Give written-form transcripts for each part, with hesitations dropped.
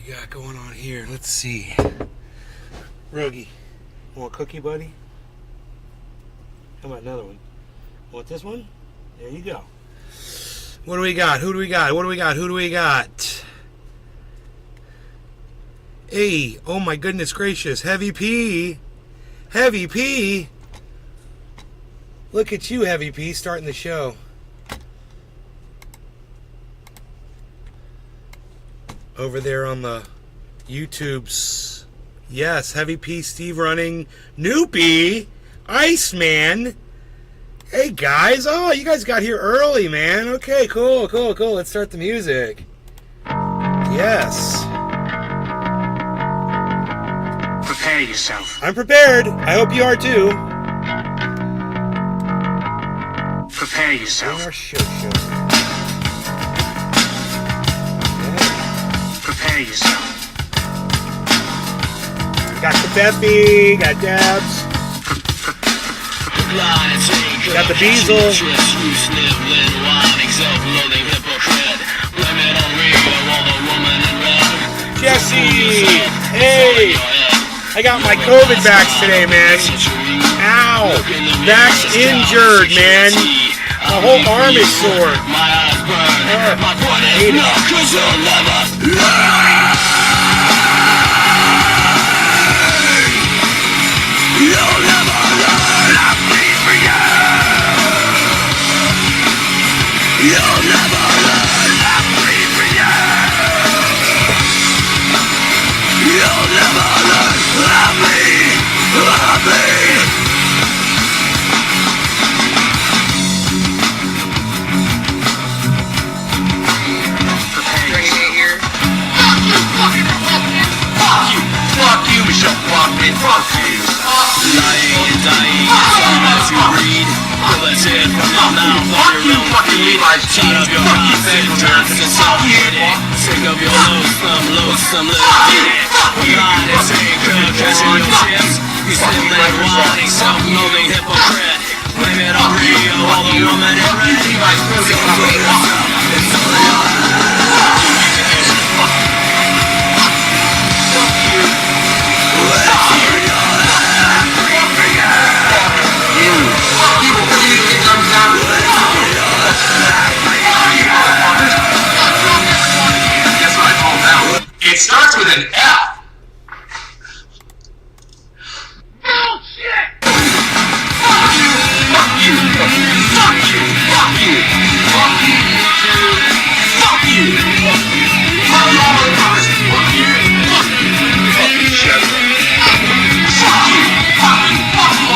got going on here? Let's see. Rogie, want a cookie, buddy? How about another one? Want this one? There you go. What do we got? Who do we got? What do we got? Who do we got? Hey, oh my goodness gracious. Heavy P. Heavy P. Look at you, Heavy P, starting the show. Over there on the YouTubes. Yes, Heavy P, Steve running. Noopy. Iceman. Hey guys. Oh, you guys got here early, man. Okay, cool. Let's start the music. Yes. Prepare yourself. I'm prepared. I hope you are too. Prepare yourself. Our show. Prepare yourself. Got Kafefi, got Dabs. Got the Beazle. Jesse! Hey! I got my COVID vax today, man. Ow! Vax injured, man. My whole arm is sore. I hate Fuck you. Lying and dying is all that you read. Well, let's hear it from your mouth on your own feet. Shut up your mouth and jerks and self-hating. Sick of your loathsome little kid. God is ain't catching your chips. You sniveling, whining, self-loathing hypocrite. Blame it on Rio, all the woman in red. It's all It starts with an F. Bullshit! Fuck you! Fuck you! Fuck you! Fuck you! Fuck you! Fuck you! Fuck you! Fuck you! Fuck you! Shut up. Fuck you! Fuck you! Fuck you!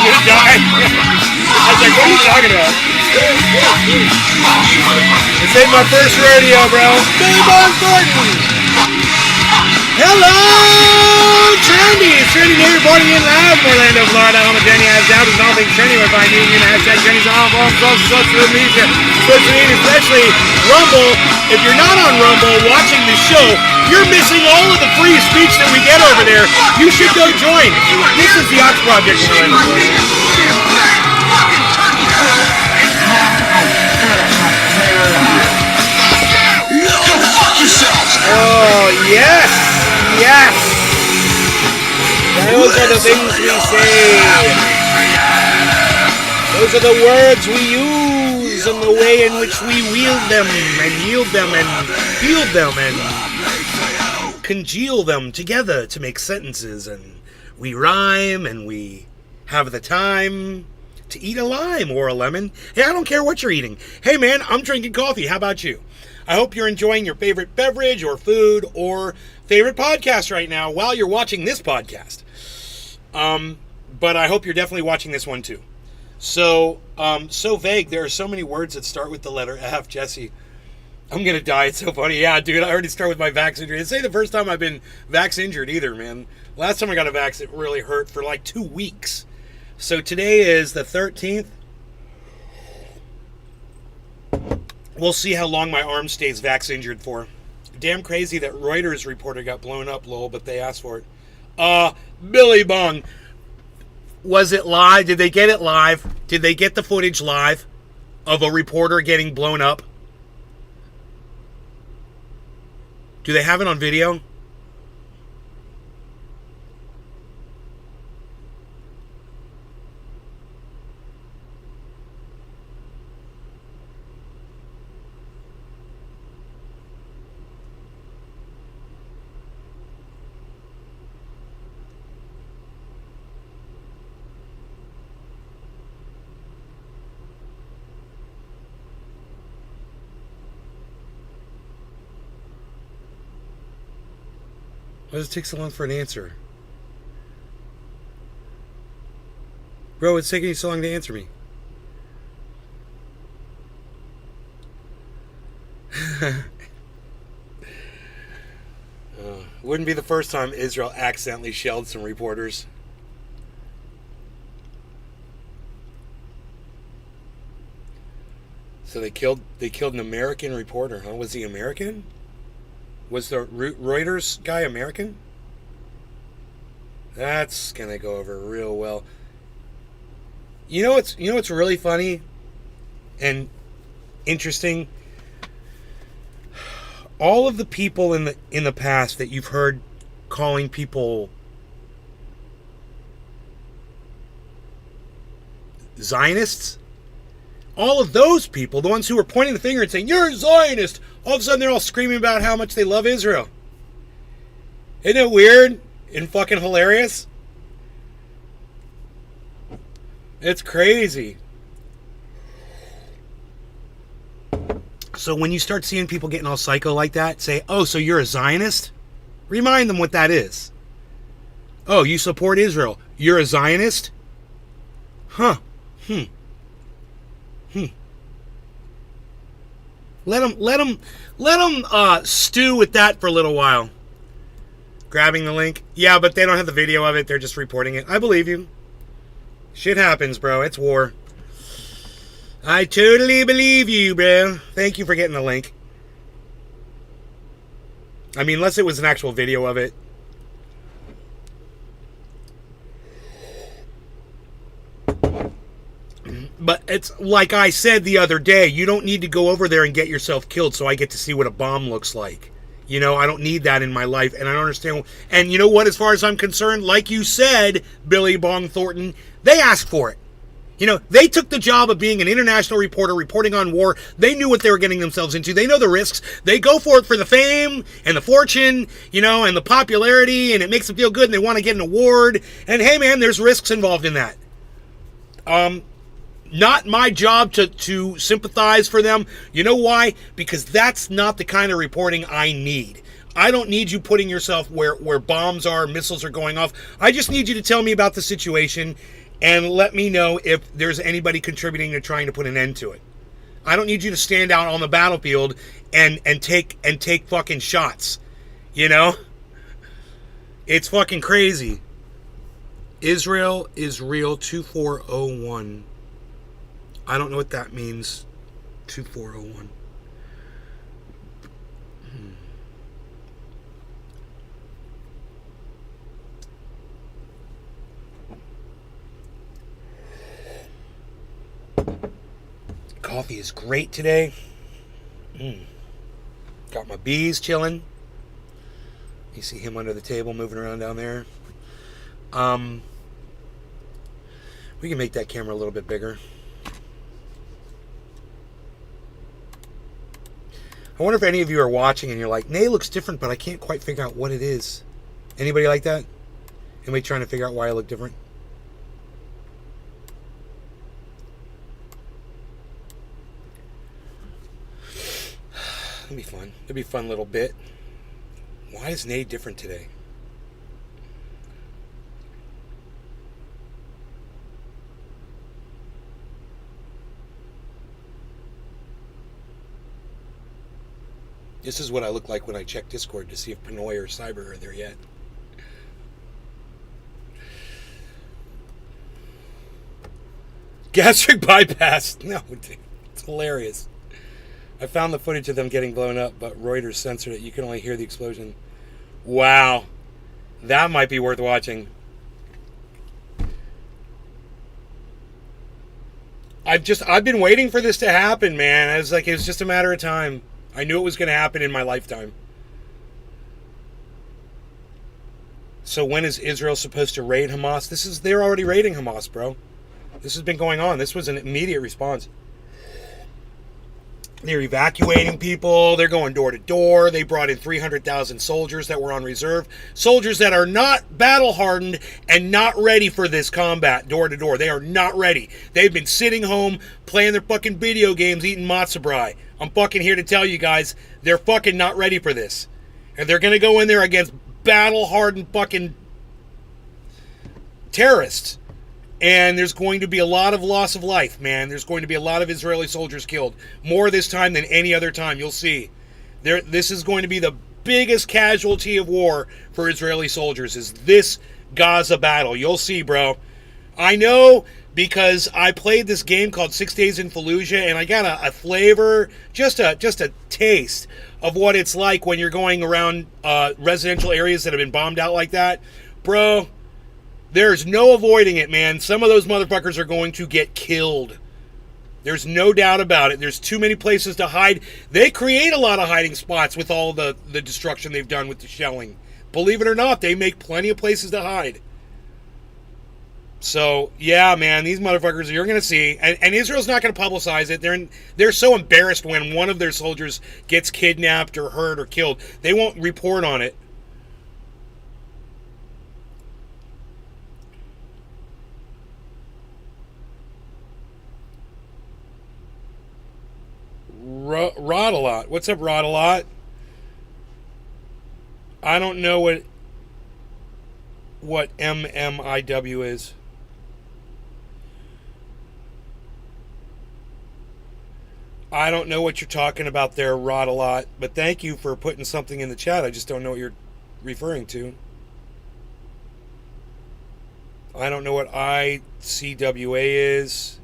You died. I was like, what are you talking about? This ain't my first rodeo, bro. Billy Bob Thornton. Hello, Trendy! It's Trendy here, reporting in live from Orlando, Florida. Home of Jenny has doubts and all things trendy. We're finding you can hashtag Jenny's on all forms of social media, especially Rumble. If you're not on Rumble watching the show, you're missing all of the free speech that we get over there. You should go join. This is the Ox Project in Orlando, Florida. Oh, yes! Yes! Those are the things we say. Those are the words we use and the way in which we wield them and yield them and field them and congeal them together to make sentences. And we rhyme and we have the time to eat a lime or a lemon. Hey, I don't care what you're eating. Hey, man, I'm drinking coffee. How about you? I hope you're enjoying your favorite beverage or food or favorite podcast right now while you're watching this podcast. But I hope you're definitely watching this one too. So vague. There are so many words that start with the letter F, Jesse. I'm going to die. It's so funny. Yeah, dude, I already start with my vax injury. It's the first time I've been vax injured either, man. Last time I got a vax, it really hurt for like 2 weeks. So today is the 13th. We'll see how long my arm stays vax injured for. Damn crazy that Reuters reporter got blown up, lol, but they asked for it. Billy Bong. Was it live? Did they get it live? Did they get the footage live of a reporter getting blown up? Do they have it on video? Why does it take so long for an answer? Bro, it's taking you so long to answer me. Wouldn't be the first time Israel accidentally shelled some reporters. So they killed an American reporter, huh? Was he American? Was the Reuters guy American? That's gonna go over real well. You know what's really funny and interesting? All of the people in the past that you've heard calling people Zionists, all of those people, the ones who were pointing the finger and saying, "You're a Zionist," all of a sudden they're all screaming about how much they love Israel. Isn't it weird and fucking hilarious? It's crazy. So when you start seeing people getting all psycho like that, say, "Oh, so you're a Zionist?" Remind them what that is. "Oh, you support Israel. You're a Zionist?" Huh. Let them stew with that for a little while. Grabbing the link. Yeah, but they don't have the video of it. They're just reporting it. I believe you. Shit happens, bro. It's war. I totally believe you, bro. Thank you for getting the link. I mean, unless it was an actual video of it. But it's like I said the other day, you don't need to go over there and get yourself killed so I get to see what a bomb looks like. You know, I don't need that in my life, and I don't understand. And you know what, as far as I'm concerned, like you said, Billy Bong Thornton, they asked for it. You know, they took the job of being an international reporter, reporting on war. They knew what they were getting themselves into. They know the risks. They go for it for the fame and the fortune, you know, and the popularity, and it makes them feel good, and they want to get an award. And hey, man, there's risks involved in that. Not my job to sympathize for them. You know why? Because that's not the kind of reporting I need. I don't need you putting yourself where bombs are, missiles are going off. I just need you to tell me about the situation and let me know if there's anybody contributing to trying to put an end to it. I don't need you to stand out on the battlefield and take fucking shots. You know? It's fucking crazy. Israel is real 2401. I don't know what that means. 2401. Coffee is great today. Got my bees chilling. You see him under the table moving around down there. We can make that camera a little bit bigger. I wonder if any of you are watching and you're like, "Nay looks different, but I can't quite figure out what it is." Anybody like that? Anybody trying to figure out why I look different? That'd be fun. That'd be a fun little bit. Why is Nay different today? This is what I look like when I check Discord to see if Pinoy or Cyber are there yet. Gastric bypass. No, dude, it's hilarious. I found the footage of them getting blown up, but Reuters censored it. You can only hear the explosion. Wow. That might be worth watching. I've been waiting for this to happen, man. It was just a matter of time. I knew it was going to happen in my lifetime. So when is Israel supposed to raid Hamas? They're already raiding Hamas, bro. This has been going on. This was an immediate response. They're evacuating people. They're going door to door. They brought in 300,000 soldiers that were on reserve. Soldiers that are not battle hardened and not ready for this combat door to door. They are not ready. They've been sitting home playing their fucking video games, eating matzo brie. I'm fucking here to tell you guys, they're fucking not ready for this. And they're going to go in there against battle-hardened fucking terrorists. And there's going to be a lot of loss of life, man. There's going to be a lot of Israeli soldiers killed. More this time than any other time. You'll see. This is going to be the biggest casualty of war for Israeli soldiers, is this Gaza battle. You'll see, bro. I know, because I played this game called 6 Days in Fallujah, and I got a flavor, just a taste of what it's like when you're going around residential areas that have been bombed out like that. Bro, there's no avoiding it, man. Some of those motherfuckers are going to get killed. There's no doubt about it. There's too many places to hide. They create a lot of hiding spots with all the destruction they've done with the shelling. Believe it or not, they make plenty of places to hide. So, yeah, man, these motherfuckers, you're going to see. And Israel's not going to publicize it. They're so embarrassed when one of their soldiers gets kidnapped or hurt or killed. They won't report on it. Rod a lot. What's up, Rod a lot? I don't know what MMIW is. I don't know what you're talking about there, Rod a lot, but thank you for putting something in the chat. I just don't know what you're referring to. I don't know what ICWA is.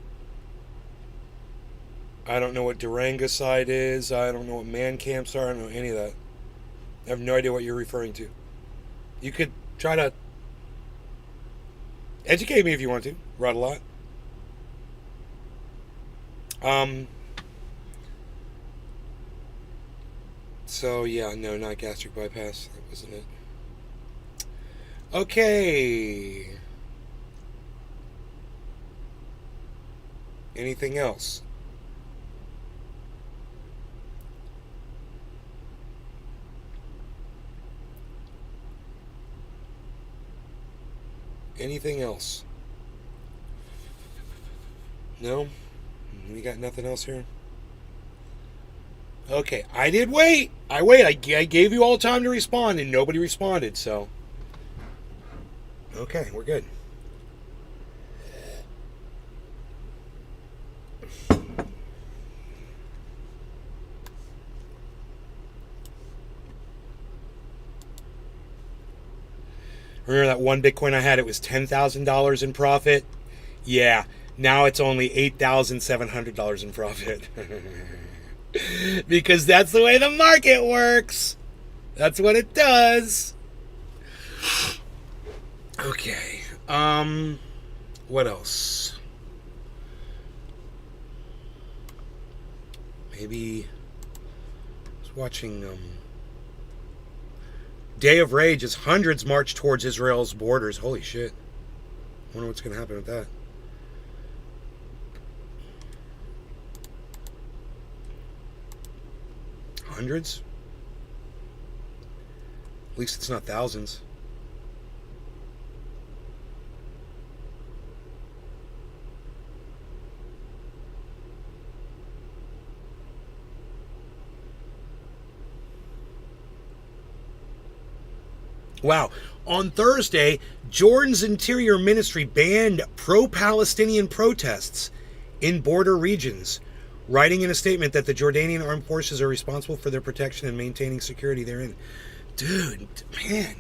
I don't know what Durangicide is. I don't know what man camps are. I don't know any of that. I have no idea what you're referring to. You could try to educate me if you want to. Rod a lot. So, yeah, no, not gastric bypass. That wasn't it. Okay. Anything else? Anything else? No? We got nothing else here? Okay, I did wait. I gave you all time to respond, and nobody responded, so. Okay, we're good. Remember that one Bitcoin I had? It was $10,000 in profit. Yeah, now it's only $8,700 in profit. Because that's the way the market works. That's what it does. Okay. What else? Maybe I was watching Day of Rage as hundreds march towards Israel's borders. Holy shit. I wonder what's going to happen with that. Hundreds? At least it's not thousands. Wow. On Thursday, Jordan's Interior Ministry banned pro-Palestinian protests in border regions, writing in a statement that the Jordanian armed forces are responsible for their protection and maintaining security therein. Dude, man,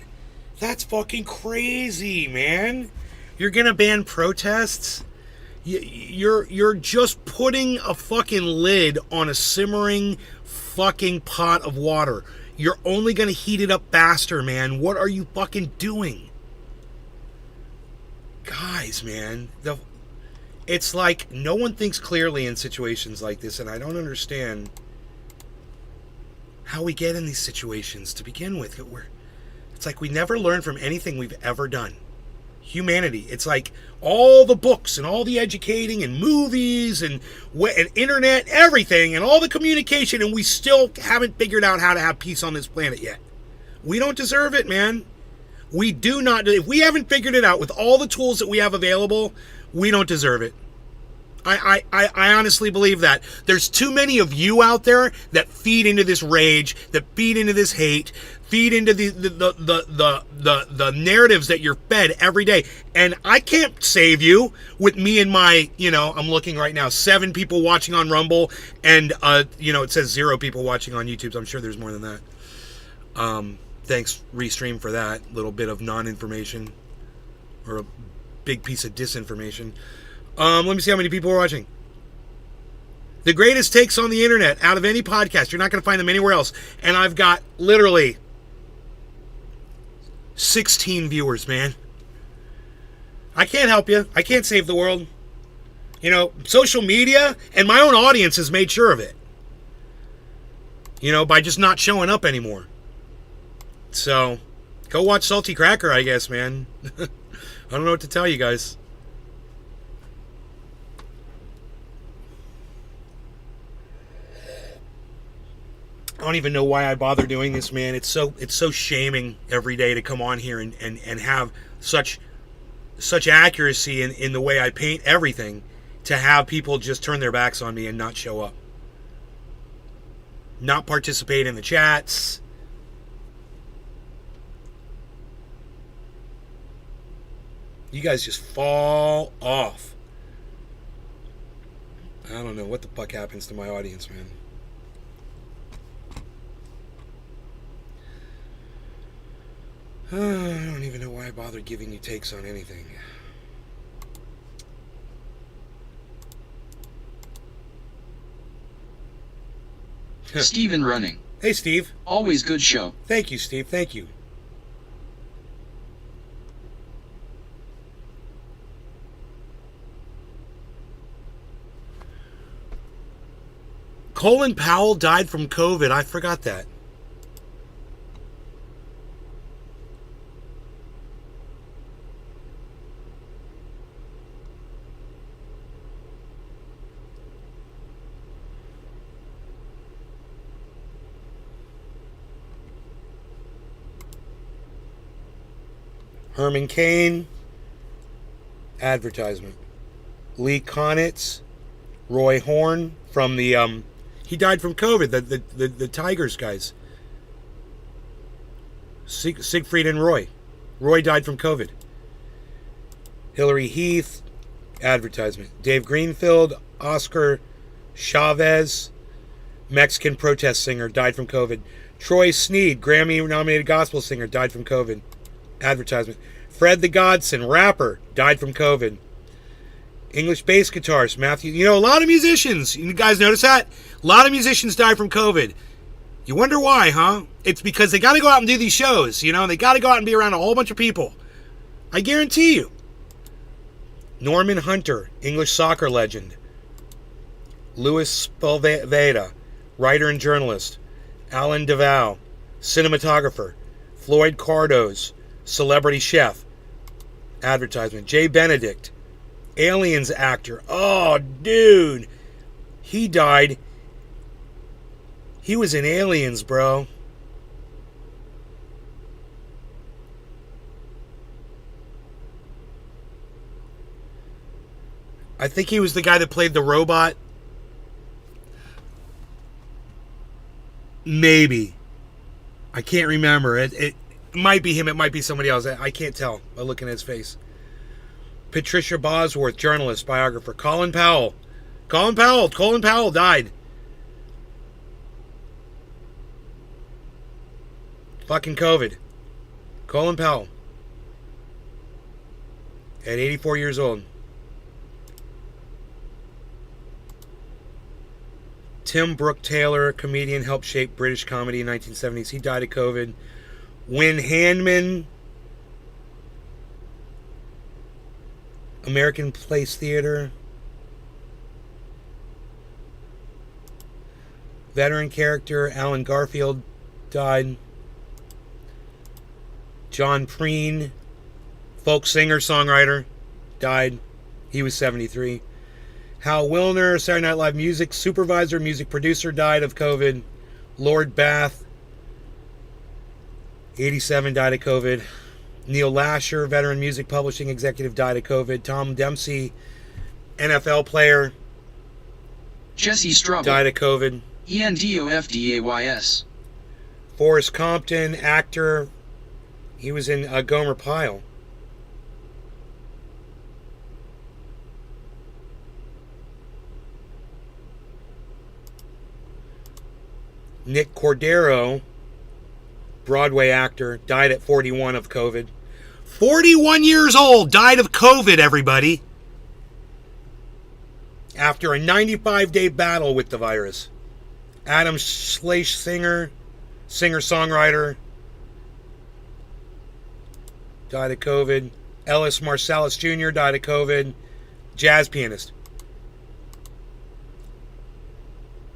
that's fucking crazy, man. You're gonna ban protests? You're just putting a fucking lid on a simmering fucking pot of water. You're only gonna heat it up faster, man. What are you fucking doing? Guys, man, it's like no one thinks clearly in situations like this, and I don't understand how we get in these situations to begin with. It's like we never learn from anything we've ever done. Humanity. It's like all the books and all the educating and movies and internet, everything, and all the communication, and we still haven't figured out how to have peace on this planet yet. We don't deserve it, man. We do not. If we haven't figured it out with all the tools that we have available, we don't deserve it. I honestly believe that. There's too many of you out there that feed into this rage, that feed into this hate, feed into the narratives that you're fed every day. And I can't save you with me and my, I'm looking right now, 7 people watching on Rumble, and it says 0 people watching on YouTube. So I'm sure there's more than that. Thanks, Restream, for that little bit of non-information, or a big piece of disinformation. Let me see how many people are watching. The greatest takes on the internet out of any podcast. You're not going to find them anywhere else. And I've got literally 16 viewers, man. I can't help you. I can't save the world. Social media and my own audience has made sure of it. By just not showing up anymore. So, go watch Salty Cracker, I guess, man. I don't know what to tell you guys. I don't even know why I bother doing this, man. It's so shaming every day to come on here and have such accuracy in the way I paint everything, to have people just turn their backs on me and not show up. Not participate in the chats. You guys just fall off. I don't know what the fuck happens to my audience, man. I don't even know why I bothered giving you takes on anything. Steven Running. Hey, Steve. Always good show. Thank you, Steve. Thank you. Colin Powell died from COVID. I forgot that. Herman Cain. Advertisement. Lee Konitz. Roy Horn from the he died from COVID, the Tigers guys. Siegfried and Roy. Roy died from COVID. Hillary Heath. Advertisement. Dave Greenfield. Oscar Chavez. Mexican protest singer, died from COVID. Troy Sneed, Grammy-nominated gospel singer, died from COVID. Advertisement. Fred the Godson, rapper, died from COVID. English bass guitarist, Matthew. A lot of musicians. You guys notice that? A lot of musicians died from COVID. You wonder why, huh? It's because they got to go out and do these shows. They got to go out and be around a whole bunch of people. I guarantee you. Norman Hunter, English soccer legend. Louis Sepulveda, writer and journalist. Alan DeVoe, cinematographer. Floyd Cardoz, celebrity chef. Advertisement. Jay Benedict, Aliens actor. Oh, dude. He died. He was in Aliens, bro. I think he was the guy that played the robot. Maybe. I can't remember. It might be him. It might be somebody else. I can't tell by looking at his face. Patricia Bosworth, journalist, biographer. Colin Powell. Colin Powell died. Fucking COVID. Colin Powell. At 84 years old. Tim Brooke Taylor, comedian, helped shape British comedy in the 1970s. He died of COVID. Wyn Handman, American Place Theater. Veteran character Alan Garfield died. John Preen, folk singer, songwriter, died. He was 73. Hal Wilner, Saturday Night Live music supervisor, music producer, died of COVID. Lord Bath, 87, died of COVID. Neil Lasher, veteran music publishing executive, died of COVID. Tom Dempsey, NFL player, Jesse Strubble. died of COVID. ENDOFDAYS. Forrest Compton, actor, he was in Gomer Pyle. Nick Cordero, Broadway actor, died at 41 of COVID. 41 years old, died of COVID, everybody. After a 95-day battle with the virus. Adam Schlesinger, singer-songwriter, died of COVID. Ellis Marsalis Jr. died of COVID. Jazz pianist.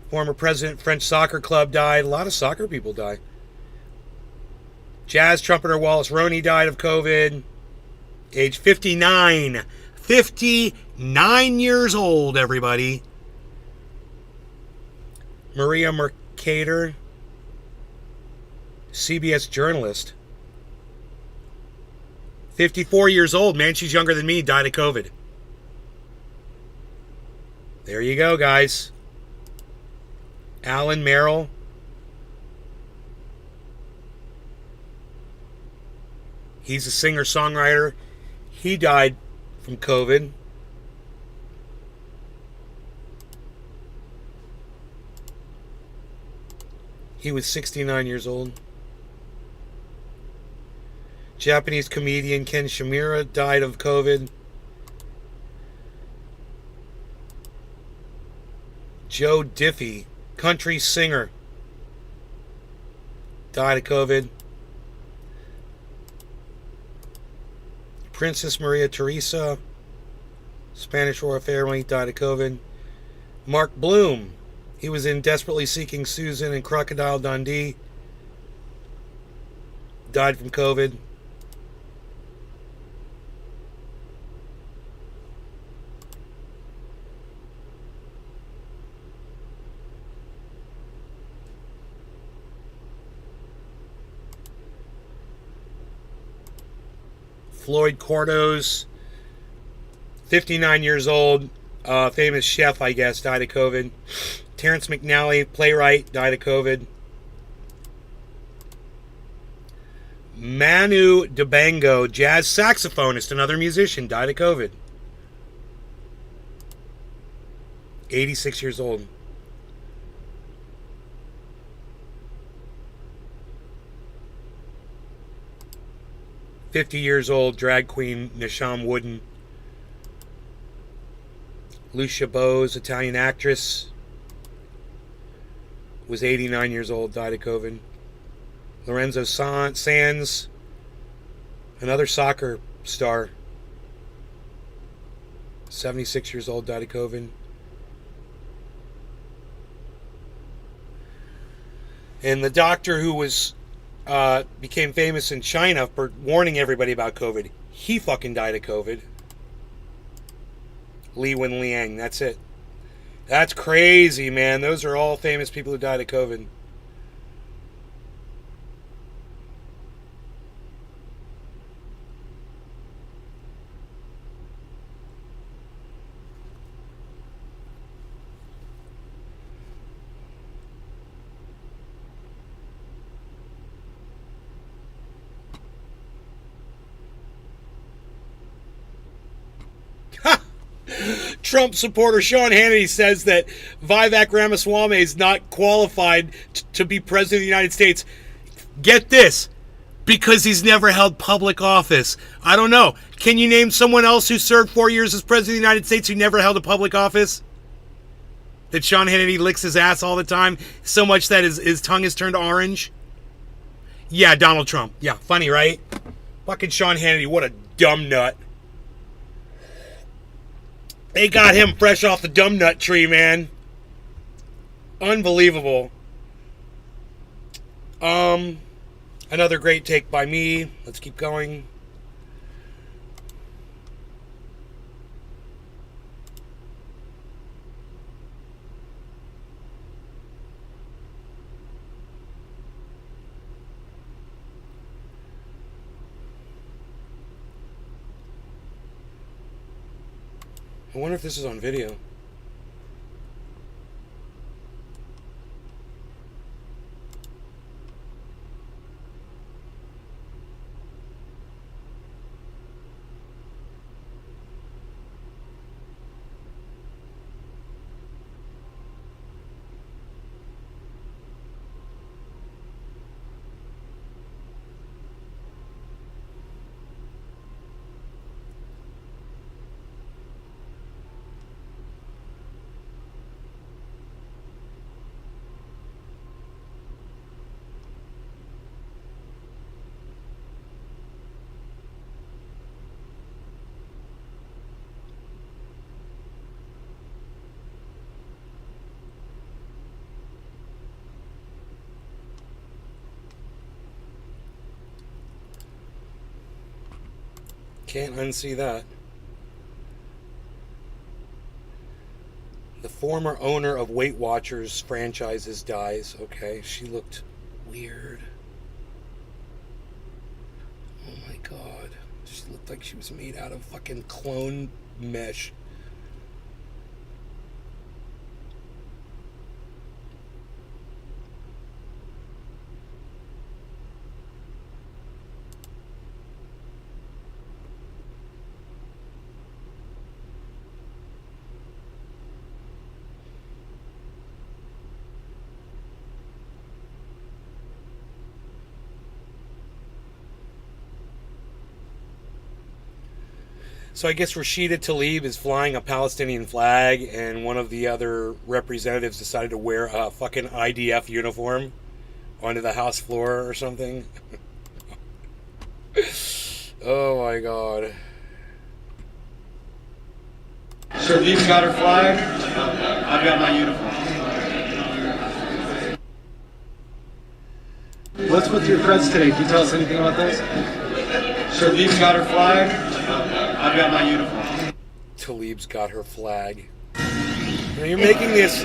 Former president, French Soccer Club, died. A lot of soccer people die. Jazz trumpeter Wallace Roney died of COVID. Age 59. 59 years old, everybody. Maria Mercader, CBS journalist. 54 years old, man. She's younger than me, died of COVID. There you go, guys. Alan Merrill. He's a singer-songwriter. He died from COVID. He was 69 years old. Japanese comedian Ken Shimura died of COVID. Joe Diffie, country singer, died of COVID. Princess Maria Theresa, Spanish royal family, died of COVID. Mark Bloom, he was in Desperately Seeking Susan and Crocodile Dundee, died from COVID. Floyd Cordos, 59 years old, famous chef, I guess, died of COVID. Terrence McNally, playwright, died of COVID. Manu Dibango, jazz saxophonist, another musician, died of COVID. 86 years old. "50 years old, drag queen Nisham Wooden. Lucia Bose, Italian actress, was 89 years old, died of COVID. Lorenzo Sanz, another soccer star, 76 years old, died of COVID. And the doctor who was became famous in China for warning everybody about COVID, he fucking died of COVID. Li Wenliang, that's it. That's crazy, man. Those are all famous people who died of COVID. Trump supporter Sean Hannity says that Vivek Ramaswamy is not qualified to be president of the United States. Get this, because he's never held public office. I don't know. Can you name someone else who served 4 years as president of the United States who never held a public office? That Sean Hannity licks his ass all the time, so much that his tongue is turned orange? Yeah, Donald Trump. Yeah, funny, right? Fucking Sean Hannity, what a dumb nut. They got him fresh off the dumb nut tree, man. Unbelievable. Another great take by me. Let's keep going. I wonder if this is on video. Can't unsee that. The former owner of Weight Watchers franchises dies. Okay, she looked weird. Oh my god. She looked like she was made out of fucking clone mesh. So I guess Rashida Tlaib is flying a Palestinian flag, and one of the other representatives decided to wear a fucking IDF uniform onto the House floor or something. Oh my god. Sharlee's got her flag. I've got my uniform. What's with your press today? Can you tell us anything about this? Sharlee's got her flag. I've got my uniform. Tlaib's got her flag. Now you're making this,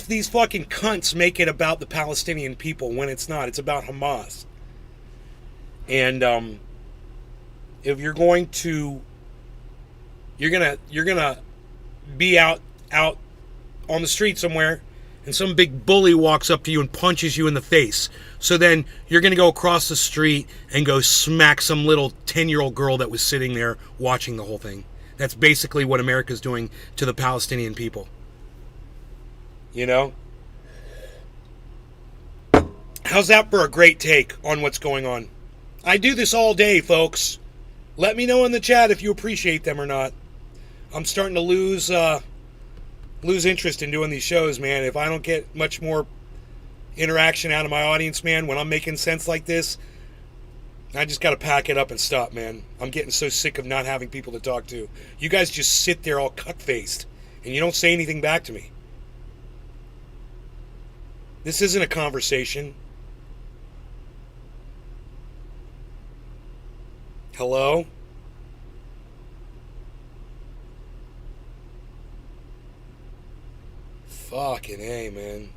these fucking cunts make it about the Palestinian people when it's not. It's about Hamas. And if you're going to, you're gonna be out on the street somewhere, and some big bully walks up to you and punches you in the face. So then you're going to go across the street and go smack some little 10-year-old girl that was sitting there watching the whole thing. That's basically what America's doing to the Palestinian people. You know? How's that for a great take on what's going on? I do this all day, folks. Let me know in the chat if you appreciate them or not. I'm starting to lose interest in doing these shows, man. If I don't get much more interaction out of my audience, man, when I'm making sense like this, I just got to pack it up and stop, man. I'm getting so sick of not having people to talk to. You guys just sit there all cut-faced, and you don't say anything back to me. This isn't a conversation. Hello? Fucking A, man.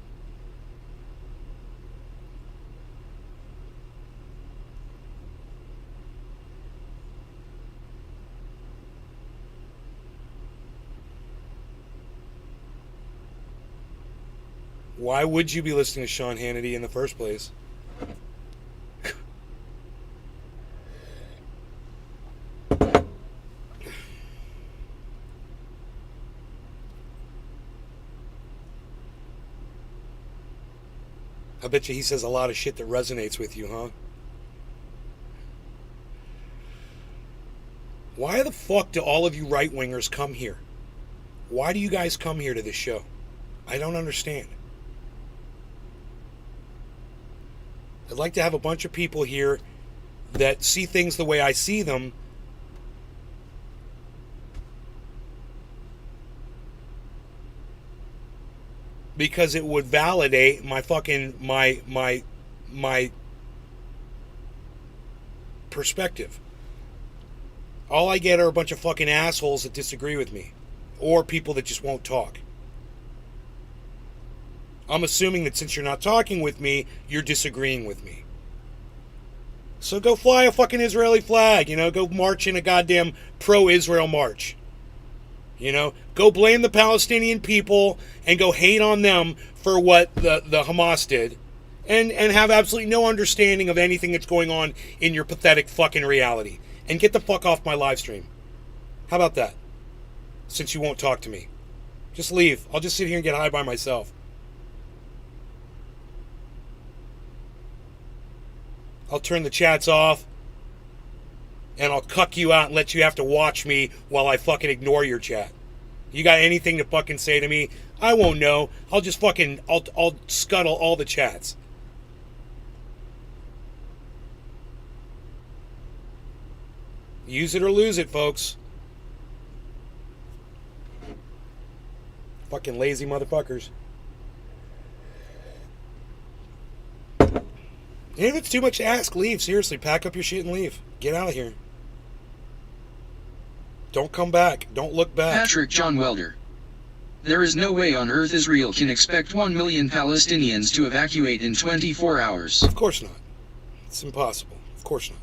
Why would you be listening to Sean Hannity in the first place? I bet you he says a lot of shit that resonates with you, huh? Why the fuck do all of you right-wingers come here? Why do you guys come here to this show? I don't understand. I'd like to have a bunch of people here that see things the way I see them. Because it would validate my fucking, my perspective. All I get are a bunch of fucking assholes that disagree with me. Or people that just won't talk. I'm assuming that since you're not talking with me, you're disagreeing with me. So go fly a fucking Israeli flag, go march in a goddamn pro-Israel march. You know, go blame the Palestinian people and go hate on them for what the Hamas did, and have absolutely no understanding of anything that's going on in your pathetic fucking reality. And get the fuck off my live stream. How about that? Since you won't talk to me. Just leave. I'll just sit here and get high by myself. I'll turn the chats off, and I'll cuck you out and let you have to watch me while I fucking ignore your chat. You got anything to fucking say to me? I won't know. I'll just fucking, I'll scuttle all the chats. Use it or lose it, folks. Fucking lazy motherfuckers. And if it's too much to ask, leave. Seriously, pack up your shit and leave. Get out of here. Don't come back. Don't look back. Patrick John Welder. There is no way on earth Israel can expect 1 million Palestinians to evacuate in 24 hours. Of course not. It's impossible. Of course not.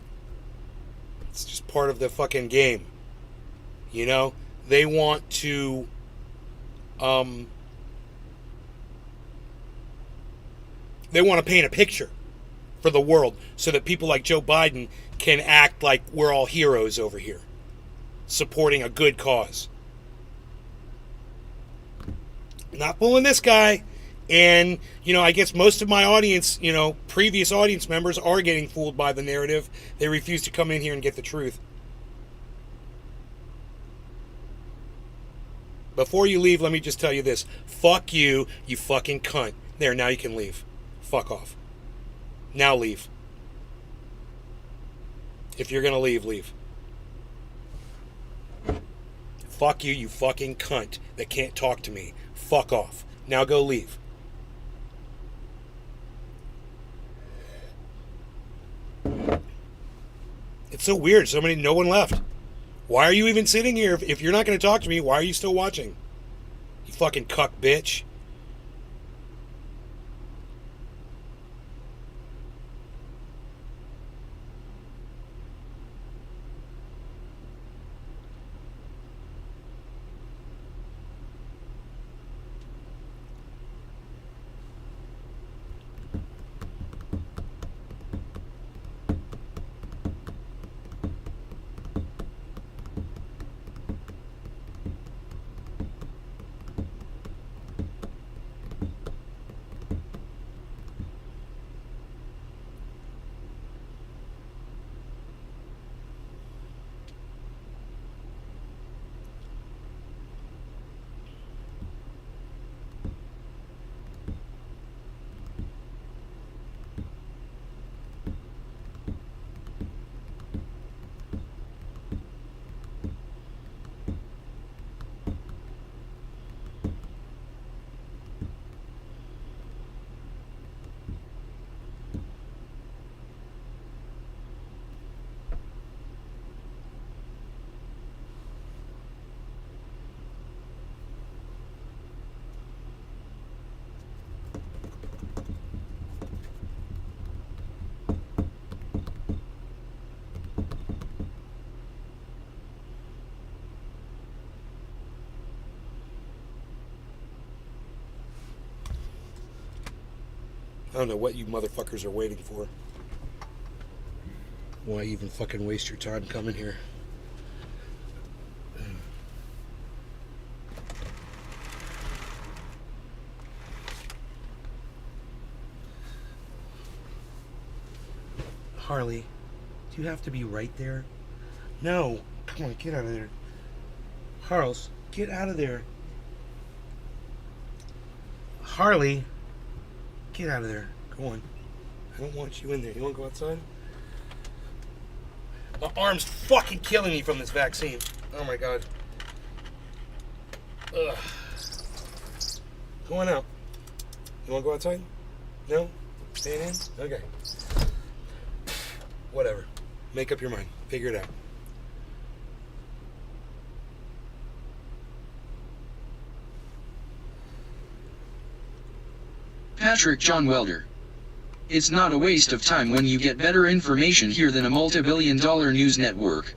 It's just part of the fucking game. You know? They want to... they want to paint a picture for the world so that people like Joe Biden can act like we're all heroes over here, supporting a good cause. Not pulling this guy. And, you know, I guess most of my audience, you know, previous audience members are getting fooled by the narrative. They refuse to come in here and get the truth. Before you leave, let me just tell you this. Fuck you, you fucking cunt. There, now you can leave. Fuck off. Now leave. If you're gonna leave, leave. Fuck you, you fucking cunt that can't talk to me. Fuck off. Now go leave. It's so weird. No one left. Why are you even sitting here? If you're not going to talk to me, why are you still watching? You fucking cuck bitch. I don't know what you motherfuckers are waiting for. Why even fucking waste your time coming here? Harley, do you have to be right there? No. Come on, get out of there. Harles, get out of there. Harley, get out of there. Go on. I don't want you in there. You want to go outside? My arm's fucking killing me from this vaccine. Oh my god. Ugh. Go on out. You want to go outside? No? Staying in? Okay. Whatever. Make up your mind. Figure it out. Patrick John Welder. It's not a waste of time when you get better information here than a multi-billion-dollar news network.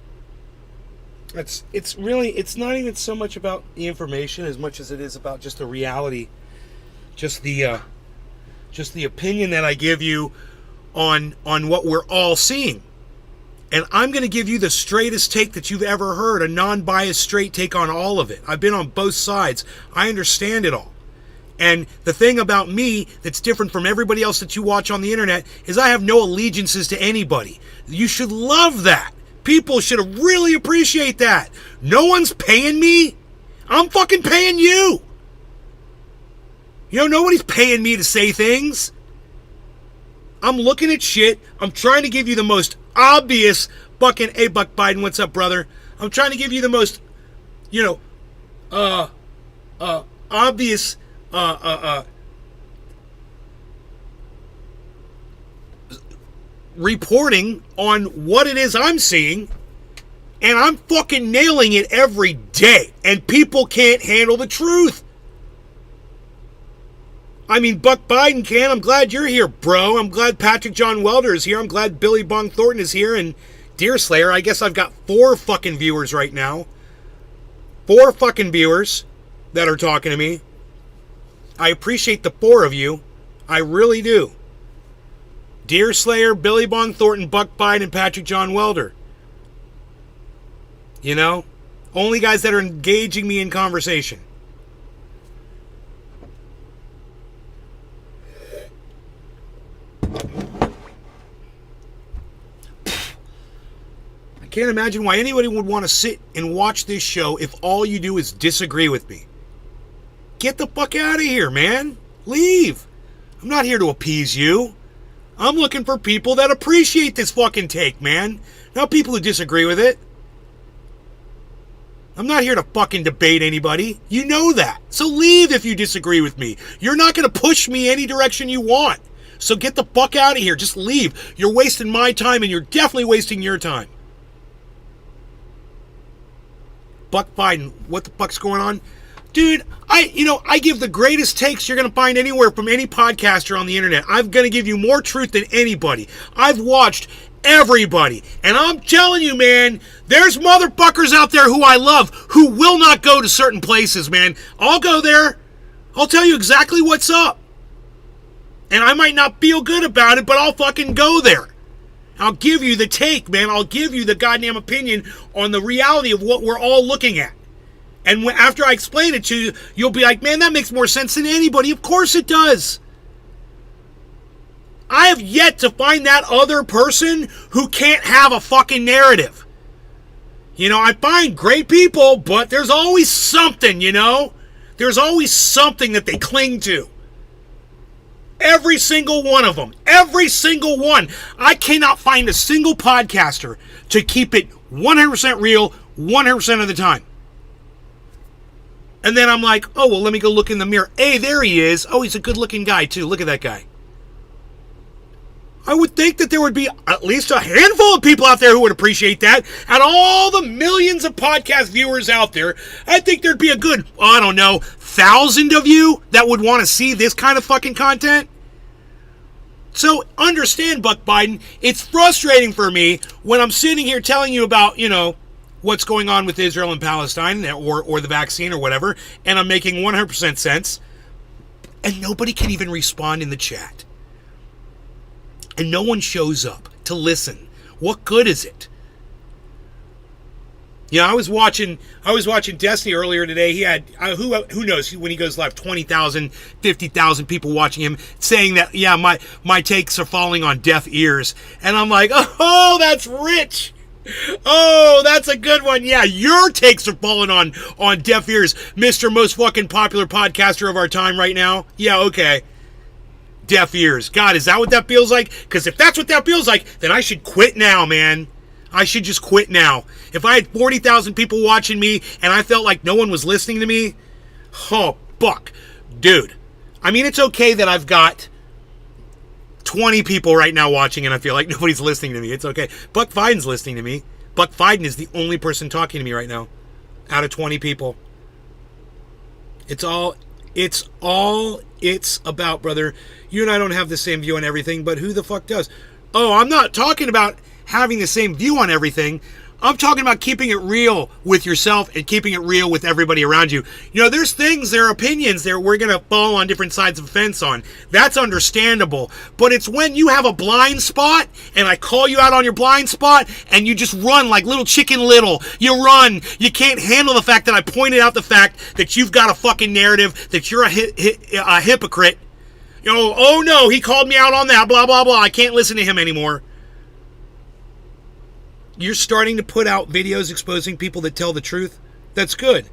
It's really, it's not even so much about the information as much as it is about just the reality, just the opinion that I give you on what we're all seeing. And I'm going to give you the straightest take that you've ever heard, a non-biased straight take on all of it. I've been on both sides. I understand it all. And the thing about me that's different from everybody else that you watch on the internet is I have no allegiances to anybody. You should love that. People should really appreciate that. No one's paying me. I'm fucking paying you. You know, nobody's paying me to say things. I'm looking at shit. I'm trying to give you the most obvious fucking, hey, Buck Biden, what's up, brother? I'm trying to give you the most, obvious, reporting on what it is I'm seeing, and I'm fucking nailing it every day, and people can't handle the truth. I mean, Buck Biden can. I'm glad you're here, bro. I'm glad Patrick John Welder is here. I'm glad Billy Bong Thornton is here, and Deerslayer. I guess I've got 4 fucking viewers right now. 4 fucking viewers that are talking to me. I appreciate the 4 of you. I really do. Deerslayer, Billy Bong Thornton, Buck Biden, and Patrick John Welder. You know? Only guys that are engaging me in conversation. I can't imagine why anybody would want to sit and watch this show if all you do is disagree with me. Get the fuck out of here, man. Leave. I'm not here to appease you. I'm looking for people that appreciate this fucking take, man. Not people who disagree with it. I'm not here to fucking debate anybody. You know that. So leave if you disagree with me. You're not going to push me any direction you want. So get the fuck out of here. Just leave. You're wasting my time, and you're definitely wasting your time. Buck Biden, what the fuck's going on? Dude, I give the greatest takes you're going to find anywhere from any podcaster on the internet. I'm going to give you more truth than anybody. I've watched everybody. And I'm telling you, man, there's motherfuckers out there who I love who will not go to certain places, man. I'll go there. I'll tell you exactly what's up. And I might not feel good about it, but I'll fucking go there. I'll give you the take, man. I'll give you the goddamn opinion on the reality of what we're all looking at. And after I explain it to you, you'll be like, man, that makes more sense than anybody. Of course it does. I have yet to find that other person who can't have a fucking narrative. You know, I find great people, but there's always something, you know? There's always something that they cling to. Every single one of them. Every single one. I cannot find a single podcaster to keep it 100% real 100% of the time. And then I'm like, oh, well, let me go look in the mirror. Hey, there he is. Oh, he's a good-looking guy, too. Look at that guy. I would think that there would be at least a handful of people out there who would appreciate that. And all the millions of podcast viewers out there, I think there'd be a good, 1,000 of you that would want to see this kind of fucking content. So understand, Buck Biden, it's frustrating for me when I'm sitting here telling you about, what's going on with Israel and Palestine or the vaccine or whatever, and I'm making 100% sense, and nobody can even respond in the chat. And no one shows up to listen. What good is it? I was watching Destiny earlier today. He had, who knows, when he goes live, 20,000, 50,000 people watching him saying that, yeah, my takes are falling on deaf ears. And I'm like, oh, that's rich. Oh, that's a good one. Yeah, your takes are falling on deaf ears, Mr. Most fucking popular podcaster of our time right now. Yeah, okay. Deaf ears. God, is that what that feels like? Because if that's what that feels like, then I should quit now, man. I should just quit now. If I had 40,000 people watching me and I felt like no one was listening to me, oh, fuck. Dude, I mean, it's okay that I've got 20 people right now watching and I feel like nobody's listening to me. It's okay. Buck Biden's listening to me. Buck Biden is the only person talking to me right now out of 20 people. It's all it's about, brother. You and I don't have the same view on everything, but who the fuck does? Oh, I'm not talking about having the same view on everything. I'm talking about keeping it real with yourself and keeping it real with everybody around you. You know, there's things, there are opinions there we're going to fall on different sides of the fence on. That's understandable. But it's when you have a blind spot and I call you out on your blind spot and you just run like little Chicken Little. You run. You can't handle the fact that I pointed out the fact that you've got a fucking narrative, that you're a hypocrite. You know, oh no, he called me out on that, blah, blah, blah. I can't listen to him anymore. You're starting to put out videos exposing people that tell the truth. That's good.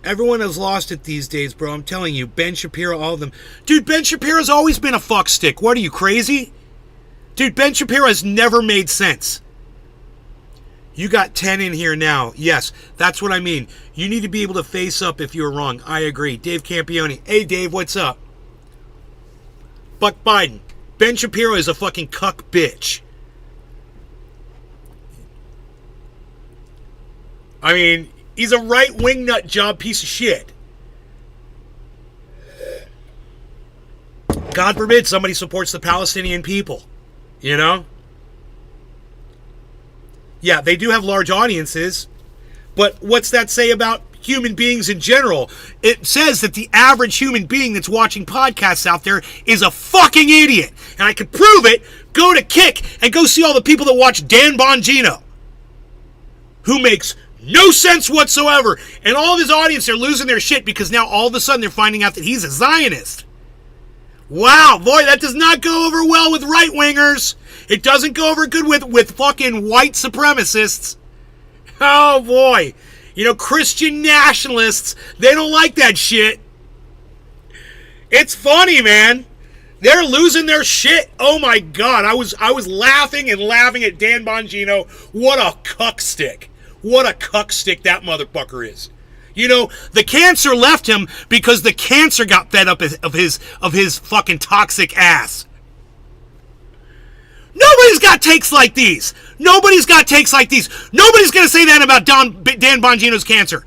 Everyone has lost it these days, bro. I'm telling you. Ben Shapiro, all of them. Dude, Ben Shapiro's always been a fuckstick. What are you, crazy? Dude, Ben Shapiro has never made sense. You got 10 in here now. Yes, that's what I mean. You need to be able to face up if you're wrong. I agree. Dave Campione. Hey, Dave, what's up? Buck Biden. Ben Shapiro is a fucking cuck bitch. I mean, he's a right-wing nut job piece of shit. God forbid somebody supports the Palestinian people. You know? Yeah, they do have large audiences. But what's that say about human beings in general? It says that the average human being that's watching podcasts out there is a fucking idiot. And I can prove it. Go to Kick and go see all the people that watch Dan Bongino, who makes no sense whatsoever. And all of his audience are losing their shit because now all of a sudden they're finding out that he's a Zionist. Wow, boy, that does not go over well with right-wingers. It doesn't go over good with fucking white supremacists. Oh, boy. You know, Christian nationalists, they don't like that shit. It's funny, man. They're losing their shit. Oh, my God. I was laughing and laughing at Dan Bongino. What a cuckstick. What a cuckstick that motherfucker is. You know, the cancer left him because the cancer got fed up of his fucking toxic ass. Nobody's got takes like these. Nobody's got takes like these. Nobody's going to say that about Dan Bongino's cancer.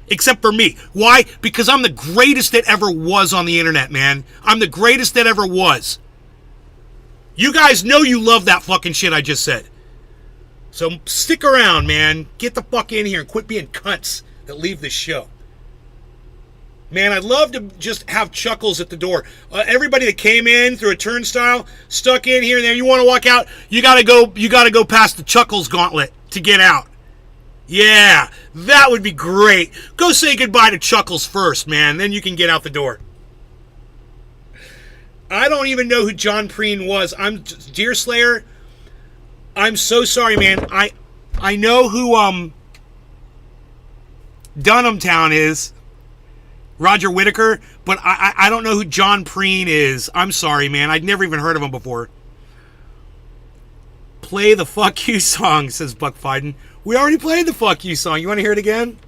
Except for me. Why? Because I'm the greatest that ever was on the internet, man. I'm the greatest that ever was. You guys know you love that fucking shit I just said. So stick around, man. Get the fuck in here and quit being cunts that leave this show. Man, I'd love to just have Chuckles at the door. Everybody that came in through a turnstile, stuck in here, and then you want to walk out, you gotta go past the Chuckles gauntlet to get out. Yeah, that would be great. Go say goodbye to Chuckles first, man. Then you can get out the door. I don't even know who John Preen was. Deer Slayer. I'm so sorry, man. I know who Dunham Town is. Roger Whittaker, but I don't know who John Preen is. I'm sorry, man. I'd never even heard of him before. Play the Fuck You song, says Buck Fiden. We already played the Fuck You song. You want to hear it again?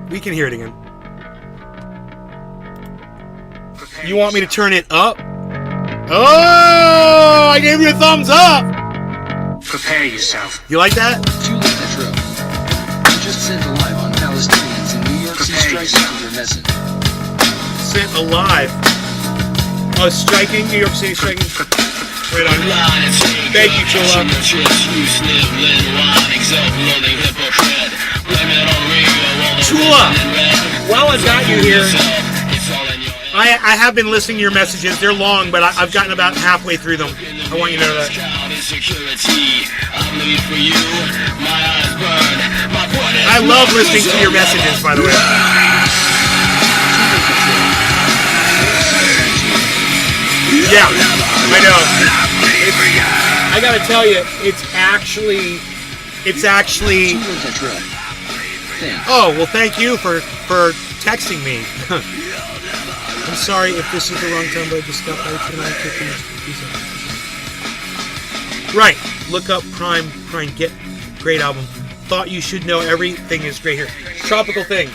We can hear it again. You want me to turn it up? Oh, I gave you a thumbs up. Prepare yourself. You like that? Too late, Metro. You just sent alive on Palestinians in New York City striking for their message. Sent alive. Oh, striking? New York City striking? Right on. Thank you, Chula. Chula, while I've got you here, I have been listening to your messages. They're long, but I've gotten about halfway through them. I want you to know that. I love listening to your messages, by the way. Yeah, I know. I gotta tell you, it's actually. Oh, well, thank you for texting me. I'm sorry if this is the wrong time, but I just got by tonight. Right. Look up Prime, get great album. Thought you should know everything is great here. Tropical Thing.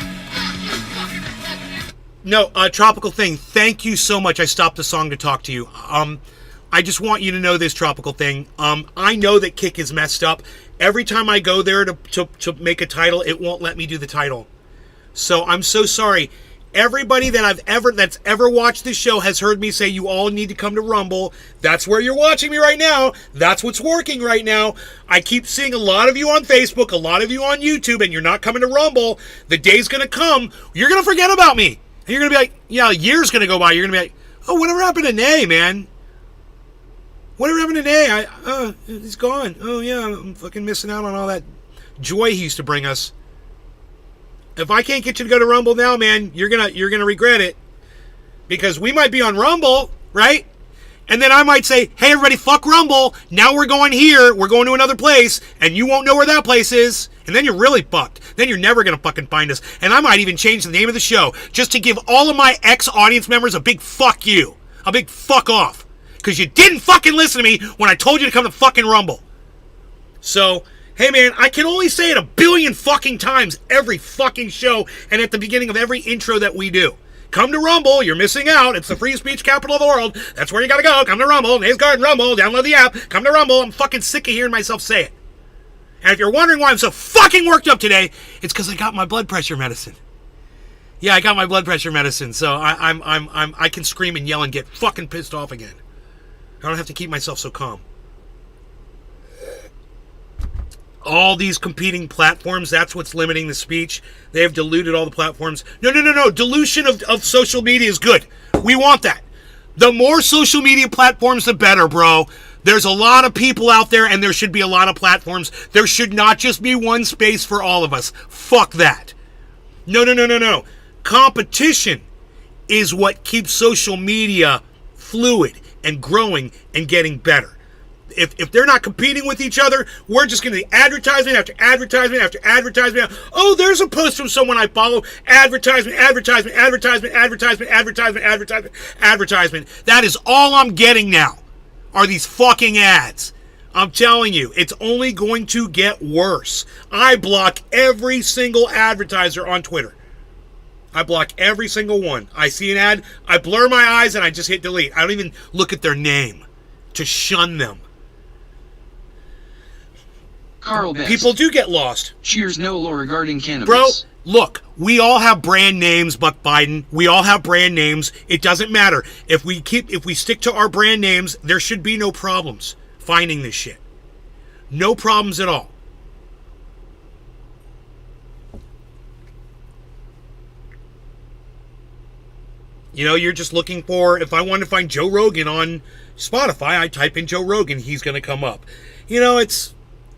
No, Tropical Thing. Thank you so much. I stopped the song to talk to you. I just want you to know this, Tropical Thing. I know that Kick is messed up. Every time I go there to make a title, it won't let me do the title. So I'm so sorry. Everybody that's ever watched this show has heard me say you all need to come to Rumble. That's where you're watching me right now. That's what's working right now. I keep seeing a lot of you on Facebook, a lot of you on YouTube, and you're not coming to Rumble. The day's going to come. You're going to forget about me. And you're going to be like, yeah, a year's going to go by. You're going to be like, oh, whatever happened to Nay, man? Whatever happened to Nay? He's gone. Oh, yeah, I'm fucking missing out on all that joy he used to bring us. If I can't get you to go to Rumble now, man, you're gonna regret it. Because we might be on Rumble, right? And then I might say, hey, everybody, fuck Rumble. Now we're going here. We're going to another place. And you won't know where that place is. And then you're really fucked. Then you're never going to fucking find us. And I might even change the name of the show just to give all of my ex-audience members a big fuck you. A big fuck off. Because you didn't fucking listen to me when I told you to come to fucking Rumble. So, hey man, I can only say it a billion fucking times every fucking show and at the beginning of every intro that we do. Come to Rumble, you're missing out. It's the free speech capital of the world. That's where you gotta go. Come to Rumble, Nays Garden Rumble, download the app, come to Rumble. I'm fucking sick of hearing myself say it. And if you're wondering why I'm so fucking worked up today, it's because I got my blood pressure medicine. Yeah, I got my blood pressure medicine, so I can scream and yell and get fucking pissed off again. I don't have to keep myself so calm. All these competing platforms, that's what's limiting the speech. They have diluted all the platforms. No. Dilution of social media is good. We want that. The more social media platforms, the better, bro. There's a lot of people out there, and there should be a lot of platforms. There should not just be one space for all of us. Fuck that. No. Competition is what keeps social media fluid and growing and getting better. If they're not competing with each other, we're just going to be advertisement after advertisement after advertisement. Oh, there's a post from someone I follow. Advertisement. That is all I'm getting now are these fucking ads. I'm telling you, it's only going to get worse. I block every single advertiser on Twitter. I block every single one. I see an ad, I blur my eyes, and I just hit delete. I don't even look at their name to shun them. Carl Best. People do get lost. Cheers no law regarding cannabis. Bro, look, we all have brand names, Buck Biden. We all have brand names. It doesn't matter. If we stick to our brand names, there should be no problems finding this shit. No problems at all. You know, you're just looking for, if I want to find Joe Rogan on Spotify, I type in Joe Rogan, he's going to come up. You know, it's,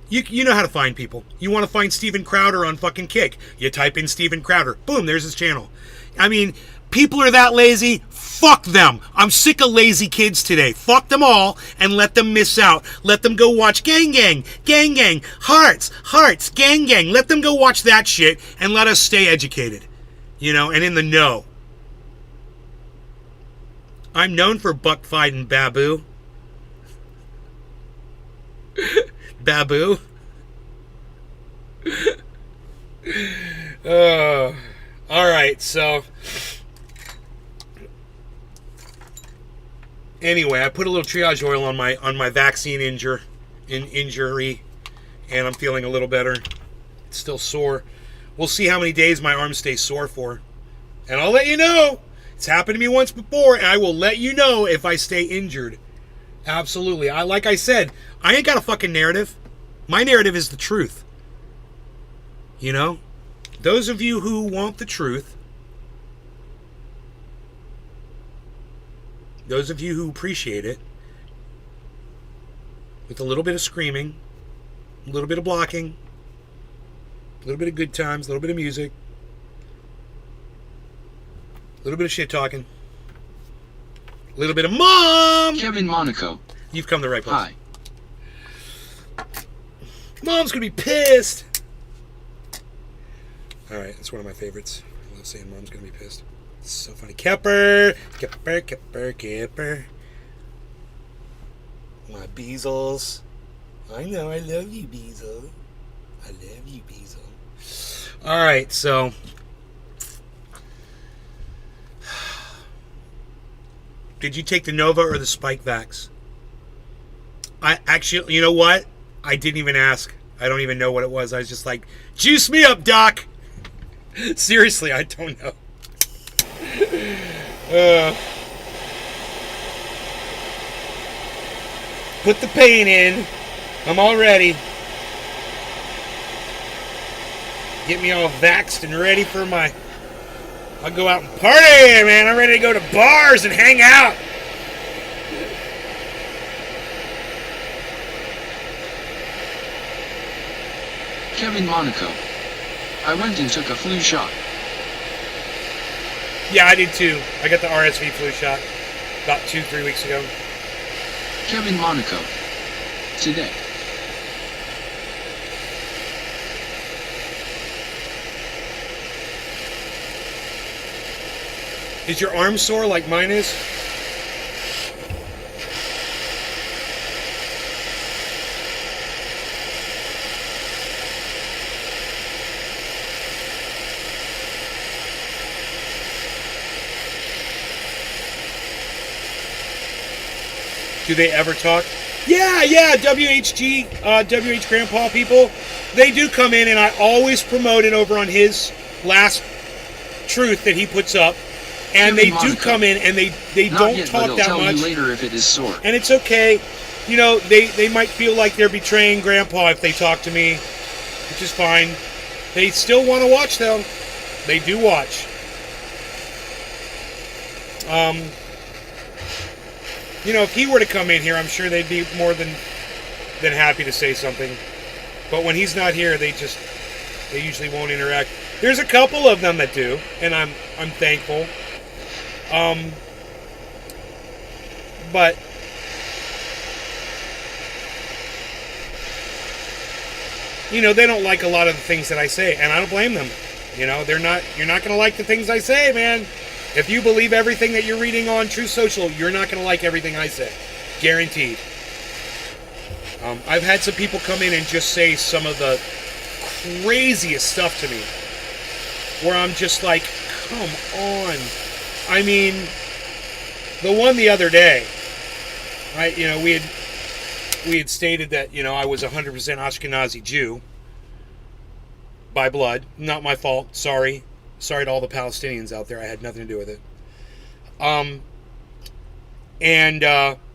you know how to find people. You want to find Steven Crowder on fucking Kick. You type in Steven Crowder. Boom, there's his channel. I mean, people are that lazy. Fuck them. I'm sick of lazy kids today. Fuck them all and let them miss out. Let them go watch Gang Gang, Hearts, Gang Gang. Let them go watch that shit and let us stay educated, you know, and in the know. I'm known for buck fighting Babu. Babu. Alright, so anyway, I put a little triage oil on my vaccine injury, and I'm feeling a little better. It's still sore. We'll see how many days my arm stays sore for. And I'll let you know. It's happened to me once before, and I will let you know if I stay injured. Absolutely. Like I said, I ain't got a fucking narrative. My narrative is the truth. You know? Those of you who want the truth, those of you who appreciate it, with a little bit of screaming, a little bit of blocking, a little bit of good times, a little bit of music, a little bit of shit talking. A little bit of mom! Kevin Monaco. You've come to the right place. Hi. Mom's gonna be pissed! Alright, that's one of my favorites. I love saying mom's gonna be pissed. It's so funny. Kepper! Kepper. My Beezles. I know, I love you, Beezle. I love you, Beezle. Alright, so did you take the Nova or the Spike Vax? I actually, you know what? I didn't even ask. I don't even know what it was. I was just like, juice me up, Doc. Seriously, I don't know. Put the paint in. I'm all ready. Get me all vaxxed and ready for my... I'll go out and party, man. I'm ready to go to bars and hang out. Kevin Monaco. I went and took a flu shot. Yeah, I did too. I got the RSV flu shot about 2-3 weeks ago. Kevin Monaco. Today. Is your arm sore like mine is? Do they ever talk? Yeah, WHG, WH Grandpa people, they do come in, and I always promote it over on his last truth that he puts up. And they do come in, and they don't talk that much. Tell you later if it is sore. And it's okay. You know, they might feel like they're betraying Grandpa if they talk to me, which is fine. They still want to watch, though. They do watch. You know, if he were to come in here, I'm sure they'd be more than happy to say something. But when he's not here, they usually won't interact. There's a couple of them that do, and I'm thankful. But you know, they don't like a lot of the things that I say, and I don't blame them. You know, you're not going to like the things I say, man. If you believe everything that you're reading on Truth Social, you're not going to like everything I say. Guaranteed. I've had some people come in and just say some of the craziest stuff to me, where I'm just like, come on. I mean, the one the other day, we had stated that, you know, I was 100% Ashkenazi Jew by blood. Not my fault. Sorry to all the Palestinians out there. I had nothing to do with it. And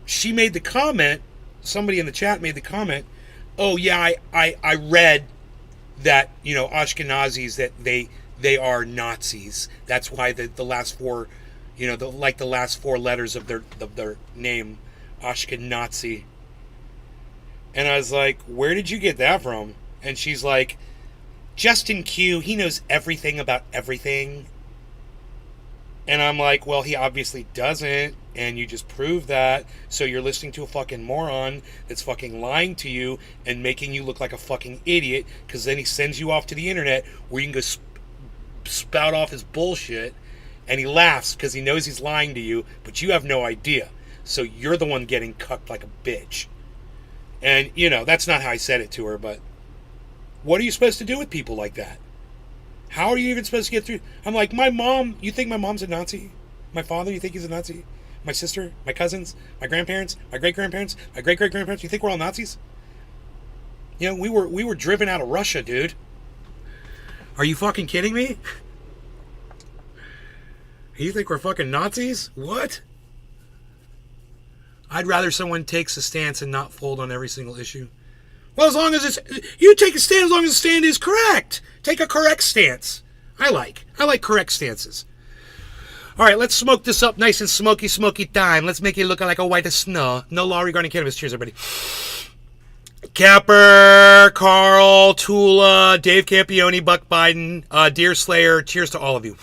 she made the comment, somebody in the chat made the comment, oh yeah, I read that, you know, Ashkenazis, that they are Nazis. That's why the last four, you know, the last four letters of their name, Ashkenazi. And I was like, where did you get that from? And she's like, Justin Q, he knows everything about everything. And I'm like, well, he obviously doesn't, and you just proved that, so you're listening to a fucking moron that's fucking lying to you and making you look like a fucking idiot, because then he sends you off to the internet where you can go spout off his bullshit, and he laughs because he knows he's lying to you, but you have no idea. So you're the one getting cucked like a bitch. And, you know, that's not how I said it to her, but what are you supposed to do with people like that? How are you even supposed to get through? I'm like, my mom, you think my mom's a Nazi? My father, you think he's a Nazi? My sister, my cousins, my grandparents, my great-grandparents, my great-great-grandparents, you think we're all Nazis? You know, we were driven out of Russia, dude. Are you fucking kidding me? You think we're fucking Nazis? What? I'd rather someone takes a stance and not fold on every single issue. Well, as long as you take a stand, as long as the stand is correct. Take a correct stance. I like correct stances. All right, let's smoke this up nice and smoky time. Let's make it look like a white as snow. No law regarding cannabis. Cheers, everybody. Capper, Carl, Tula, Dave Campione, Buck Biden, Deer Slayer. Cheers to all of you.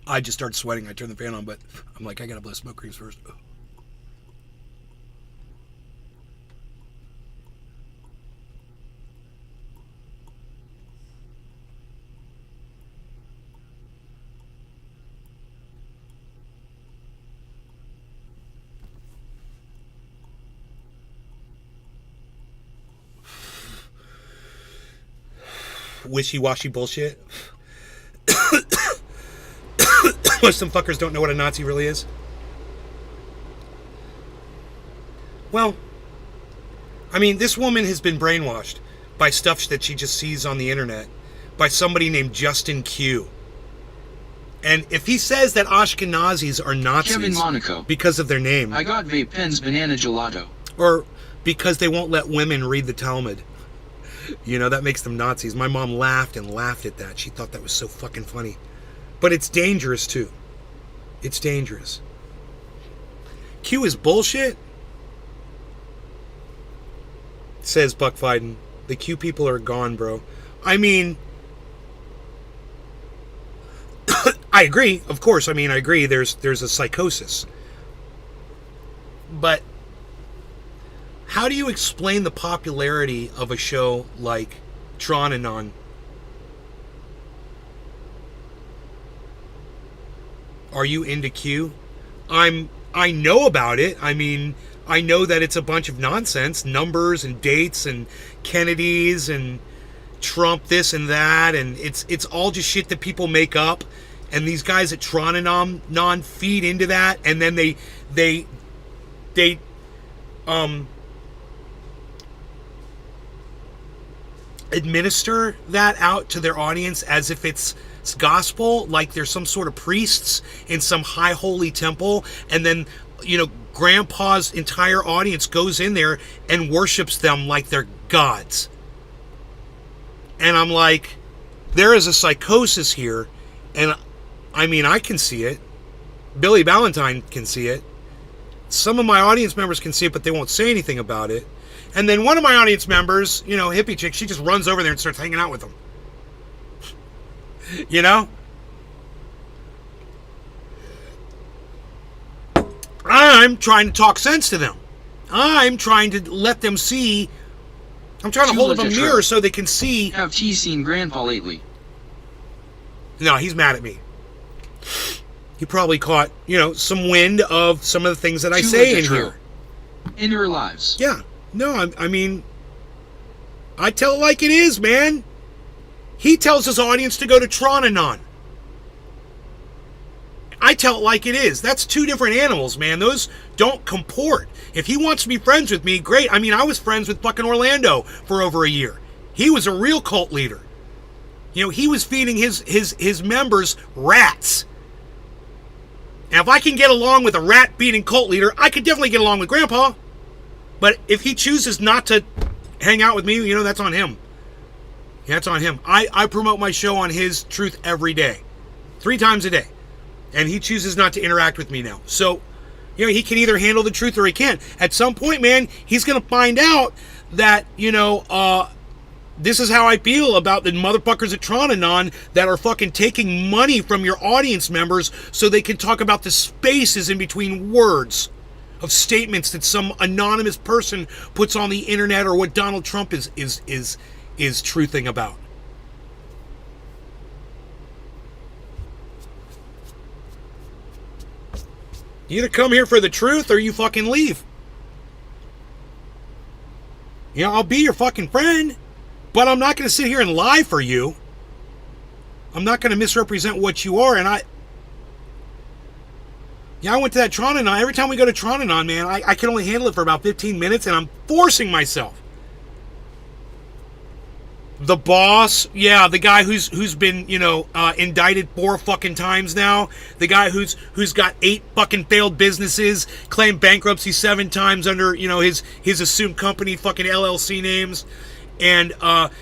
I just started sweating. I turned the fan on, but I'm like, I gotta blow smoke creams first. wishy-washy bullshit. Most some fuckers don't know what a Nazi really is. Well, I mean, this woman has been brainwashed by stuff that she just sees on the internet by somebody named Justin Q. And if he says that Ashkenazis are Nazis Kevin Monaco. because of their name, I got vape pens banana gelato. or because they won't let women read the Talmud, you know, that makes them Nazis. My mom laughed and laughed at that. She thought that was so fucking funny. But it's dangerous, too. It's dangerous. Q is bullshit, says Buck Fiden. The Q people are gone, bro. I mean, I agree, of course. I mean, I agree. There's a psychosis. But how do you explain the popularity of a show like Tronanon? Are you into Q? I know about it. I mean, I know that it's a bunch of nonsense, numbers and dates and Kennedys and Trump this and that, and it's all just shit that people make up, and these guys at Tronanon feed into that, and then they administer that out to their audience as if it's gospel, like they're some sort of priests in some high holy temple, and then, you know, grandpa's entire audience goes in there and worships them like they're gods. And I'm like, there is a psychosis here, and I mean, I can see it. Billy Valentine can see it. Some of my audience members can see it, but they won't say anything about it. And then one of my audience members, you know, hippie chick, she just runs over there and starts hanging out with them. You know? I'm trying to talk sense to them. I'm trying to let them see. I'm trying to hold up a mirror so they can see. Have T seen Grandpa lately? No, he's mad at me. He probably caught, you know, some wind of some of the things that I say in here. In your lives. Yeah. No, I mean, I tell it like it is, man. He tells his audience to go to Tronanon. I tell it like it is. That's two different animals, man. Those don't comport. If he wants to be friends with me, great. I mean, I was friends with fucking Orlando for over a year. He was a real cult leader. You know, he was feeding his members rats. And if I can get along with a rat-beating cult leader, I could definitely get along with Grandpa. But if he chooses not to hang out with me, you know, that's on him. Yeah, that's on him. I promote my show on his truth every day. 3 times a day. And he chooses not to interact with me now. So, you know, he can either handle the truth or he can't. At some point, man, he's going to find out that, you know, this is how I feel about the motherfuckers at Tronanon that are fucking taking money from your audience members so they can talk about the spaces in between words of statements that some anonymous person puts on the internet, or what Donald Trump is truthing about. You either come here for the truth or you fucking leave. You know, I'll be your fucking friend, but I'm not going to sit here and lie for you. I'm not going to misrepresent what you are. And I went to that Tronanon. Every time we go to Tronanon, man, I can only handle it for about 15 minutes, and I'm forcing myself. The boss, yeah, the guy who's been, you know, indicted 4 fucking times now. The guy who's got 8 fucking failed businesses, claimed bankruptcy 7 times under, you know, his assumed company fucking LLC names. And,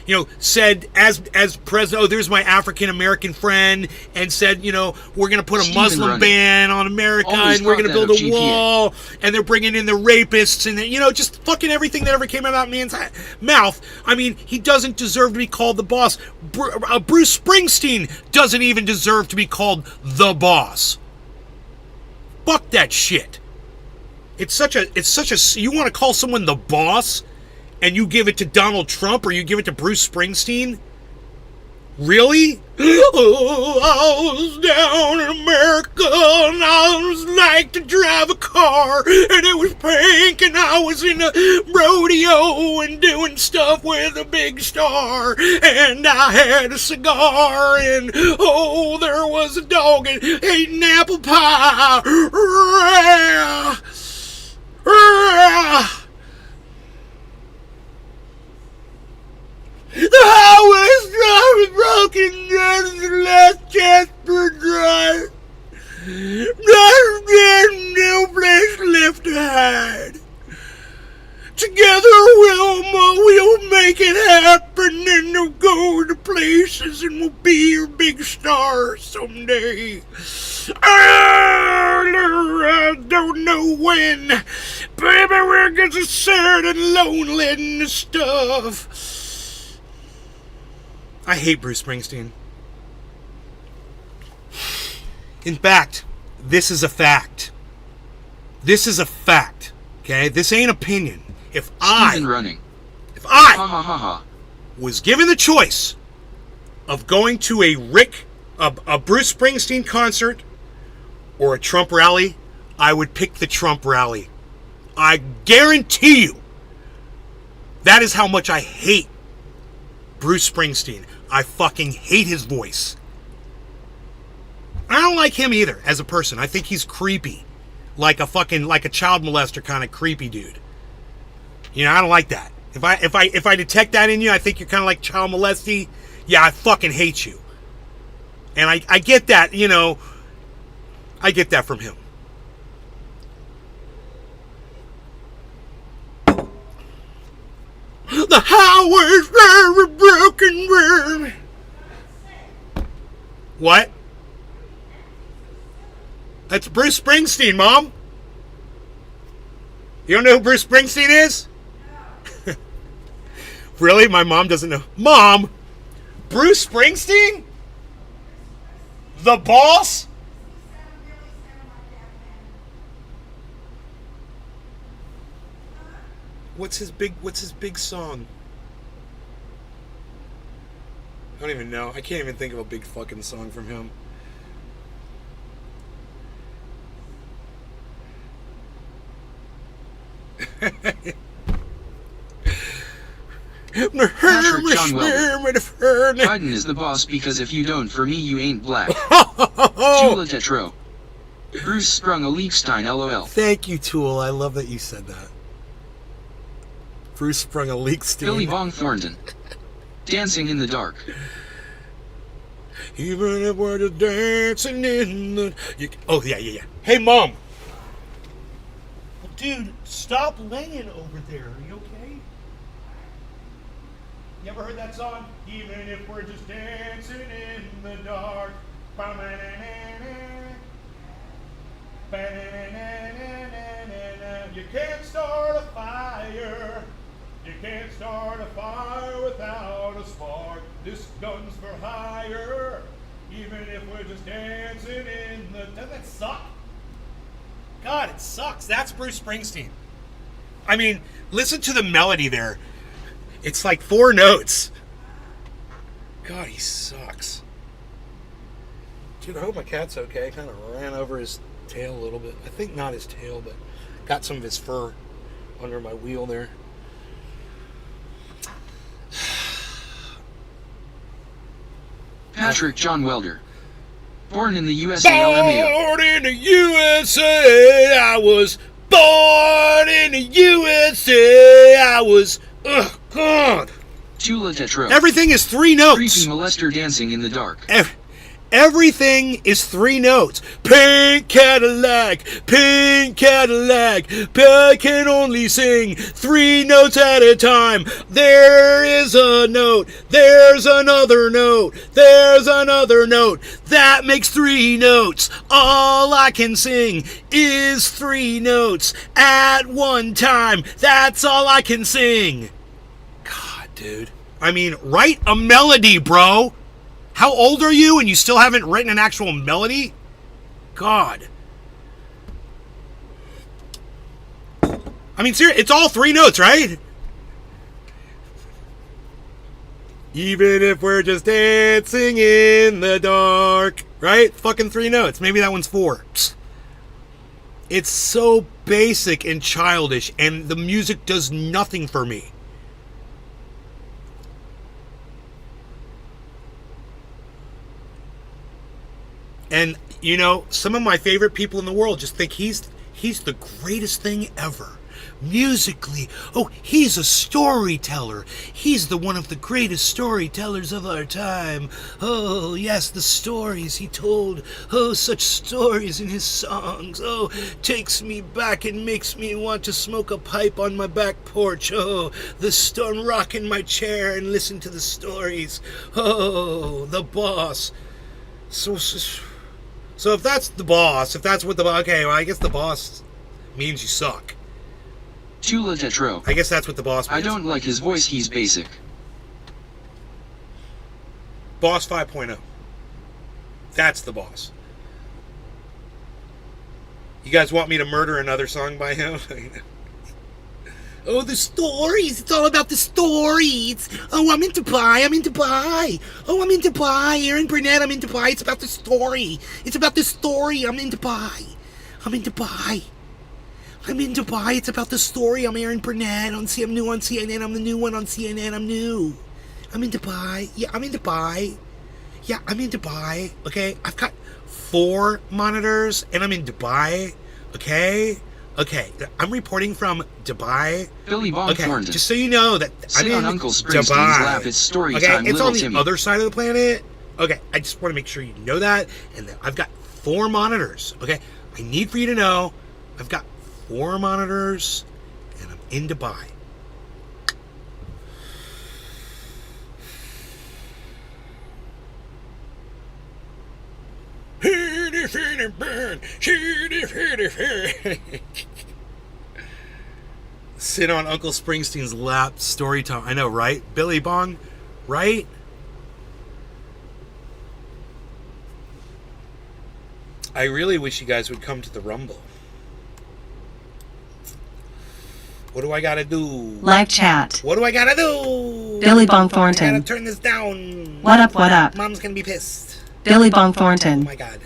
you know, said as president, oh, there's my African American friend, and said, you know, we're going to put a Muslim ban on America, and we're going to build a wall, and they're bringing in the rapists, and, you know, just fucking everything that ever came out of that man's mouth. I mean, he doesn't deserve to be called the boss. Bruce Springsteen doesn't even deserve to be called the boss. Fuck that shit. It's such a, you want to call someone the boss? And you give it to Donald Trump, or you give it to Bruce Springsteen? Really? Oh, I was down in America and I was like to drive a car and it was pink and I was in a rodeo and doing stuff with a big star and I had a cigar and oh, there was a dog and eating apple pie. The highway's driving broken down the last Jasper Drive. There's no place left to hide. Together, we'll make it happen and we'll go to places and we'll be your big star someday. I don't know when. Baby, we're getting sad and lonely and stuff. I hate Bruce Springsteen. In fact, this is a fact. This is a fact. Okay? This ain't opinion. If I was given the choice of going to a Bruce Springsteen concert or a Trump rally, I would pick the Trump rally. I guarantee you. That is how much I hate Bruce Springsteen. I fucking hate his voice. I don't like him either as a person. I think he's creepy. Like a child molester kind of creepy dude. You know, I don't like that. If I detect that in you, I think you're kind of like child molesty. Yeah, I fucking hate you. And I get that, you know, I get that from him. The highway's very broken, baby. What? That's Bruce Springsteen, Mom. You don't know who Bruce Springsteen is? Really? My mom doesn't know. Mom? Bruce Springsteen? The boss? What's his big song? I don't even know. I can't even think of a big fucking song from him. Patrick John Welder. Biden is the boss because if you don't, for me, you ain't black. Tula Tetro. Bruce sprung a leak Stein, lol. Thank you, Tool. I love that you said that. Bruce sprung a leak Stein. Billy Bong Thornton. Dancing in the dark. Even if we're just dancing in the... Oh, yeah. Hey, Mom. Well, dude, stop laying over there. Are you okay? You ever heard that song? Even if we're just dancing in the dark. You can't start a fire. You can't start a fire without a spark. This gun's for hire. Even if we're just dancing in the... Doesn't that suck? God, it sucks. That's Bruce Springsteen. I mean, listen to the melody there. It's like 4 notes. God, he sucks. Dude, I hope my cat's okay. Kind of ran over his tail a little bit. I think not his tail, but got some of his fur under my wheel there. Patrick John Welder. Born in the USA, LMAO. Born in the USA, I was born in the USA, I was... Ugh, God. Tula Tetro. Everything is 3 notes. Creepy molester dancing in the dark. Everything is 3 notes. Pink Cadillac, pink Cadillac. I can only sing 3 notes at a time. There is a note. There's another note. There's another note. That makes 3 notes. All I can sing is 3 notes at one time. That's all I can sing. God, dude. I mean, write a melody, bro. How old are you and you still haven't written an actual melody? God. I mean, seriously, it's all 3 notes, right? Even if we're just dancing in the dark. Right? Fucking 3 notes. Maybe that one's 4. Psst. It's so basic and childish, and the music does nothing for me. And, you know, some of my favorite people in the world just think he's the greatest thing ever. Musically, oh, he's a storyteller. He's the one of the greatest storytellers of our time. Oh, yes, the stories he told. Oh, such stories in his songs. Oh, takes me back and makes me want to smoke a pipe on my back porch. Oh, the storm rock in my chair and listen to the stories. Oh, the boss. So if that's the boss, if that's what the... Okay, well, I guess the boss means you suck. Tula Tetro. I guess that's what the boss means. I don't like his voice, he's basic. Boss 5.0. That's the boss. You guys want me to murder another song by him? Oh, the stories. It's all about the stories. Oh, I'm into pie. Oh, I'm into pie. Aaron Burnett, I'm into pie. It's about the story. I'm into pie. It's about the story. I'm Aaron Burnett. I'm new on CNN. I'm the new one on CNN. I'm new. I'm into pie. Yeah, I'm into pie. Okay, I've got 4 monitors, and I'm in Dubai. Okay, I'm reporting from Dubai. Billy Bob Thornton. Just so you know that I'm in Uncle Springsteen's Dubai. lap. It's story Okay, time, it's little on the Timmy. other side of the planet. Okay, I just want to make sure you know that, and that I've got 4 monitors. Okay, I need for you to know I've got 4 monitors, and I'm in Dubai. Sit on Uncle Springsteen's lap, story time. I know, right? Billy Bong, right? I really wish you guys would come to the Rumble. What do I gotta do? Live chat. What do I gotta do? Billy Bong I Thornton. gotta turn this down. What up, what up? Mom's gonna be pissed. Billy Bong Oh Thornton. my god.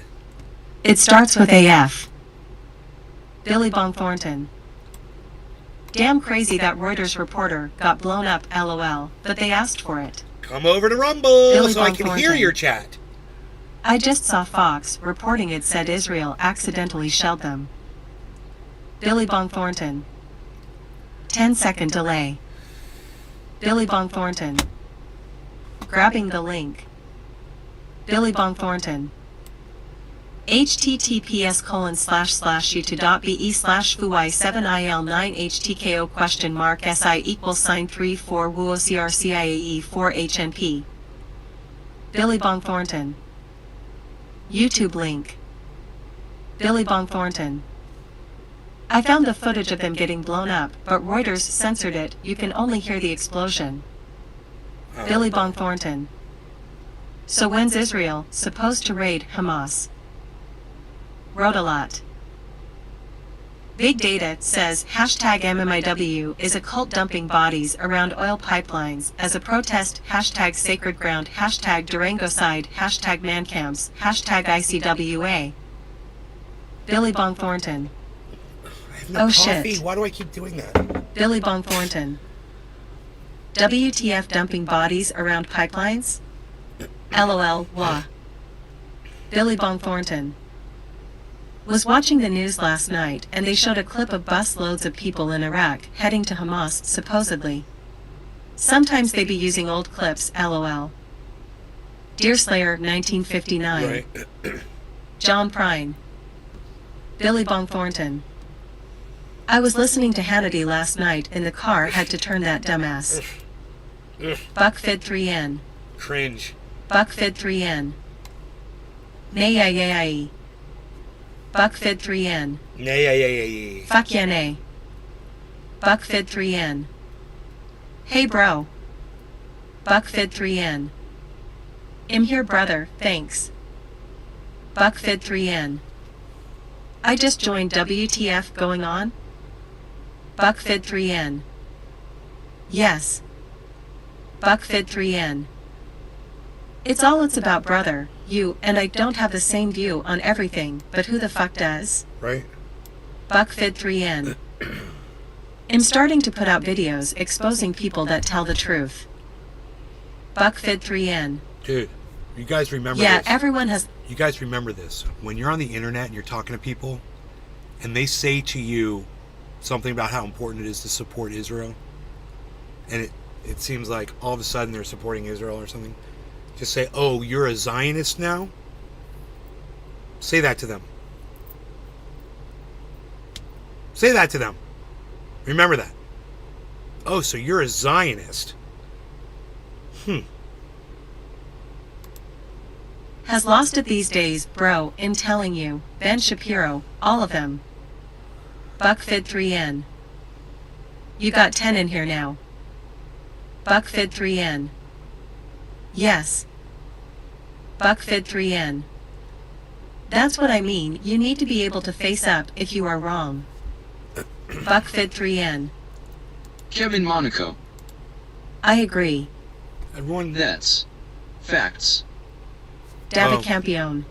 It starts with AF. Billy Bong Thornton. Damn crazy that Reuters reporter got blown up, LOL, but they asked for it. Come over to Rumble Billy so I Bong can Thornton. hear your chat. I just saw Fox reporting it said Israel accidentally shelled them. Billy Bong Thornton. 10-second delay. Billy Bong Thornton. Grabbing the link. Billy Bong Thornton. https://u2.be/fuy7il9htkO?si=sign 34wuocrciae4hnp. Billy Bong Thornton. YouTube link. Billy Bong Thornton. I found the footage of them getting blown up, but Reuters censored it. You can only hear the explosion. Billy Bong Thornton. So when's Israel supposed to raid Hamas? Wrote a lot. Big Data says #MMIW is a cult dumping bodies around oil pipelines as a protest, #Sacred Ground, #Durangocide, #Mancamps, #ICWA. Billy Bong Thornton. I have no Oh, coffee. shit. Why do I keep doing that? Billy Bong Thornton. WTF dumping bodies around pipelines? LOL, wah. Billy Bong Thornton. Was watching the news last night and they showed a clip of bus loads of people in Iraq heading to Hamas, supposedly. Sometimes they be using old clips, LOL. Deerslayer 1959. Right. John Prine. Billy Bong Thornton. I was listening to Hannity last night in the car, had to turn that dumbass. Buckfid 3N. Cringe. Buckfid 3N. Nay. Buckfid 3N. Nay. Fuck yeah, nay. Buckfid 3N. Hey bro. Buckfid 3N. I'm here brother, thanks. Buckfid 3N. I just joined WTF going on? Buckfid 3N. Yes. Buckfid 3N. It's about, brother. You and I don't have the same view on everything, but who the fuck does? Right? BuckFid3N. I'm starting to put out videos exposing people that tell the truth. BuckFid3N. Dude, you guys remember Yeah, this? everyone has. You guys remember this. When you're on the internet and you're talking to people and they say to you something about how important it is to support Israel, and it seems like all of a sudden they're supporting Israel or something, just say, oh, you're a Zionist now? Say that to them. Say that to them. Remember that. Oh, so you're a Zionist. Has lost it these days, bro. I'm telling you. Ben Shapiro, all of them. BuckFid3N. You got 10 in here now. BuckFid3N. Yes. BuckFid3N. That's what I mean. You need to be able to face up if you are wrong. BuckFid3N. Kevin Monaco. I agree. Everyone, That's facts. David Oh. Campione.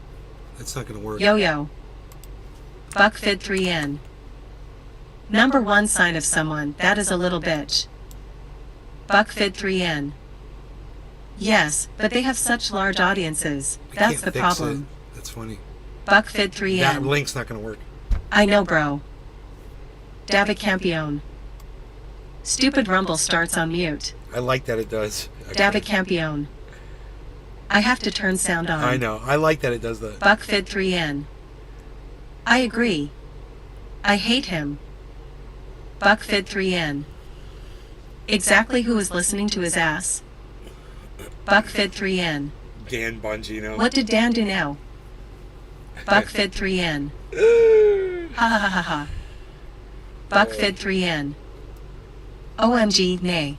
that's not going to work. Yo-yo. BuckFid3N. Number one sign of someone that is a little bitch. BuckFid3N. Yes, but they have such large audiences. I That's can't the fix problem. it. That's funny. That BuckFid3N. link's not going to work. I know, bro. David Campione. Stupid Rumble starts on mute. I like that it does. David Campione. I have to turn sound on. I know. I like that it does that. BuckFid3N. I agree. I hate him. BuckFid3N. Exactly who is listening to his ass? BuckFid3N. Dan Bongino. What did Dan do now? BuckFid3N. Ha ha ha ha ha. BuckFid3N. OMG, nay.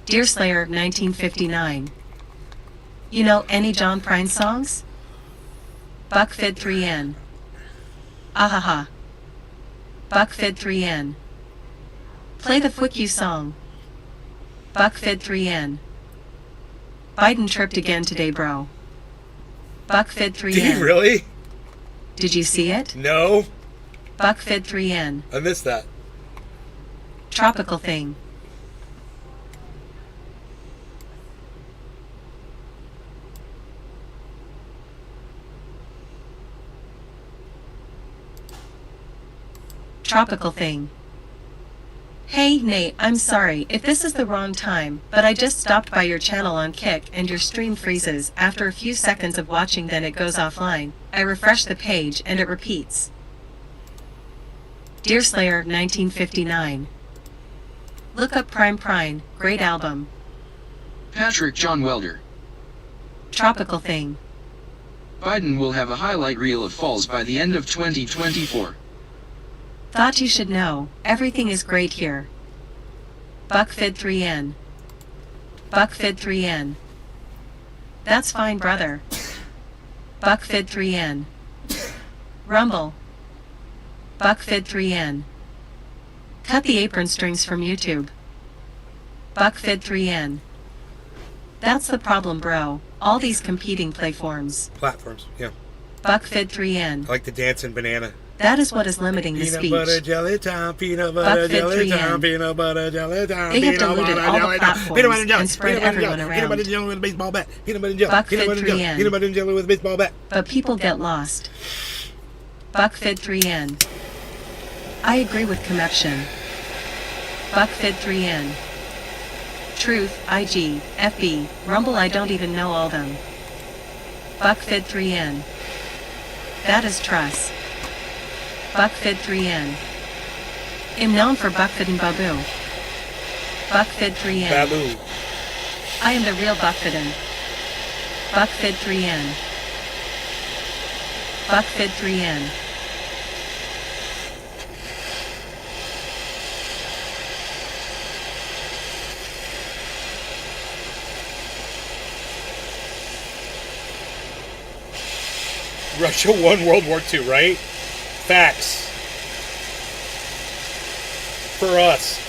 Deerslayer 1959. You know any John Prine songs? BuckFid3N. Ahaha. BuckFid3N. Play the Fuck You song. BuckFid3N. Biden tripped again today, bro. BuckFid3N. Did he really? Did you see it? No. BuckFid3N. I missed that. Tropical thing. Tropical thing. Hey, Nate, I'm sorry if this is the wrong time, but I just stopped by your channel on Kick and your stream freezes after a few seconds of watching, then it goes offline. I refresh the page and it repeats. Deerslayer 1959. Look up Prime, great album. Patrick John Welder. Tropical thing. Biden will have a highlight reel of falls by the end of 2024. Thought you should know, everything is great here. BuckFid3N. BuckFid3N. That's fine, brother. BuckFid3N. Rumble. BuckFid3N. Cut the apron strings from YouTube. BuckFid3N. That's the problem, bro. All these competing platforms. Platforms, yeah. BuckFid3N. I like the dancing banana. That is what is limiting the Peanut speech. butter jelly time, peanut butter jelly time, peanut butter jelly time. They have peanut diluted butter all the jelly time, platforms peanut butter jelly, and spread peanut butter everyone jelly, around. Peanut butter jelly with a baseball bat. Peanut butter jelly. Buck Peanut butter Fit jelly. 3N. Peanut butter jelly with a baseball bat. But people get lost. BuckFid3N. I agree with Comeption. BuckFid3N. Truth, IG, FB, Rumble, I don't even know all them. BuckFid3N. That is Truss. BuckFid3N. I'm known for Buckfid and Babu. BuckFid3N. Babu. I am the real Buckfidin. BuckFid3N. BuckFid3N. Russia won World War II, right? Facts. For us.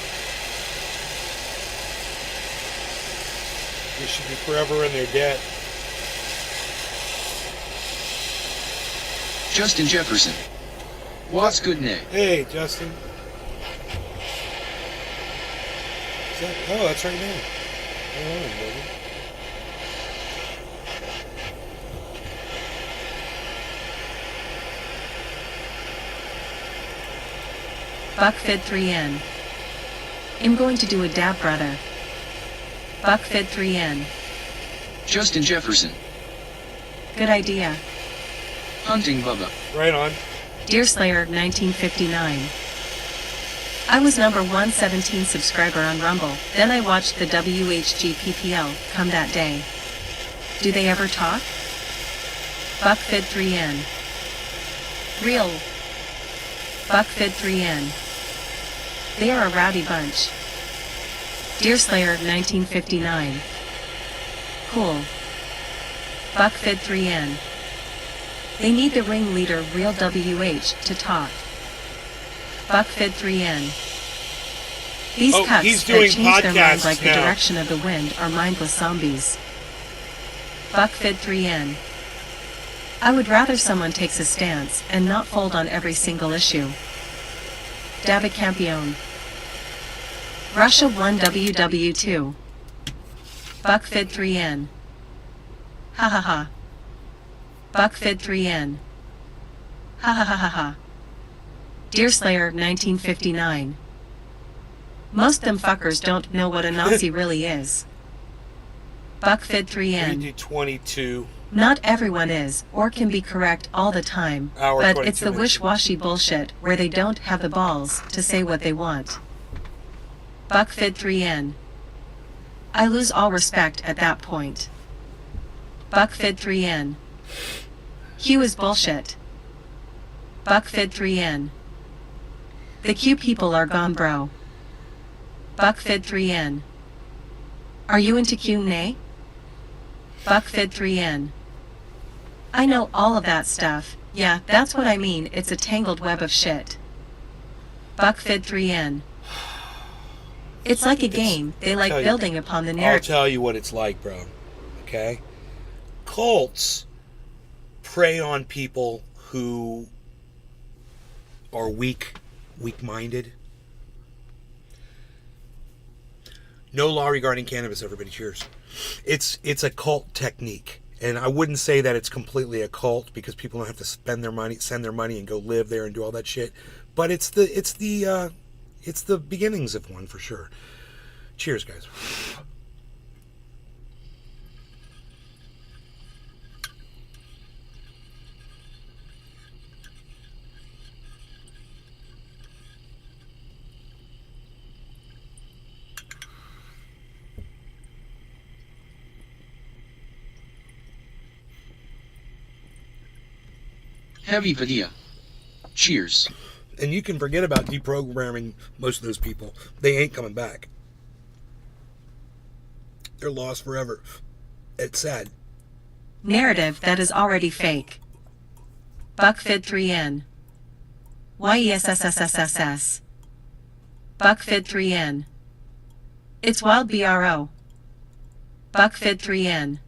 We should be forever in their debt. Justin Jefferson. What's good, Nick? Hey, Justin. Oh, that's right now. Hold on, baby. BuckFed3N. I'm going to do a dab, brother. BuckFed3N. Justin Jefferson. Good idea. Hunting Bubba. Right on. Deerslayer 1959. I was number 117 subscriber on Rumble, then I watched the WHGPPL come that day. Do they ever talk? BuckFed3N. Real. BuckFed3N. They are a rowdy bunch. Deerslayer 1959. Cool. BuckFed3N. They need the ringleader Real WH to talk. BuckFed3N. These Oh, cuts he's that doing change their minds podcasts like the now. direction of the wind are mindless zombies. BuckFed3N. I would rather someone takes a stance and not fold on every single issue. David Campione. Russia 1 WW2. BuckFed3N. Ha ha ha. BuckFed3N. Ha ha ha ha ha. Deerslayer 1959. Most them fuckers don't know what a Nazi really is. BuckFed3N. 22. Not everyone is, or can be correct all the time, Hour but 22 it's the minutes. wish-washy bullshit where they don't have the balls to say what they want. BuckFed3N. I lose all respect at that point. BuckFed3N. Q is bullshit. BuckFed3N. The Q people are gone, bro. BuckFed3N. Are you into Q, nay? BuckFed3N. I know all of that stuff. Yeah, that's what I mean. It's a tangled web of shit. BuckFed3N. It's like a game. They like tell you- building upon the I'll narrative. tell you what it's like, bro. Okay? Cults prey on people who are weak-minded. No law regarding cannabis, everybody. Cheers. It's a cult technique. And I wouldn't say that it's completely a cult because people don't have to send their money and go live there and do all that shit. But it's the beginnings of one for sure. Cheers, guys. Heavy Padilla. Cheers. And you can forget about deprogramming most of those people. They ain't coming back. They're lost forever. It's sad. Narrative that is already fake. BuckFed3N. YESSSSSS. BuckFed3N. It's wild, bro. BuckFed3N.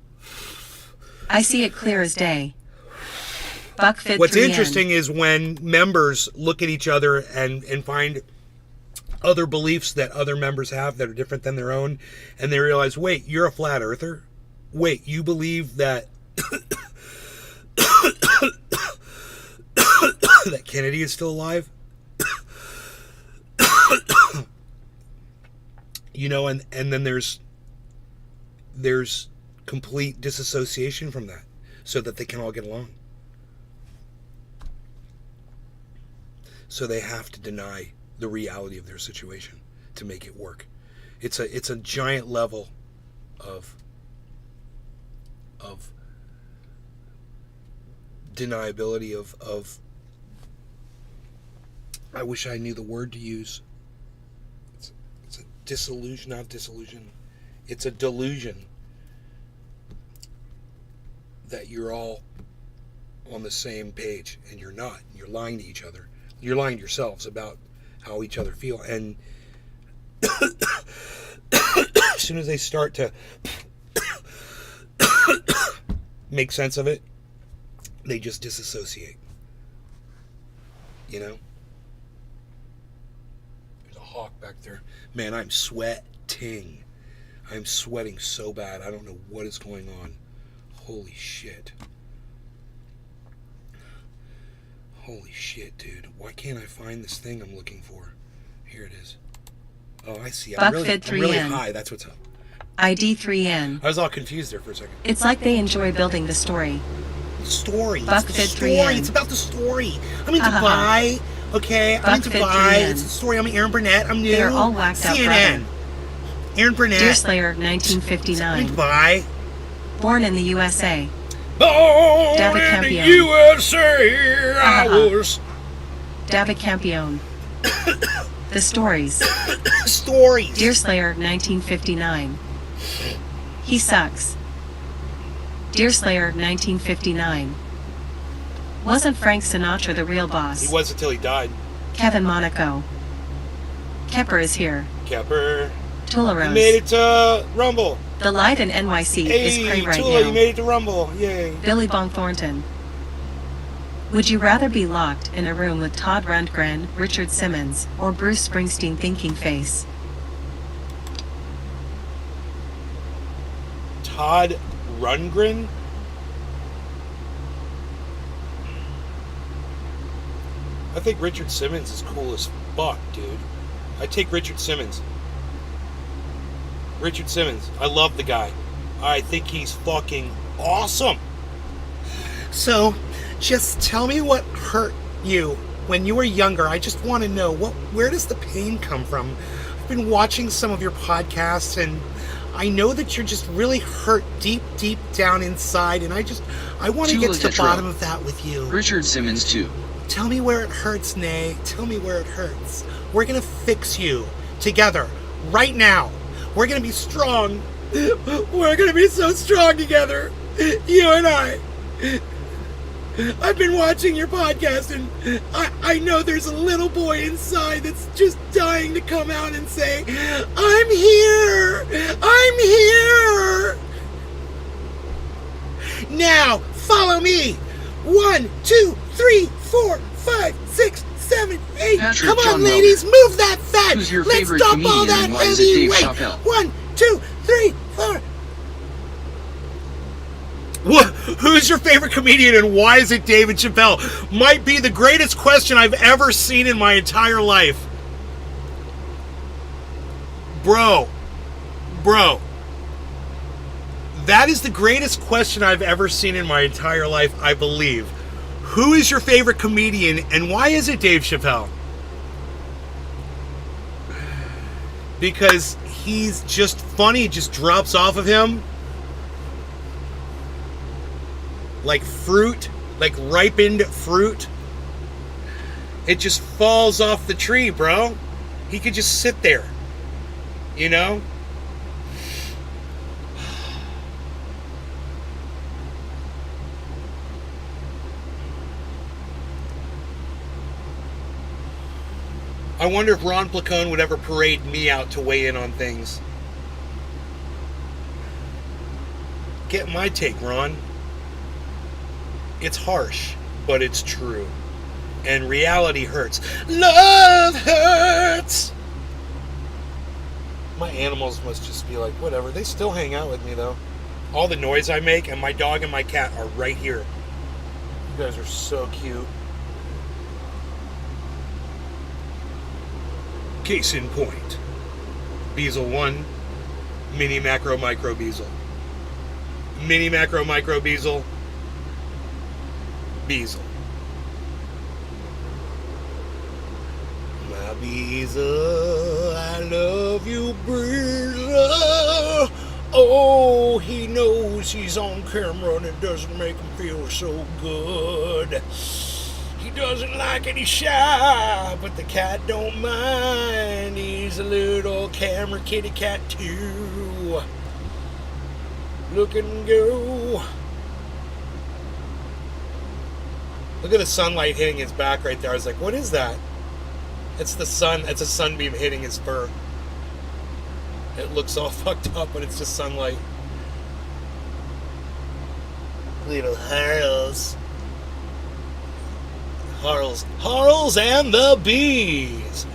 I see it clear as day. BuckFed3N. What's interesting is when members look at each other and find other beliefs that other members have that are different than their own, and they realize, wait, you're a flat earther? Wait, you believe that that Kennedy is still alive? You know, and then there's complete disassociation from that so that they can all get along. So they have to deny the reality of their situation to make it work. It's a giant level of deniability of I wish I knew the word to use. It's a disillusion, not disillusion. It's a delusion that you're all on the same page, and you're not. You're lying to each other. You're lying to yourselves about how each other feel. And as soon as they start to make sense of it, they just disassociate. You know? There's a hawk back there. Man, I'm sweating. I'm sweating so bad. I don't know what is going on. Holy shit. Holy shit, dude. Why can't I find this thing I'm looking for? Here it is. Oh, I see. I'm really Buckfed3N. high. That's what's up. ID 3N. I was all confused there for a second. It's like they enjoy building the story. Story. It's the story. Buckfed3N. It's about the story. I'm in Ha, ha, Dubai. Okay, I'm in Dubai. Buckfed3N. It's the story. I'm Aaron Burnett. I'm new. They are all whacked out, CNN. Aaron Burnett. Deerslayer, I'm in 1959. Dubai. Born in the USA. Born David in the Campion. USA, I Uh-huh. was. David Campion. The stories. Stories. Deerslayer, 1959. He sucks. Deerslayer, 1959. Wasn't Frank Sinatra the real boss? He was until he died. Kevin Monaco. Kepper is here. Kepper. Tula You made Rose. it to Rumble. The light in NYC is Hey, cray right Tula, you now. made it to Rumble. Yay. Billy Bong Thornton. Would you rather be locked in a room with Todd Rundgren, Richard Simmons, or Bruce Springsteen thinking face? Todd Rundgren? I think Richard Simmons is cool as fuck, dude. I take Richard Simmons. Richard Simmons. I love the guy. I think he's fucking awesome. So, just tell me what hurt you when you were younger. I just want to know, where does the pain come from? I've been watching some of your podcasts, and I know that you're just really hurt deep, deep down inside, and I want to get to the Tula bottom of that with you. Richard Simmons 2. Tell me where it hurts, Nay. Tell me where it hurts. We're gonna fix you together right now. We're gonna be strong. We're gonna be so strong together. You and I. I've been watching your podcast, and I know there's a little boy inside that's just dying to come out and say, I'm here. I'm here. Now, follow me. 1, 2, 3, 4, 5, 6, 7, 8. Patrick Come on, John ladies, move that fat. Who's your Let's favorite dump all comedian that and why is it heavy Dave weight. Chappelle? 1, 2, 3, 4. Who's your favorite comedian and why is it David Chappelle? Might be the greatest question I've ever seen in my entire life. Bro. That is the greatest question I've ever seen in my entire life, I believe. Who is your favorite comedian and why is it Dave Chappelle? Because he's just funny, it just drops off of him. Like fruit, like ripened fruit. It just falls off the tree, bro. He could just sit there. You know? I wonder if Ron Placone would ever parade me out to weigh in on things. Get my take, Ron. It's harsh, but it's true. And reality hurts. Love hurts! My animals must just be like, whatever. They still hang out with me, though. All the noise I make, and my dog and my cat are right here. You guys are so cute. Case in point. Beazle 1, mini macro micro Beazle. Mini macro micro Beazle. Beazle. My Beazle, I love you, Beazle. Oh, he knows he's on camera and it doesn't make him feel so good. He doesn't like it, he's shy, but the cat don't mind. He's a little camera kitty cat too. Look and go. Look at the sunlight hitting his back right there. I was like, what is that? It's the sun. It's a sunbeam hitting his fur. It looks all fucked up, but it's just sunlight. Little hairs. Harls and the Bees.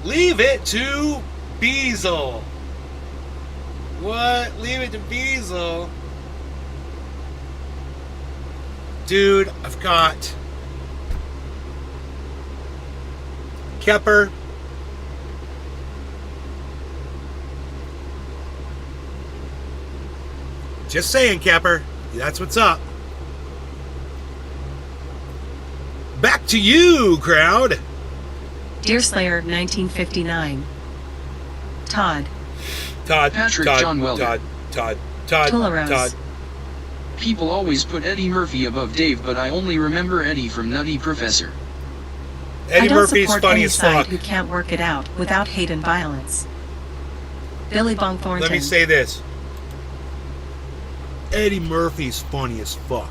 Leave it to Beazle. What? Leave it to Beazle? Dude, I've got Kepper. Just saying, Kepper. That's what's up. Back to you, crowd. Deerslayer 1959. Todd. Patrick John Welder. Todd. Tularos. People always put Eddie Murphy above Dave, but I only remember Eddie from Nutty Professor. Eddie I don't Murphy's support funny any as side fuck. who can't work it out without hate and violence. Billy Bong Thornton. Let me say this. Eddie Murphy's funny as fuck.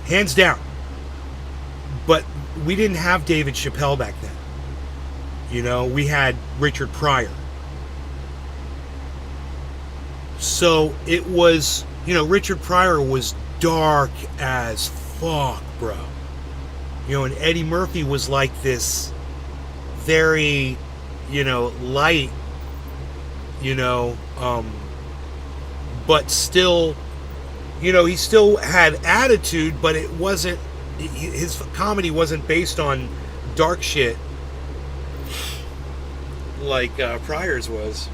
Hands down. But we didn't have David Chappelle back then. You know, we had Richard Pryor. So it was, you know, Richard Pryor was dark as fuck, bro. You know, and Eddie Murphy was like this very, you know, light, you know, but still, you know, he still had attitude, but it wasn't, his comedy wasn't based on dark shit like Pryor's was.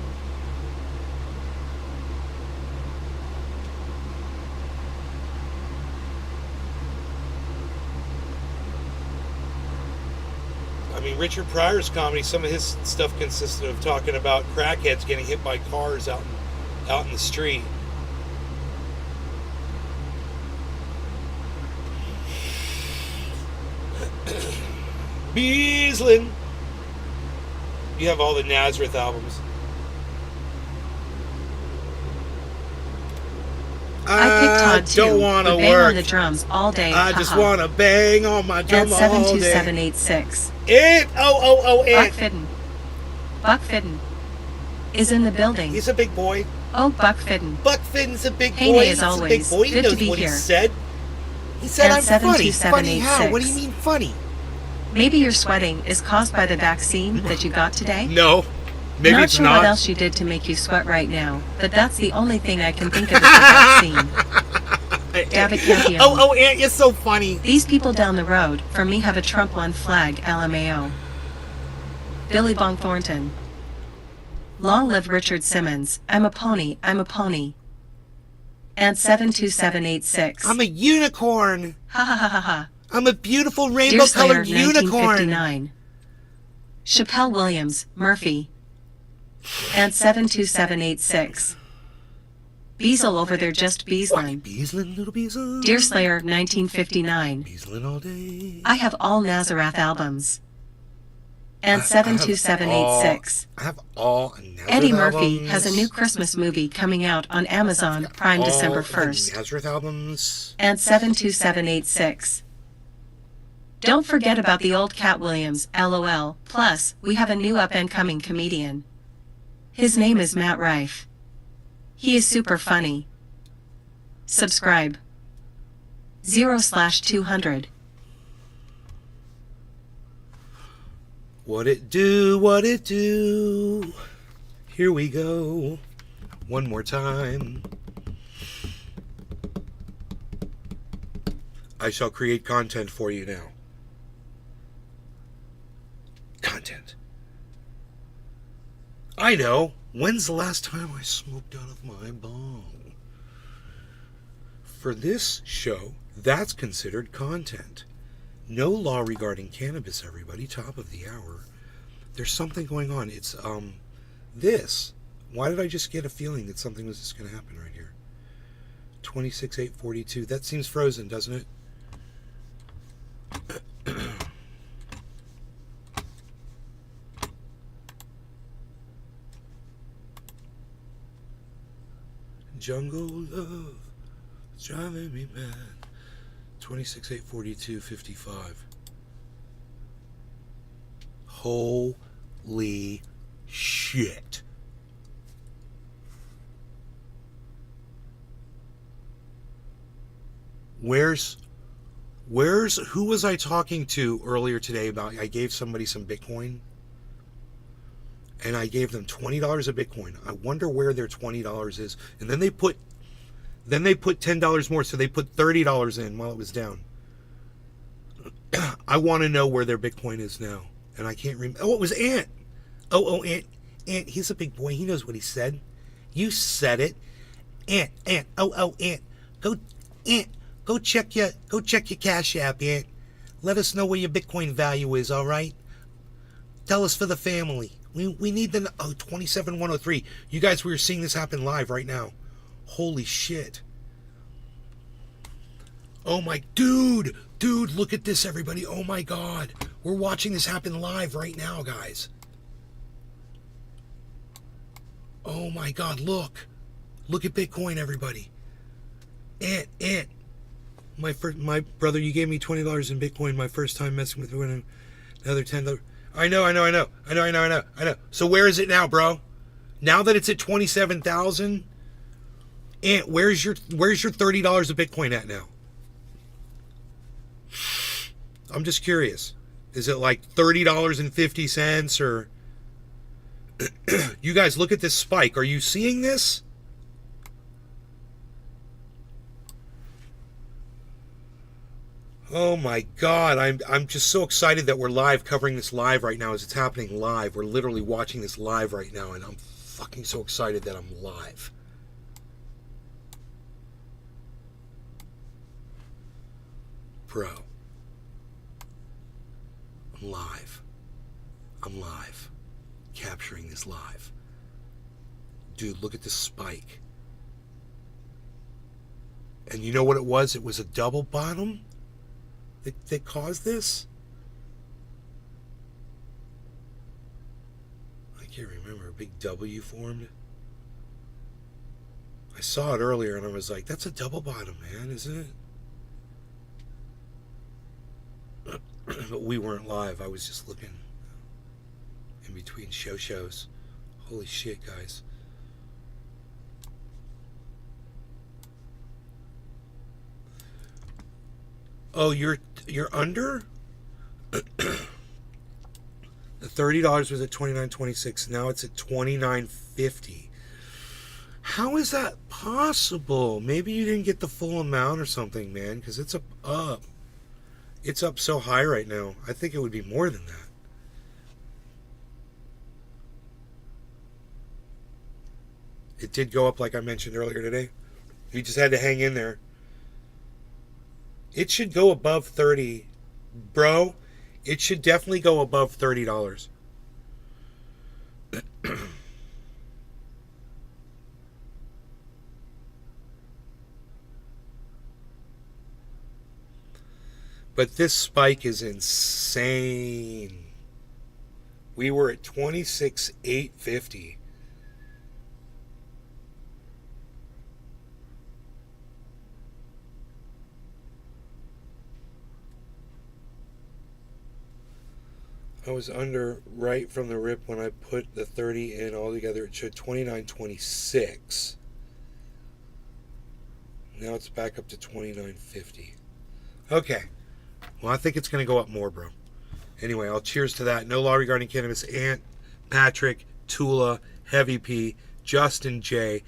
I mean, Richard Pryor's comedy, some of his stuff consisted of talking about crackheads getting hit by cars out in the street. Beaslin. You have all the Nazareth albums. I picked Todd too. Don't want to would bang on work. the drums all day. I just want to bang on my drum And all day. 72786. It. Buck It. Fidden. Buck Fidden is in the building. He's a big boy. Oh, Buck Fidden. Buck Finn's a big Hey, boy. Nay, He's as a big always. boy. He Good knows to be what he here. said. He said And I'm funny. 72786. Funny how? What do you mean funny? Maybe your sweating is caused by the vaccine that you got today? No. Maybe not it's sure not. what else you did to make you sweat right now, but that's the only thing I can think of as the vaccine. David Campion. Oh, Aunt, you're so funny. These people down the road from me have a Trump one flag, LMAO. Billy Bong Thornton. Long live Richard Simmons. I'm a pony. I'm a pony. And 72786. I'm a unicorn. Ha ha ha ha ha. I'm a beautiful Deerslayer rainbow-colored unicorn. 1959. Chappelle Williams, Murphy. And 72786. Beazle over there just Beaslin. Beaslin, little Beaslin. Deerslayer 1959. Beaslin all day. I have all Nazareth albums. And 72786. I have all Nazareth Eddie Murphy albums. has a new Christmas movie coming out on Amazon Prime All December the 1st. Nazareth albums. And 72786. Don't forget about the old Cat Williams, LOL. Plus, we have a new up-and-coming comedian. His name is Matt Rife. He is super funny. Subscribe. 0/200. What it do, what it do. Here we go. One more time. I shall create content for you now. Content. I know. When's the last time I smoked out of my bong? For this show, that's considered content. No law regarding cannabis, everybody. Top of the hour. There's something going on. It's, this. Why did I just get a feeling that something was just going to happen right here? 26,842. That seems frozen, doesn't it? Jungle love, it's driving me mad. 26/8/42/55. Holy shit. Who was I talking to earlier today about? I gave somebody some Bitcoin and I gave them $20 of Bitcoin. I wonder where their $20 is. And then they put $10 more, so they put $30 in while it was down. I want to know where their Bitcoin is now. And I can't remember. Oh, it was Ant. Ant, he's a big boy. He knows what he said. You said it. Ant. Ant. Go check your Cash App, Ant. Let us know where your Bitcoin value is, all right? Tell us for the family. We need the 27103. You guys, we're seeing this happen live right now. Holy shit. Oh my dude, look at this, everybody. Oh my god. We're watching this happen live right now, guys. Oh my god, look. Look at Bitcoin, everybody. Ant. My brother, you gave me $20 in Bitcoin my first time messing with winning another $10. I know. So where is it now, bro? Now that it's at 27,000, Ant, where's your $30 of Bitcoin at now? I'm just curious. Is it like $30.50 or you guys look at this spike. Are you seeing this? Oh my god, I'm just so excited that we're live covering this live right now as it's happening live. We're literally watching this live right now and I'm fucking so excited that I'm live. Bro. I'm live. Capturing this live. Dude, look at this spike. And you know what it was? It was a double bottom that caused this? I can't remember. A big W formed. I saw it earlier and I was like, that's a double bottom, man, isn't it? But we weren't live. I was just looking in between shows. Holy shit, guys. Oh, you're under? The $30 was at $29.26. Now it's at $29.50. How is that possible? Maybe you didn't get the full amount or something, man, because it's up. It's up so high right now. I think it would be more than that. It did go up like I mentioned earlier today. You just had to hang in there. It should go above 30. Bro, it should definitely go above $30. But this spike is insane. We were at 26,850. I was under right from the rip when I put the 30 in altogether. It showed 29.26. Now it's back up to 29.50. Okay. Well, I think it's going to go up more, bro. Anyway, I'll cheers to that. No Law Regarding Cannabis. Ant, Patrick, Tula, Heavy P, Justin J.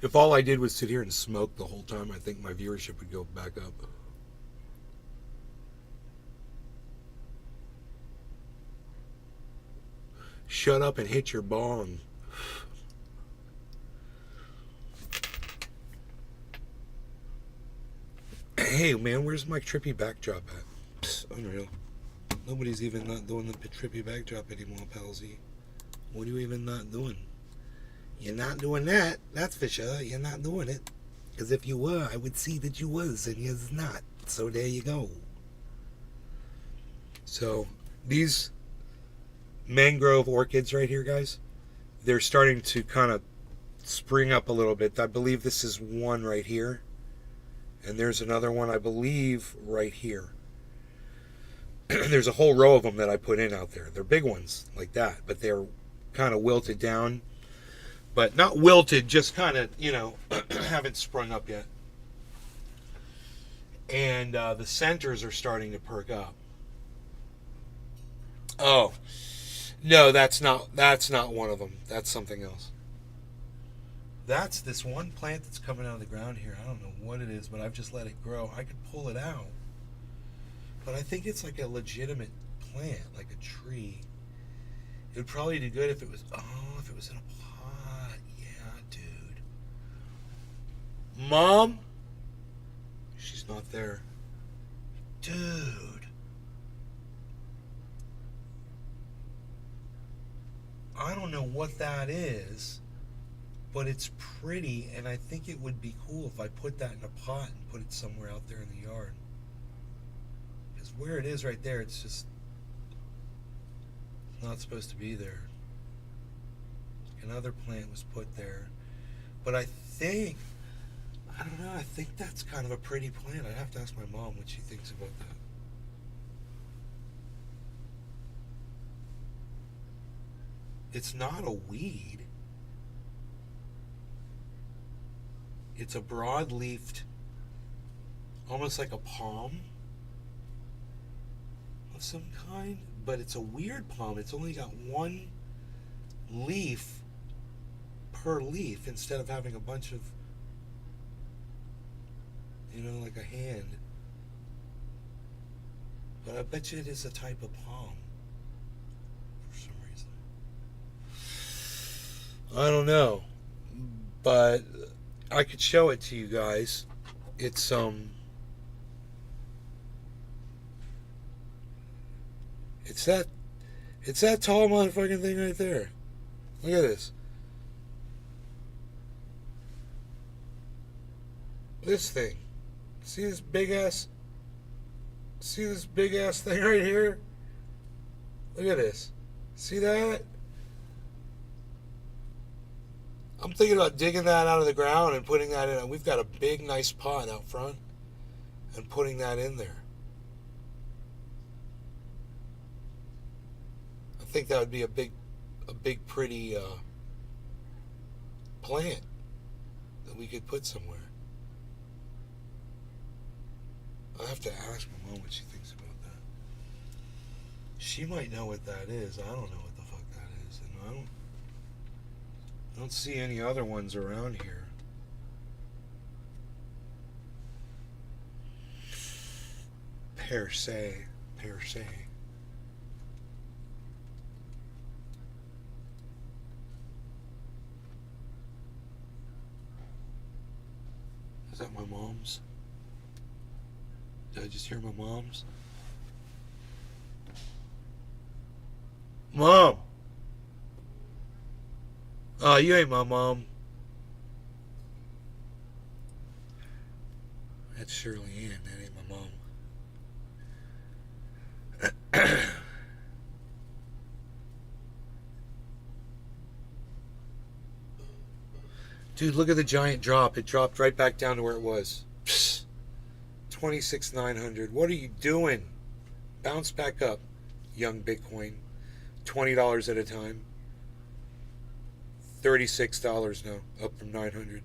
If all I did was sit here and smoke the whole time, I think my viewership would go back up. Shut up and hit your bong. Hey, man, where's my trippy backdrop at? Psst, unreal. Nobody's even not doing the trippy backdrop anymore, palsy. What are you even not doing? You're not doing that, that's for sure. You're not doing it. Because if you were, I would see that you was, and you're not. So there you go. So, these mangrove orchids right here, guys, they're starting to kind of spring up a little bit. I believe this is one right here. And there's another one, I believe, right here. There's a whole row of them that I put in out there. They're big ones like that, but they're kind of wilted down. But not wilted, just kind of, you know, haven't sprung up yet. And the centers are starting to perk up. Oh, no, that's not one of them. That's something else. That's this one plant that's coming out of the ground here. I don't know what it is, but I've just let it grow. I could pull it out. But I think it's like a legitimate plant, like a tree. It would probably do good if it was, if it was in a pot. Yeah, dude. Mom? She's not there. Dude. I don't know what that is, but it's pretty, and I think it would be cool if I put that in a pot and put it somewhere out there in the yard. Because where it is right there, it's just not supposed to be there. Another plant was put there. But I don't know, I think that's kind of a pretty plant. I'd have to ask my mom what she thinks about that. It's not a weed. It's a broad-leafed, almost like a palm of some kind, but it's a weird palm. It's only got one leaf per leaf instead of having a bunch of, you know, like a hand. But I bet you it is a type of palm for some reason. I don't know, but I could show it to you guys. It's that tall motherfucking thing right there. Look at this. This thing. See this big ass thing right here? Look at this. See that? I'm thinking about digging that out of the ground and putting that in. We've got a big, nice pot out front, and putting that in there. I think that would be a big, pretty plant that we could put somewhere. I'll have to ask my mom what she thinks about that. She might know what that is. I don't know what the fuck that is, and I don't see any other ones around here. Per se. Is that my mom's? Did I just hear my mom's? Mom! Oh, you ain't my mom. That's Shirley Ann. That ain't my mom. Dude, look at the giant drop. It dropped right back down to where it was. 26,900. What are you doing? Bounce back up, young Bitcoin. $20 at a time. $36 now, up from 900.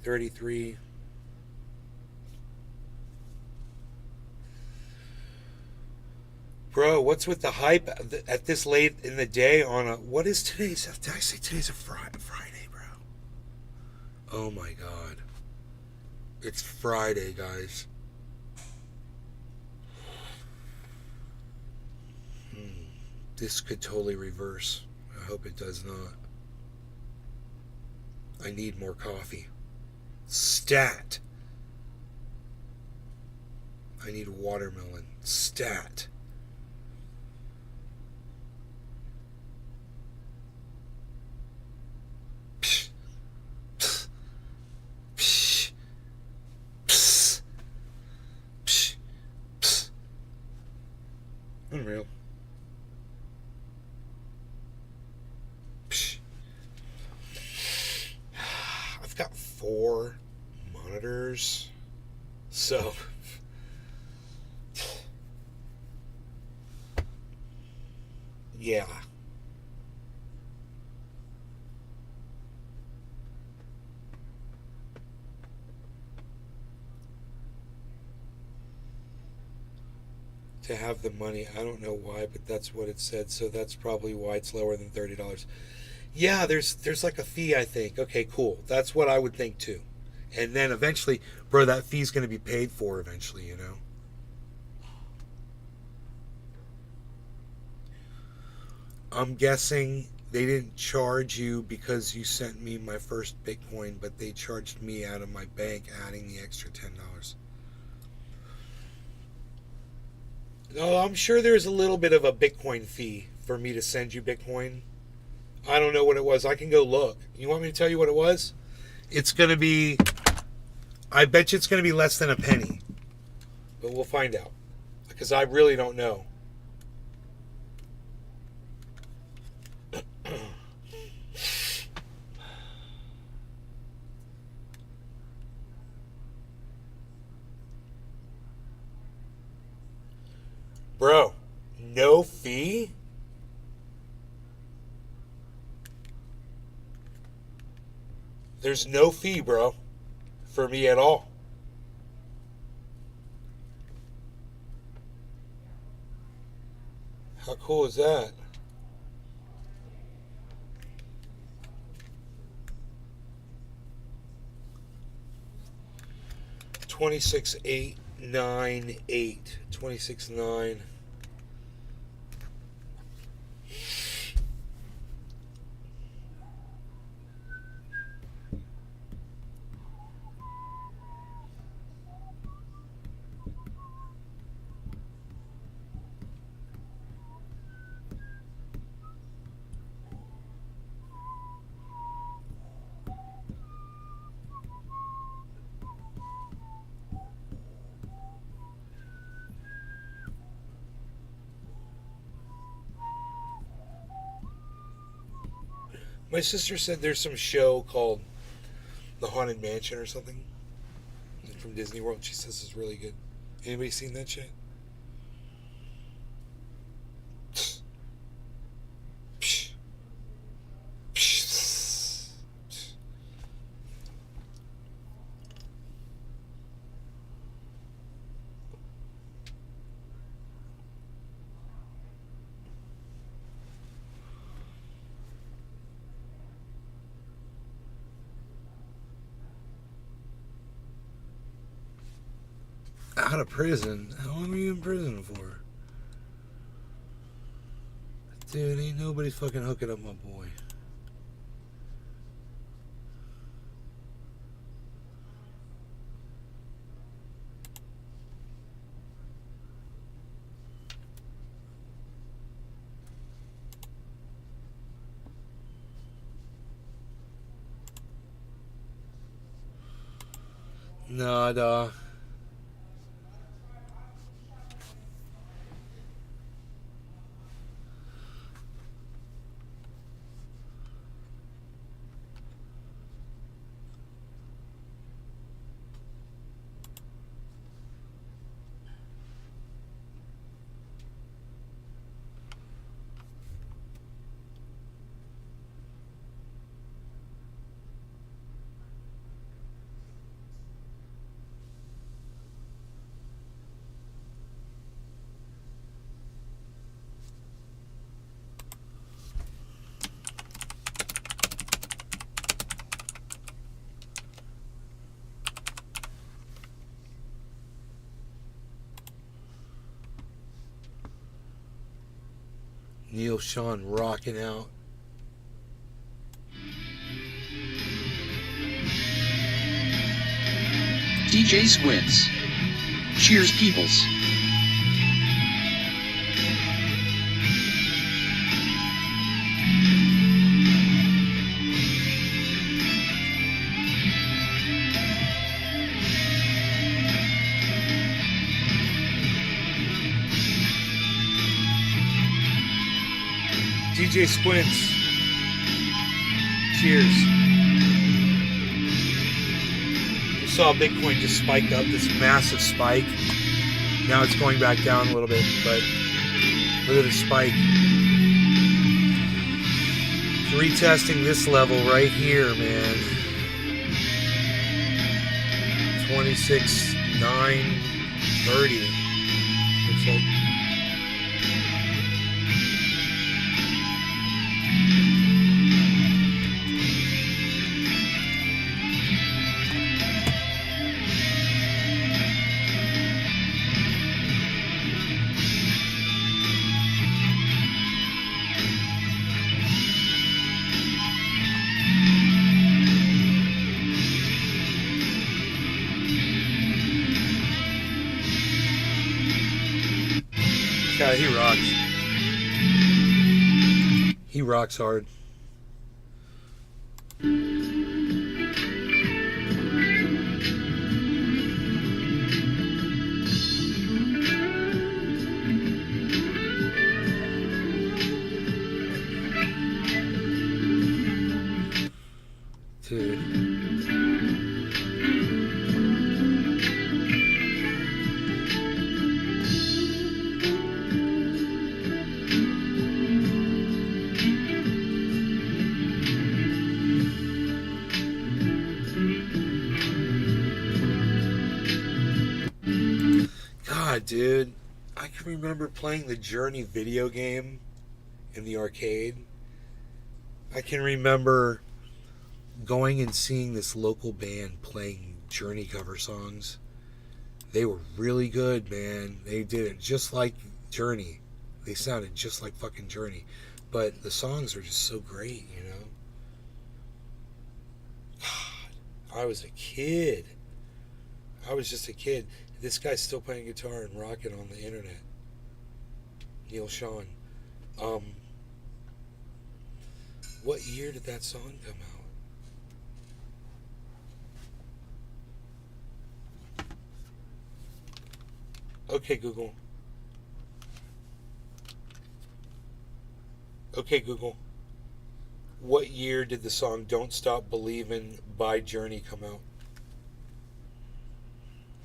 33. Bro, what's with the hype at this late in the day on a... What is today's... Did I say today's a Friday, bro? Oh my god. It's Friday, guys. This could totally reverse. I hope it does not. I need more coffee. Stat. I need watermelon. Stat. Psh. Psh. Psh. Psh. Psh. Psh. Unreal. Psh. I've got 4 monitors, so yeah. To have the money, I don't know why, but that's what it said, so that's probably why it's lower than $30. Yeah, there's like a fee, I think. Okay, cool. That's what I would think too. And then eventually, bro, that fee's going to be paid for eventually, you know? I'm guessing they didn't charge you because you sent me my first Bitcoin, but they charged me out of my bank, adding the extra $10. No, I'm sure there's a little bit of a Bitcoin fee for me to send you Bitcoin. I don't know what it was. I can go look. You want me to tell you what it was? It's going to be, I bet you it's going to be less than a penny. But we'll find out. Because I really don't know. Bro, no fee? There's no fee, bro, for me at all. How cool is that? $26,898. 26,9. My sister said there's some show called The Haunted Mansion or something from Disney World. She says it's really good. Anybody seen that shit? Out of prison? How long were you in prison for? Dude, ain't nobody fucking hooking up my boy. Nada. Neil Sean rocking out. DJ Squints. Cheers, peoples. DJ Squints. Cheers. We saw Bitcoin just spike up, this massive spike. Now it's going back down a little bit, but look at the spike. It's retesting this level right here, man. 26,930. Looks like. Yeah, he rocks. He rocks hard. Dude. Dude, I can remember playing the Journey video game in the arcade. I can remember going and seeing this local band playing Journey cover songs. They were really good, man. They did it just like Journey. They sounded just like fucking Journey. But the songs were just so great, you know? God, I was a kid. I was just a kid. This guy's still playing guitar and rocking on the internet. Neil Sean. What year did that song come out? Okay, Google. Okay, Google. What year did the song Don't Stop Believin' by Journey come out?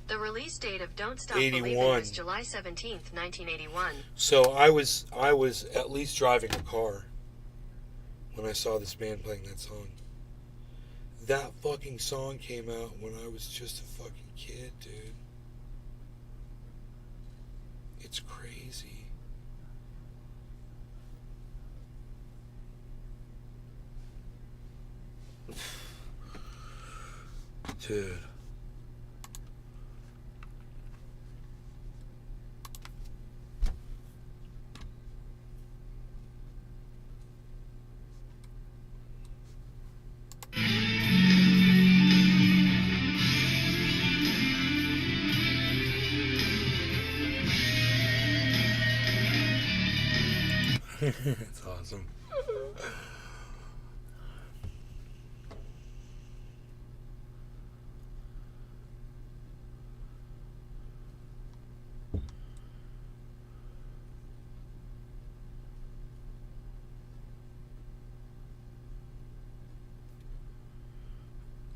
The release date of Don't Stop 81. Believin' was July 17th, 1981. So I was at least driving a car when I saw this band playing that song. That fucking song came out when I was just a fucking kid, dude. It's crazy. Dude. It's awesome.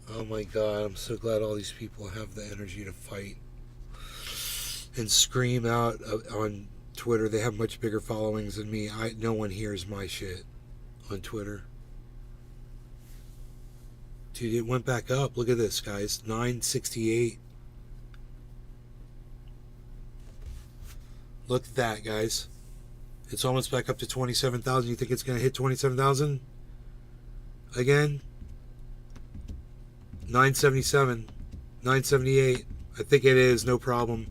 Oh my God, I'm so glad all these people have the energy to fight and scream out on Twitter. They have much bigger followings than me. No one hears my shit on Twitter. Dude, it went back up. Look at this, guys. 968. Look at that, guys. It's almost back up to 27,000. You think it's going to hit 27,000 again? 977, 978. I think it is, no problem.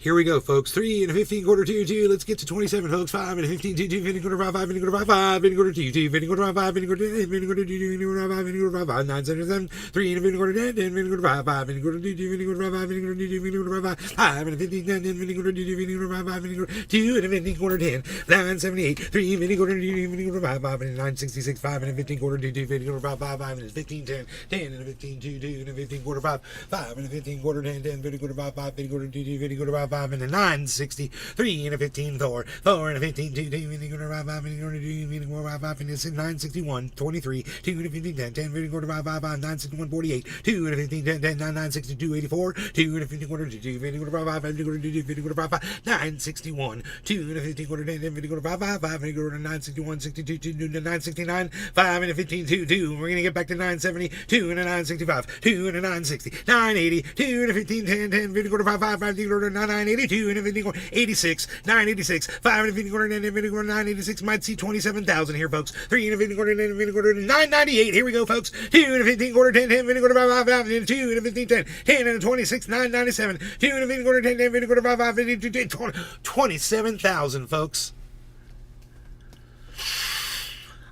Here we go, folks. 3 and a 15 quarter 2 2. Let's get to 27, folks. 5 and a 15 2 2. 15 quarter 5 5 15 quarter 5 5 15 quarter 2 2 15 quarter 5 5 15 quarter 10 15 quarter 2 2 15 quarter 5 15 quarter 5 5 9 7 7 3 and a 15 quarter 10 10 15 quarter 5 5 15 quarter 2 2 15 quarter 5 5 15 quarter 2 2 15 quarter 5 5 and a 15 10 10 15 quarter 2 2 15 quarter 5 5 15 quarter 2 and a 15 quarter 10 9 78 3 15 quarter 2 2 15 quarter 5 5 and a 9 66 5 and a 15 quarter 2 2 15 quarter 5 5 5 and a 15 10 10 and a 15 2 2 and a 15 quarter 5 5 and a 15 quarter 10 10 15 quarter 5 5 15 quarter 2 2 15 quarter 5 5 and a 9 60 3 and a 15 4 4 and a 15 2 2 15 quarter 5 5 15 quarter 2 15 quarter 5 5 and a 9 61 23 2 and a 15 10 10 15 quarter 5 5 5 9 61 48 2 and a 15 10 10 9 9 62 84 2 and a 15 quarter 2 2 15 quarter 5 5 15 quarter 2 2 15 quarter 5 5 9 61 2 and a 15 quarter 10 10 15 quarter 5 5 5 15 quarter 9 61 62 2 to 9 69 5 and a 15 2 2 we're gonna get back to 9 70 2 and a 9 65 2 and a 9 60 9 80 2 and a 15 10 10 15 quarter 5 5 15 quarter 9 9 82 and a 15 quarter 86 9 86 5 and a 15 quarter 10 15 quarter 9 86 might see 27,000 here, folks. 3 and a 15 quarter 10 15 quarter 9 98. Here we go, folks. 2 and a 15 quarter 10 10 15 quarter 5 5 5 and 2 and a 15 10 10 and a 26 9 97 2 and a 15 quarter 10 10 15 quarter 5 5 15 20 27,000, folks.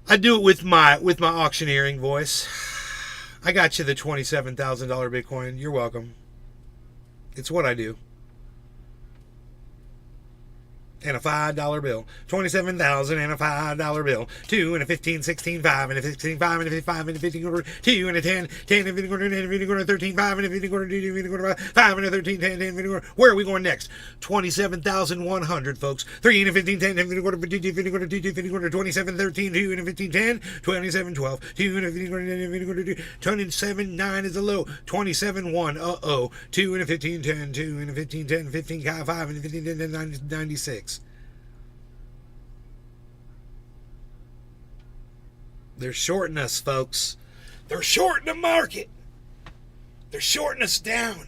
I do it with my auctioneering voice. I got you the $27,000 Bitcoin. You're welcome. It's what I do. And a $5 bill. 27,000 and a $5 bill. 2 and a 15, 16, 5 and a 16, 5 and a 5 and a 15 quarter 2 and a 10, 10 and a 15 quarter 10 and a 15 quarter 13, 5 and a 15 quarter 2 15 quarter 5 and a 13, 10, 10 15 quarter. Where are we going next? 27,100, folks. 3 and a 15, 10 and a 15 quarter 2 15 quarter 2 2 15 quarter 27, 13, 2 and a 15, 10, 27, 12, 2 and a 15 quarter 10 and a 15 quarter 2, 27, 9 is a low. 27, 1, 2 and a 15, 10, 2 and a 15, 10, 15, 5 and a 15, 10, 10, 96. They're shorting us, folks. They're shorting the market. They're shorting us down.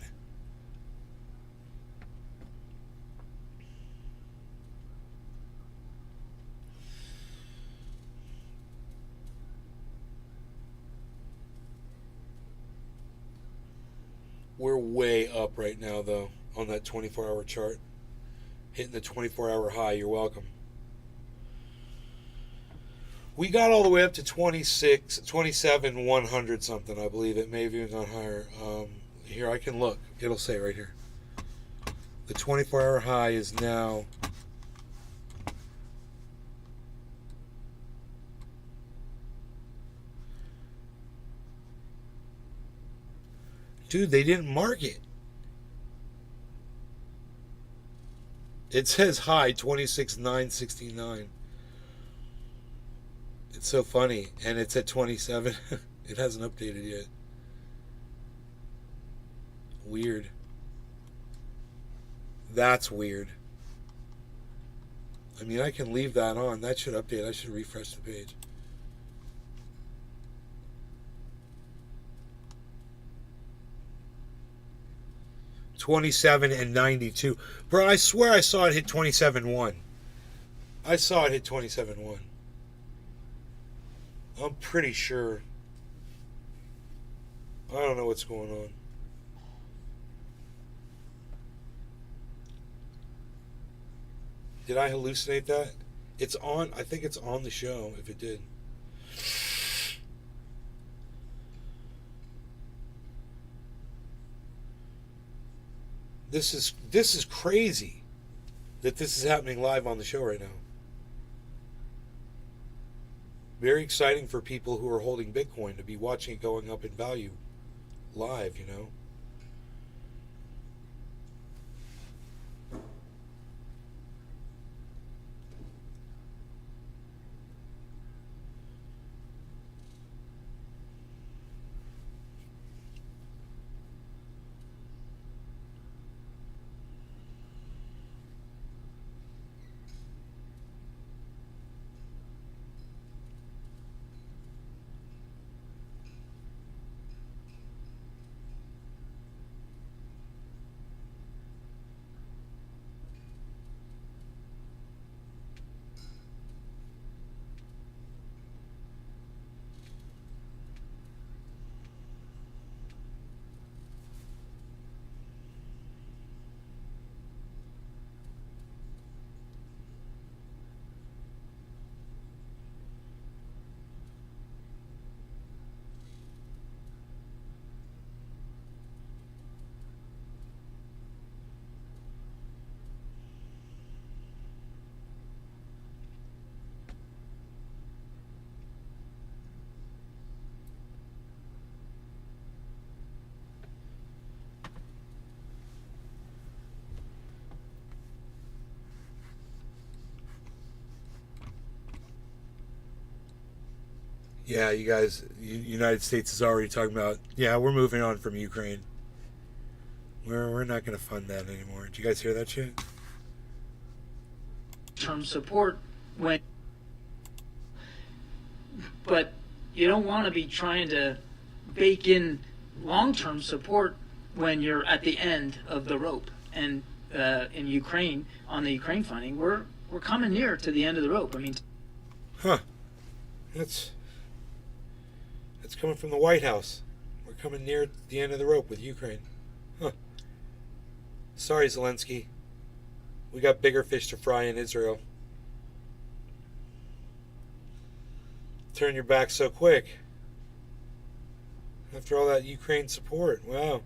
We're way up right now, though, on that 24-hour chart. Hitting the 24-hour high. You're welcome. We got all the way up to 27, 100 something, I believe. It may have even gone higher. Here, I can look. It'll say right here. The 24-hour high is now... Dude, they didn't mark it. It says high, 26,969. It's so funny, and it's at 27. It hasn't updated yet. Weird. That's weird. I mean, I can leave that on. That should update. I should refresh the page. $27 and $92. Bro, I swear I saw it hit 27.1. I saw it hit 27.1. I'm pretty sure. I don't know what's going on. Did I hallucinate that? It's on. I think it's on the show, if it did. This is crazy that this is happening live on the show right now. Very exciting for people who are holding Bitcoin to be watching it going up in value live, you know. Yeah, you guys, United States is already talking about, yeah, we're moving on from Ukraine. We're not going to fund that anymore. Did you guys hear that shit? Term support when, but you don't want to be trying to bake in long-term support when you're at the end of the rope. And in Ukraine, on the Ukraine funding, we're coming near to the end of the rope. I mean, Huh. That's coming from the White House. We're coming near the end of the rope with Ukraine. Huh. Sorry, Zelensky. We got bigger fish to fry in Israel. Turn your back so quick. After all that Ukraine support. Wow.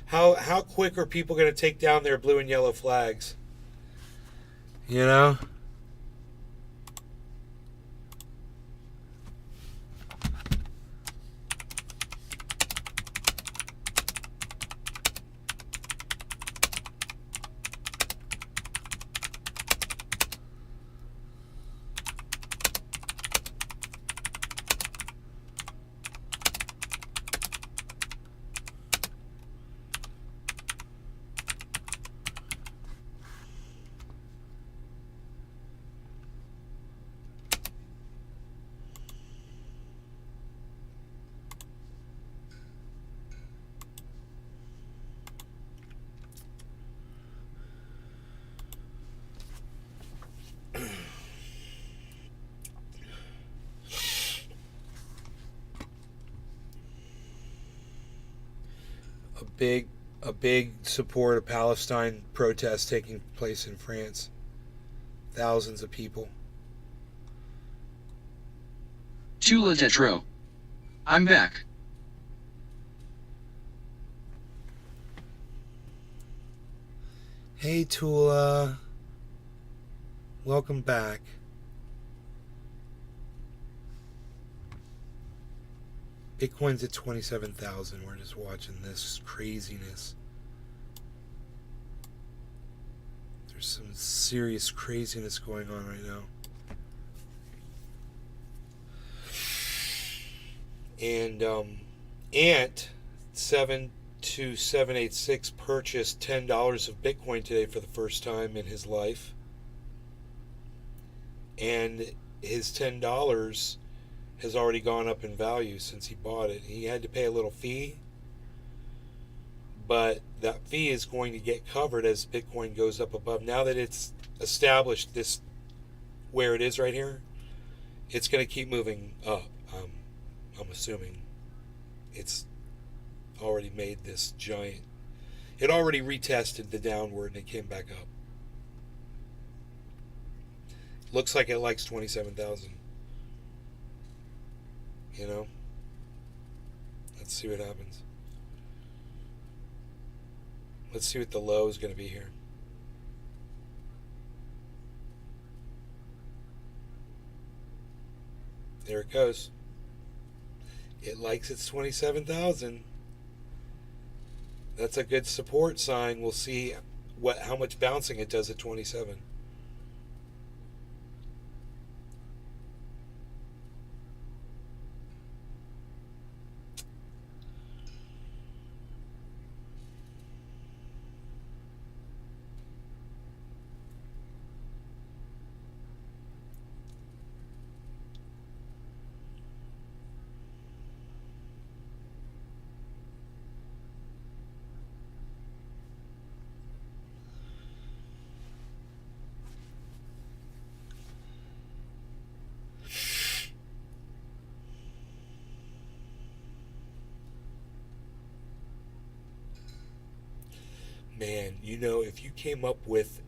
How quick are people going to take down their blue and yellow flags? You know? A big support of Palestine protest taking place in France. Thousands of people. Tula Tetro. I'm back. Hey Tula. Welcome back. Bitcoin's at 27,000. We're just watching this craziness. There's some serious craziness going on right now. And Ant 72786 purchased $10 of Bitcoin today for the first time in his life. And his $10 has already gone up in value since he bought it. He had to pay a little fee, but that fee is going to get covered as Bitcoin goes up above. Now that it's established this where it is right here, it's going to keep moving up. I'm assuming it's already made this giant. It already retested the downward and it came back up. Looks like it likes 27,000. You know? Let's see what happens. Let's see what the low is going to be here. There it goes. It likes its 27,000. That's a good support sign. We'll see how much bouncing it does at 27. Man, you know, if you came up with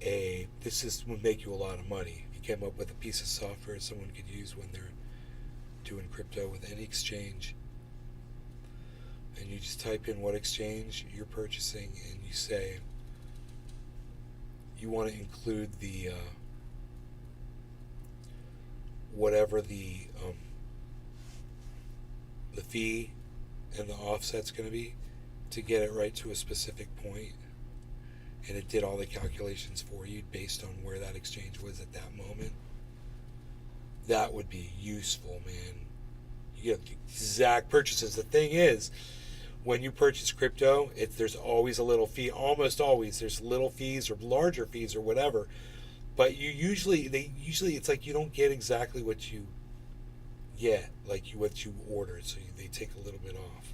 would make you a lot of money. If you came up with a piece of software someone could use when they're doing crypto with any exchange, and you just type in what exchange you're purchasing, and you say you want to include the whatever the fee and the offset's going to be to get it right to a specific point. And it did all the calculations for you based on where that exchange was at that moment. That would be useful, man. exact purchases. The thing is, when you purchase crypto, there's always a little fee. Almost always, there's little fees or larger fees or whatever. But it's like you don't get exactly what you get, like what you ordered. So they take a little bit off.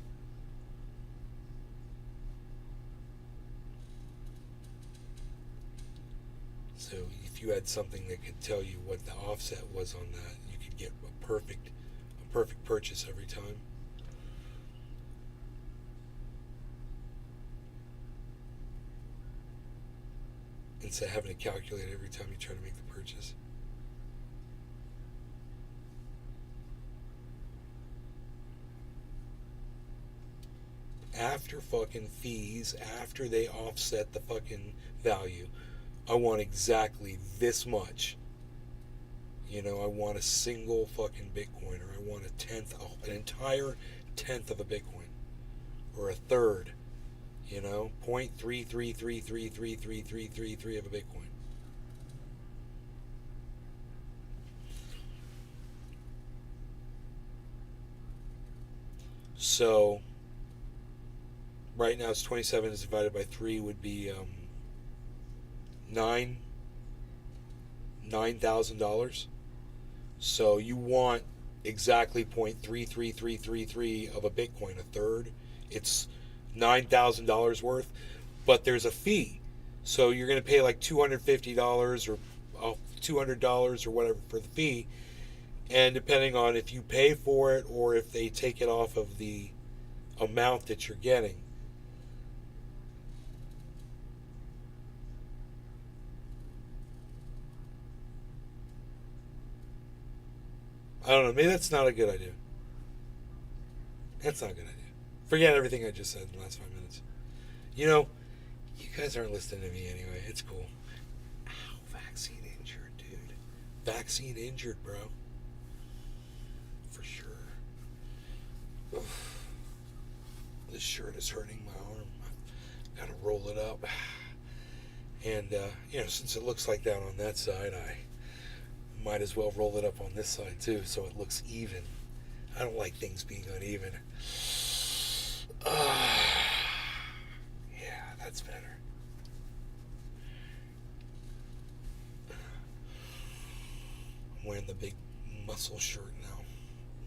So if you had something that could tell you what the offset was on that, you could get a perfect purchase every time. Instead of having to calculate every time you try to make the purchase. After fucking fees, after they offset the fucking value, I want exactly this much. You know, I want a single fucking Bitcoin, or I want an entire tenth of a Bitcoin, or a third. You know, 0.333333333 of a Bitcoin. So right now it's 27 is divided by 3 would be $9,000. So you want exactly 0.33333 of a Bitcoin, a third. It's $9,000 worth, but there's a fee. So you're going to pay like $250 or $200 or whatever for the fee. And depending on if you pay for it or if they take it off of the amount that you're getting. I don't know. Maybe that's not a good idea. That's not a good idea. Forget everything I just said in the last 5 minutes. You know, you guys aren't listening to me anyway. It's cool. Ow, vaccine injured, dude. Vaccine injured, bro. For sure. Oof. This shirt is hurting my arm. I've got to roll it up. And, since it looks like that on that side, I might as well roll it up on this side too, so it looks even. I don't like things being uneven. Yeah, that's better. I'm wearing the big muscle shirt now.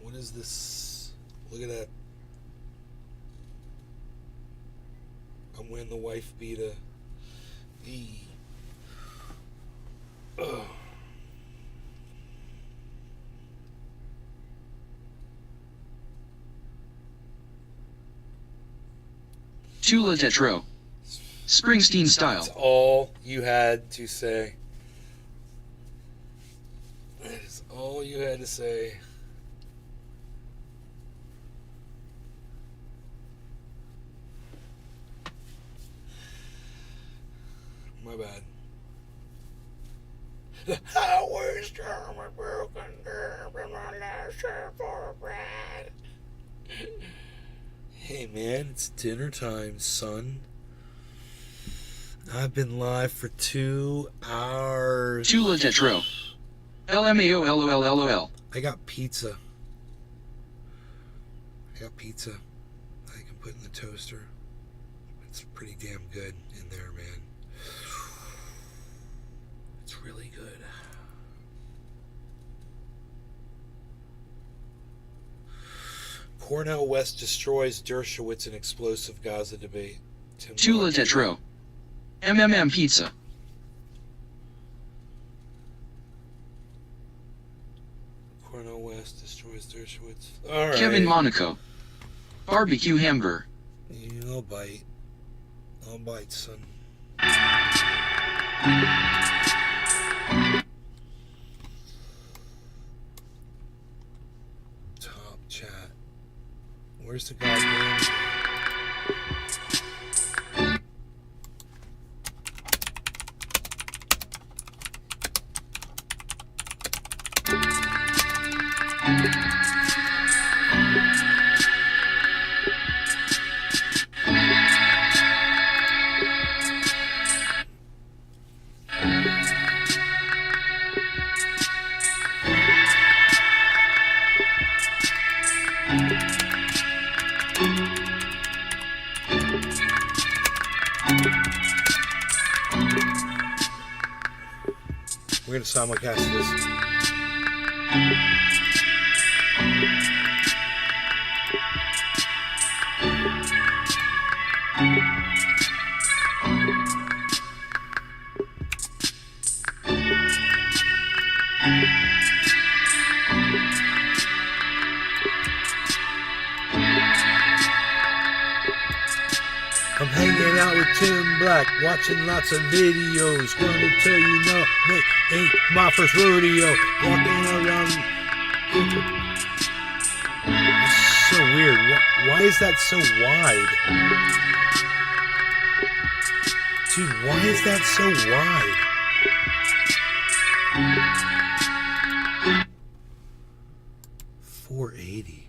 What is this? Look at that. I'm wearing the wife beater. Tula Tetro. Springsteen style. That's all you had to say. That is all you had to say. My bad. I was down my broken nerve in my last for bread. Hey man, it's dinner time, son. I've been live for 2 hours. Tula Tetro. LMAO. I got pizza. I can put in the toaster. It's pretty damn good in there, man. It's really good. Cornel West destroys Dershowitz in explosive Gaza debate. Tula Tetro. MMM pizza. Cornel West destroys Dershowitz. All right. Kevin Monaco. Barbecue hamburger. I'll bite. I'll bite, son. Top chat. Where's the goddamn... We're going to simulcast this. I'm hanging out with Tim Black, watching lots of videos. Gonna tell you no, that ain't my first rodeo. Walking around. It's so weird. Why is that so wide? Dude, why is that so wide? $480.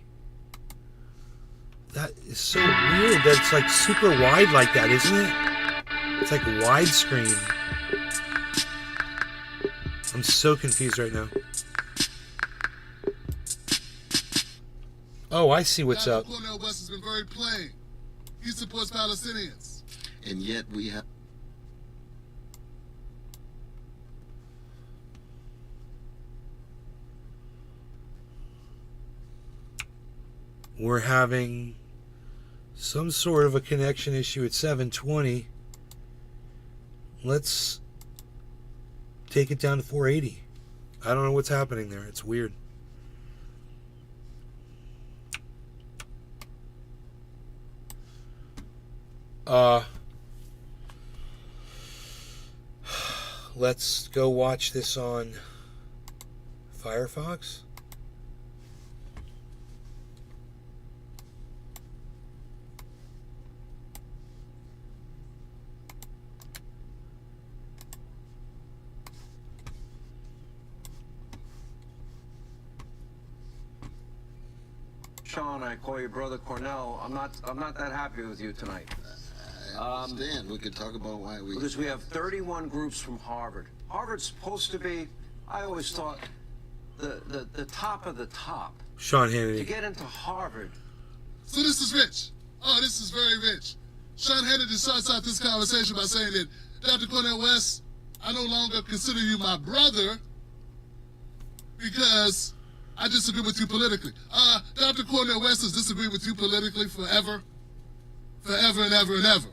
That is so weird that it's like super wide like that, isn't it? It's like widescreen. I'm so confused right now. Oh, I see what's up. Cornel West has been very plain. He supports Palestinians. And yet we have... We're having some sort of a connection issue at 720. Let's take it down to 480. I don't know what's happening there. It's weird. Let's go watch this on Firefox. Sean, I call you Brother Cornell. I'm not that happy with you tonight. I understand. We could talk about why we... Because we have 31 groups from Harvard. Harvard's supposed to be, I always thought, the top of the top. Sean To Hannity. get into Harvard. So this is rich. Oh, this is very rich. Sean Hannity starts out this conversation by saying that, Dr. Cornel West, I no longer consider you my brother because I disagree with you politically. Dr. Cornel West has disagreed with you politically forever. Forever and ever and ever.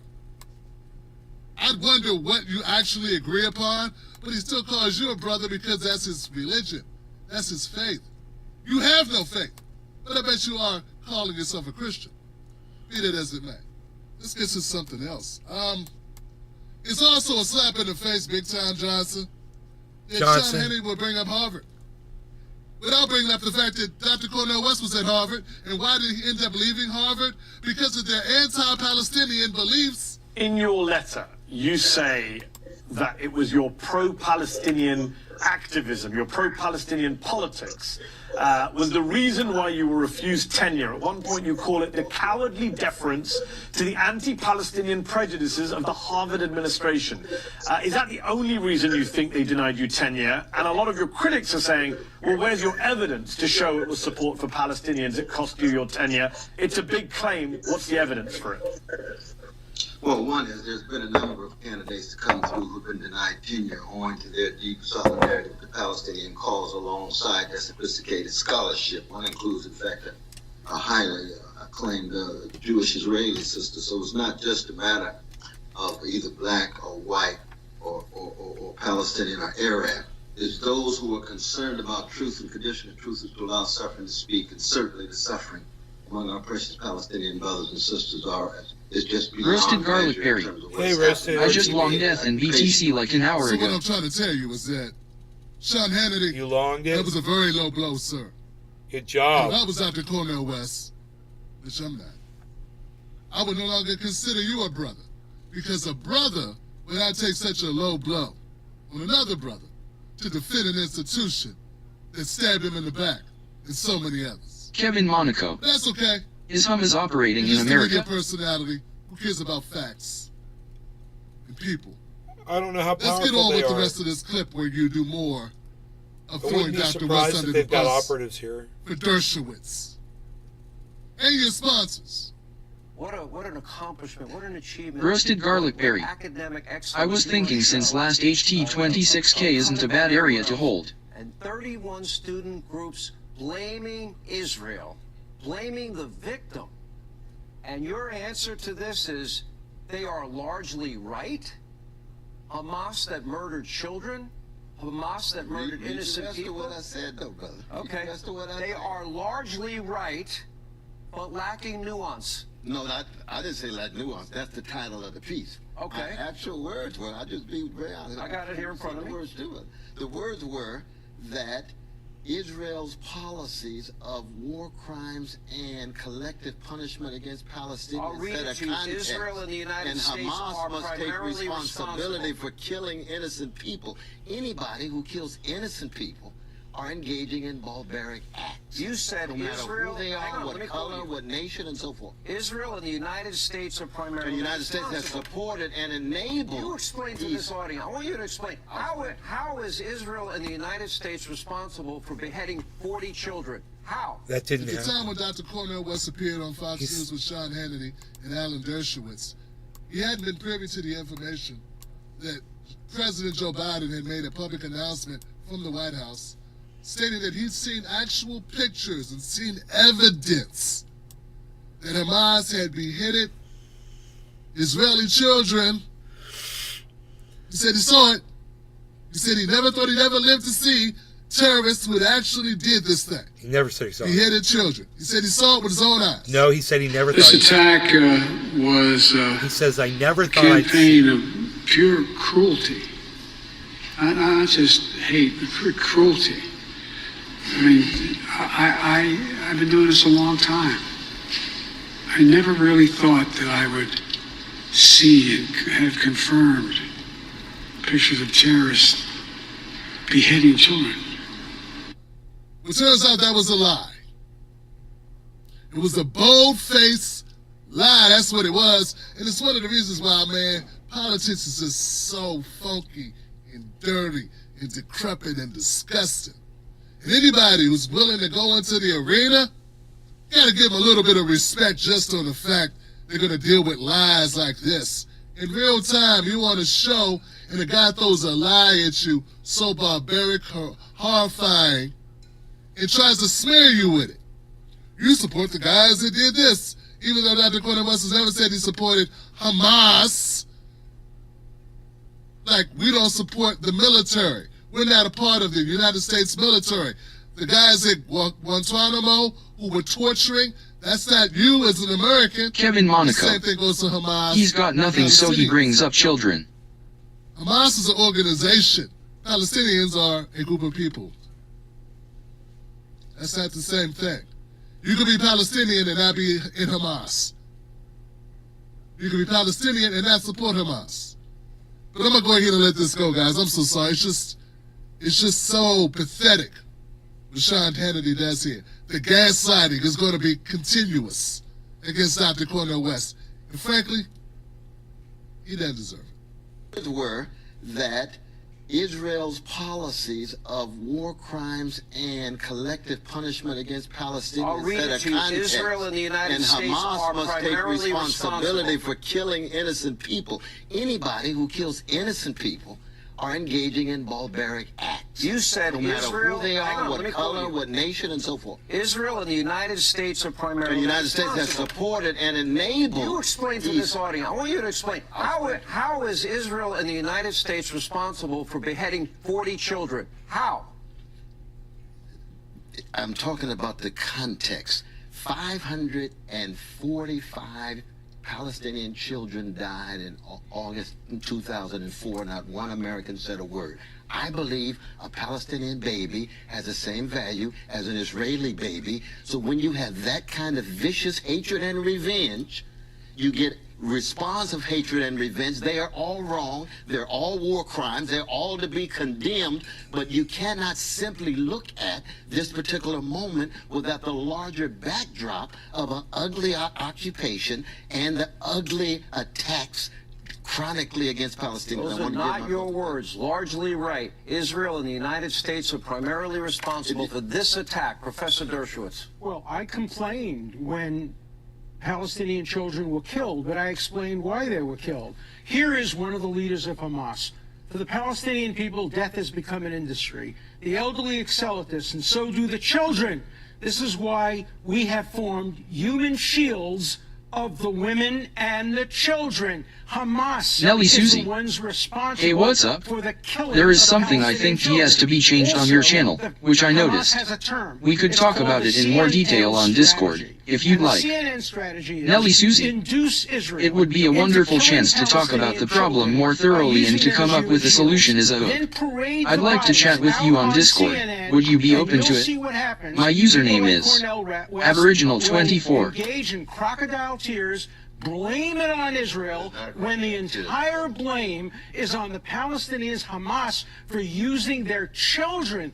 I'd wonder what you actually agree upon, but he still calls you a brother because that's his religion. That's his faith. You have no faith, but I bet you are calling yourself a Christian. Be that as it may. Let's get to something else. It's also a slap in the face, Big Time Johnson, that Johnson. Sean Hannity would bring up Harvard. Without bringing up the fact that Dr. Cornel West was at Harvard, and why did he end up leaving Harvard? Because of their anti-Palestinian beliefs. In your letter, you say that it was your pro-Palestinian activism, your pro-Palestinian politics, was the reason why you were refused tenure. At one point you call it the cowardly deference to the anti-Palestinian prejudices of the Harvard administration. Is that the only reason you think they denied you tenure? And a lot of your critics are saying, well, where's your evidence to show it was support for Palestinians that cost you your tenure? It's a big claim. What's the evidence for it? Well, one is there's been a number of candidates to come through who've been denied tenure owing to their deep solidarity with the Palestinian cause alongside their sophisticated scholarship. One includes, in fact, a highly acclaimed Jewish Israeli sister. So it's not just a matter of either black or white or Palestinian or Arab. It's those who are concerned about truth and condition. The truth is to allow suffering to speak, and certainly the suffering among our precious Palestinian brothers and sisters is just beyond Roasted garlic measure in berry. terms of what's Hey, roasted. happening. I just long death in BTC like an hour So what ago. I'm trying to tell you is that Sean Hannity, You longed that it? was a very low blow, sir. Good If job. I was Dr. Cornel West, which I'm not, I would no longer consider you a brother. Because a brother would not take such a low blow on another brother to defend an institution that stabbed him in the back and so many others. Kevin Monaco. That's okay. His hum is operating in Just a media America. personality who cares about facts and people. I don't know how Let's powerful get on they with the are. rest of this clip where you do more of I throwing wouldn't be Dr. West surprised under if the they've got bus operatives here. for Dershowitz and your sponsors. What an accomplishment, what an achievement. Roasted garlic berry. Academic excellence. I was thinking since last HT26K isn't a bad area to hold. And 31 student groups blaming Israel, blaming the victim. And your answer to this is they are largely right? Hamas that murdered children? Hamas that murdered innocent people? That's what I said, though, brother. Okay. They are largely right, but lacking nuance. No, I didn't say like nuance. That's the title of the piece. Okay. Actual words were, I'll just be very honest. I got it here in front of me. The words were that Israel's policies of war crimes and collective punishment against Palestinians I'll read set it a to you. context, Israel and the United States Hamas are must take primarily responsibility responsible. for killing innocent people. Anybody who kills innocent people are engaging in barbaric acts. You said no matter Israel, who they hang are, on, let me what quote color, you. what nation, and so forth. Israel and the United States are primarily The United States has responsible. supported and enabled. You explain to these- this audience. I want you to explain. How is Israel and the United States responsible for beheading 40 children? How? That didn't At the happen. time when Dr. Cornel West appeared on Fox News with Sean Hannity and Alan Dershowitz, he hadn't been privy to the information that President Joe Biden had made a public announcement from the White House stating that he'd seen actual pictures and seen evidence that Hamas had beheaded Israeli children. He said he saw it. He said he never thought he'd ever live to see terrorists who had actually did this thing. He never said he saw it. Beheaded children. He said he saw it with his own eyes. No, he said he never This thought. attack was He says, I never a thought I'd see. campaign of pure cruelty. Not just hate, but pure cruelty. I mean, I've been doing this a long time. I never really thought that I would see and have confirmed pictures of terrorists beheading children. It turns out that was a lie. It was a bold-faced lie. That's what it was. And it's one of the reasons why, man, politics is just so funky and dirty and decrepit and disgusting. And anybody who's willing to go into the arena, you gotta give them a little bit of respect just on the fact they're gonna deal with lies like this. In real time, you want to show, and the guy throws a lie at you, so barbaric, horrifying, and tries to smear you with it. You support the guys that did this, even though Dr. Cornel West has never said he supported Hamas. Like, we don't support the military. We're not a part of the United States military. The guys at Guantanamo who were torturing, that's not you as an American. Kevin Monaco. The same thing goes to Hamas. He's got nothing, so he Palestinians. brings up children. Hamas is an organization. Palestinians are a group of people. That's not the same thing. You can be Palestinian and not be in Hamas. You can be Palestinian and not support Hamas. But I'm gonna go ahead and let this go, guys. I'm so sorry. It's just so pathetic what Sean Hannity does here. The gaslighting is going to be continuous against Dr. Cornel West. And frankly, he doesn't deserve it. Were that Israel's policies of war crimes and collective punishment against Palestinians I'll read set it a to you. context, Israel and the United and States Hamas are must take primarily responsibility responsible. for killing innocent people. Anybody who kills innocent people are engaging in barbaric acts. You said no matter Israel, who they hang are, on, let me what quote color, you. what nation, and so forth. Israel and the United States are primarily The United States has responsible. supported and enabled. You explain to these- this audience. I want you to explain. How is Israel and the United States responsible for beheading 40 children? How? I'm talking about the context. 545 Palestinian children died in August 2004. Not one American said a word. I believe a Palestinian baby has the same value as an Israeli baby. So when you have that kind of vicious hatred and revenge, you get response of hatred and revenge. They are all wrong. They're all war crimes. They're all to be condemned. But you cannot simply look at this particular moment without the larger backdrop of an ugly occupation and the ugly attacks chronically against Palestinians. Those I are want to give not my- your words. Largely right. Israel and the United States are primarily responsible for this attack. Professor Dershowitz. Well, I complained when Palestinian children were killed, but I explained why they were killed. Here is one of the leaders of Hamas. For the Palestinian people, death has become an industry. The elderly excel at this, and so do the children. This is why we have formed human shields of the women and the children. Hamas Nelly is Susie. the ones responsible Hey, what's up? for the killing There is of something I Palestinian think has to be changed on your channel, which I Hamas noticed. has a term. We could It's talk called about the it in more CNN detail on Discord, strategy. if you'd And the like. CNN strategy is Nelly Susie. induce Israel It would be a into wonderful killing chance to talk about the Palestinian problem children more by thoroughly and using to their come up with a Jewish solution shields. as a Then hook. parade I'd the like to chat with violence you out on Discord. CNN, Would you be and open you'll to see it? what happens. My People username like is Cornel West Aboriginal24. will engage in crocodile tears, blame it on Israel, when the entire blame is on the Palestinians, Hamas, for using their children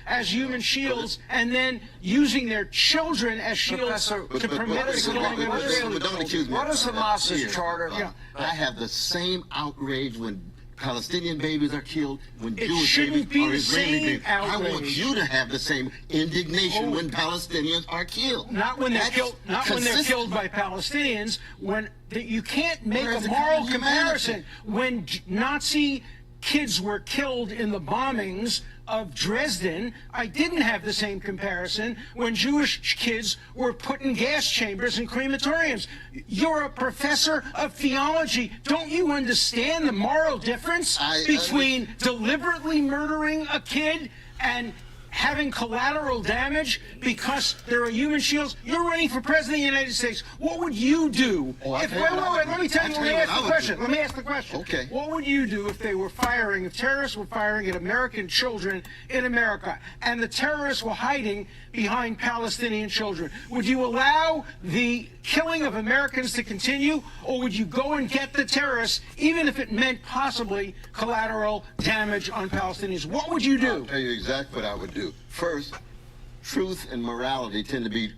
as human shields, and then using their children as shields to permit the killing of Israeli But don't accuse me. What is Hamas's charter? Yeah. I have the same outrage when Palestinian babies are killed, when It Jewish shouldn't babies be or the Israeli same babies. I want outrage. you to have the same indignation Oh. when Palestinians are killed. Not when they're That's killed. Not when they're consistent. killed by Palestinians. You can't make Where's a the moral common comparison when Nazi kids were killed in the bombings of Dresden. I didn't have the same comparison when Jewish kids were put in gas chambers and crematoriums. You're a professor of theology. Don't you understand the moral difference between deliberately murdering a kid and having collateral damage because there are human shields? You're running for president of the United States. What would you do? Wait, let me tell you, let me ask the question. Let me ask the question. Okay. What would you do if terrorists were firing at American children in America, and the terrorists were hiding behind Palestinian children? Would you allow the killing of Americans to continue, or would you go and get the terrorists, even if it meant possibly collateral damage on Palestinians? What would you do? I'll tell you exactly what I would do. First, truth and morality tend to be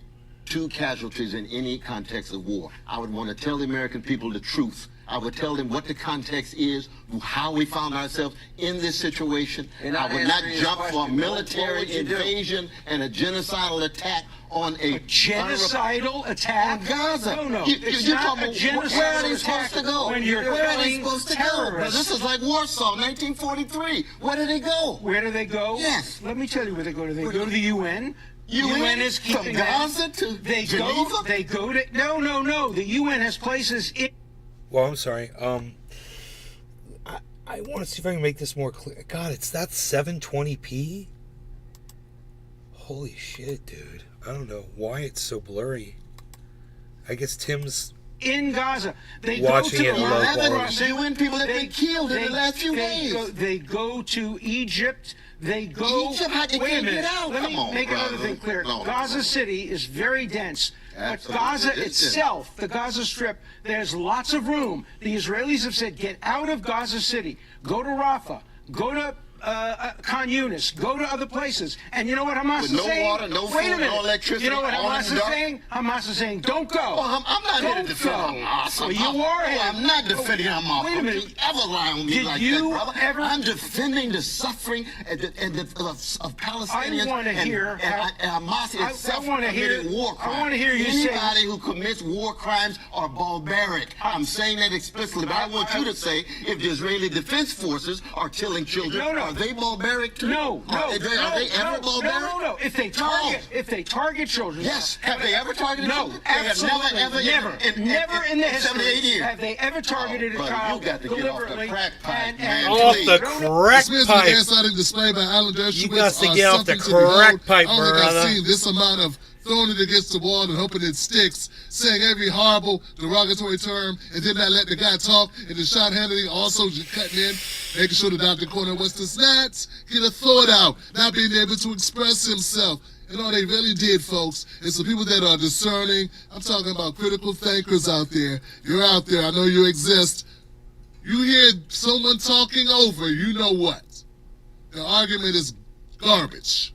two casualties in any context of war. I would want to tell the American people the truth. I would tell them what the context is, how we found ourselves in this situation. I would not jump for a military invasion and a genocidal attack on a genocidal attack on Gaza. No, It's not a genocidal where are they supposed to go? When you're where are they killing supposed to go? Now, terrorists. this is like Warsaw, 1943. Where do they go? Where do they go? Yes. Let me tell you where they go. They go to the UN. UN is from keeping Gaza to Geneva? They go to no. The UN has places in. Well, I'm sorry. I want to see if I can make this more clear. God, it's that 720p? Holy shit, dude. I don't know why it's so blurry. I guess Tim's in Gaza. They watching go to it in low quality. UN people have been killed in the last few days. They go to Egypt. They go. Egypt, how they wait can't a minute. get out? Let Come me on, make another brother. thing clear. No. Gaza City is very dense. Absolutely. But Gaza It is itself, the Gaza Strip, there's lots of room. The Israelis have said, get out of Gaza City. Go to Rafah. Go to Khan Yunis. Go to other places. And you know what Hamas With is no saying? water, no Wait food, a minute. no electricity, You know what all Hamas in is dark. saying? Hamas is saying, don't go. Oh, I'm not here to Don't defend go. Hamas. Well, you are. Oh, I'm not defending Hamas. Wait a minute. Don't you ever lie on me Did like you that, brother. ever- I'm defending the suffering of Palestinians. I want to hear how. and Hamas I itself wanna hear- committed war crimes. I want to hear you say. Anybody who commits war crimes are barbaric. I'm saying that explicitly, but I want you to say if the Israeli Defense Forces are killing children, No. are they barbaric too? Are they ever barbaric? No. If they target children. Yes. Have they ever targeted No, children? They have absolutely never never in the history 78 years. have they ever targeted a brother, child you got to get off the deliberately. crack pipe, man. Off the crack Dismissed pipe. the gaslighting displayed by Alan Dershowitz You got to are get off the something to behold. crack pipe, I don't think brother. I've seen this amount of throwing it against the wall and hoping it sticks, saying every horrible derogatory term, and then not let the guy talk, and then Sean Hannity also just cutting in, making sure the Dr. Cornel West does not get a thought out, not being able to express himself. And all they really did, folks, is the people that are discerning. I'm talking about critical thinkers out there. You're out there. I know you exist. You hear someone talking over, you know what? The argument is garbage.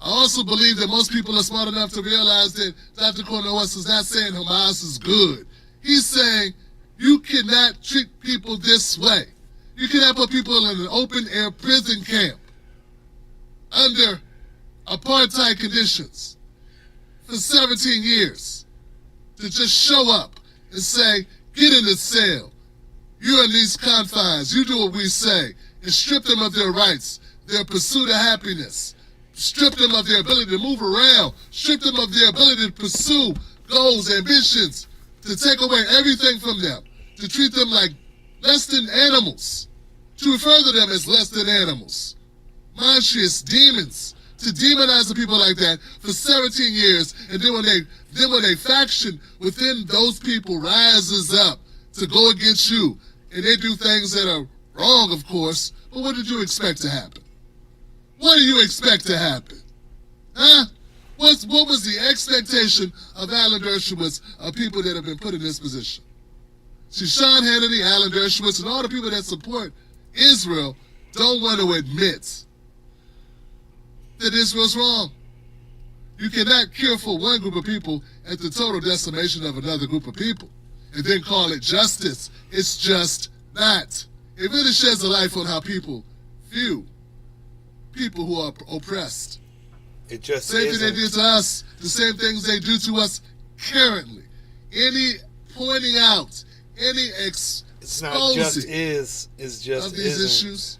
I also believe that most people are smart enough to realize that Dr. Cornel West is not saying Hamas is good. He's saying you cannot treat people this way. You cannot put people in an open-air prison camp under apartheid conditions for 17 years to just show up and say, get in the cell. You're in these confines. You do what we say. And strip them of their rights, their pursuit of happiness. Strip them of their ability to move around. Strip them of their ability to pursue goals, ambitions, to take away everything from them, to treat them like less than animals, to refer to them as less than animals. Monstrous demons, to demonize the people like that for 17 years, and then when a faction within those people rises up to go against you, and they do things that are wrong, of course, but what did you expect to happen? What do you expect to happen? Huh? What was the expectation of Alan Dershowitz of people that have been put in this position? See, Sean Hannity, Alan Dershowitz, and all the people that support Israel don't want to admit that Israel's wrong. You cannot cure for one group of people at the total decimation of another group of people and then call it justice. It's just not. It really sheds a light on how people view people who are oppressed. It just same thing they do to us, the same things they do to us currently. Any pointing out, any exposing it's not just is just of these isn't. issues.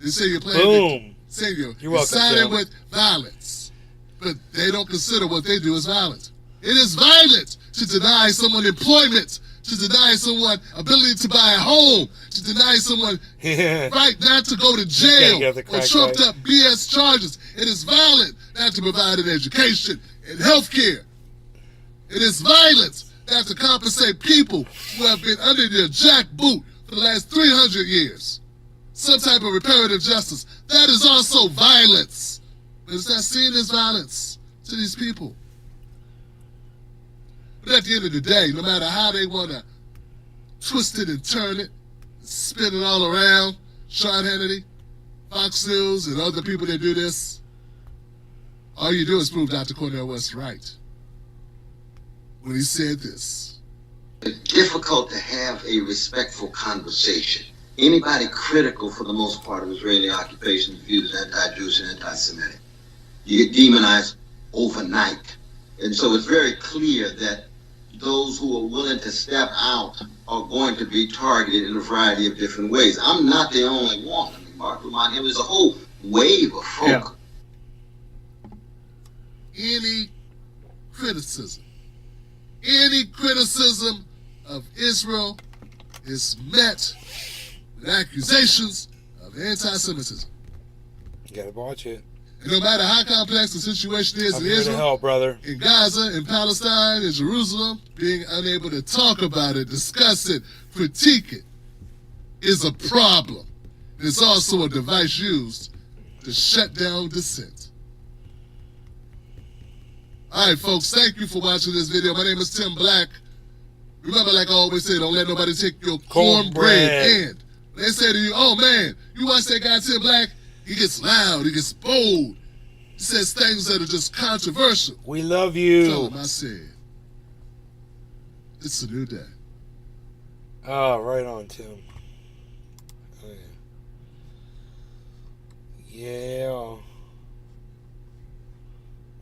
They say you're playing Boom. Say you're welcome, siding Tim. with violence, but they don't consider what they do as violence. It is violent to deny someone employment, to deny someone ability to buy a home, to deny someone right not to go to jail or trumped up BS charges. It is violent not to provide an education and health care. It is violent not to compensate people who have been under their jackboot for the last 300 years. Some type of reparative justice. That is also violence. But it's not seen as violence to these people. But at the end of the day, no matter how they want to twist it and turn it, spin it all around, Sean Hannity, Fox News, and other people that do this, all you do is prove Dr. Cornel West right when he said this. It's difficult to have a respectful conversation. Anybody critical, for the most part, of Israeli occupation views anti-Jewish and anti-Semitic. You get demonized overnight. And so it's very clear that those who are willing to step out are going to be targeted in a variety of different ways. I'm not the only one. I mean, Mark Lamont, there's a whole wave of folk. Any criticism of Israel is met with accusations of anti-Semitism. You gotta watch it. And no matter how complex the situation is I'm in here to Israel, help, brother. in Gaza, in Palestine, in Jerusalem, being unable to talk about it, discuss it, critique it, is a problem. It's also a device used to shut down dissent. All right, folks, thank you for watching this video. My name is Tim Black. Remember, like I always say, don't let nobody take your cornbread. And they say to you, oh, man, you watch that guy Tim Black? He gets loud. He gets bold. He says things that are just controversial. We love you. Tell him I said, it's a new day. Oh, right on, Tim. Oh, yeah. Yeah.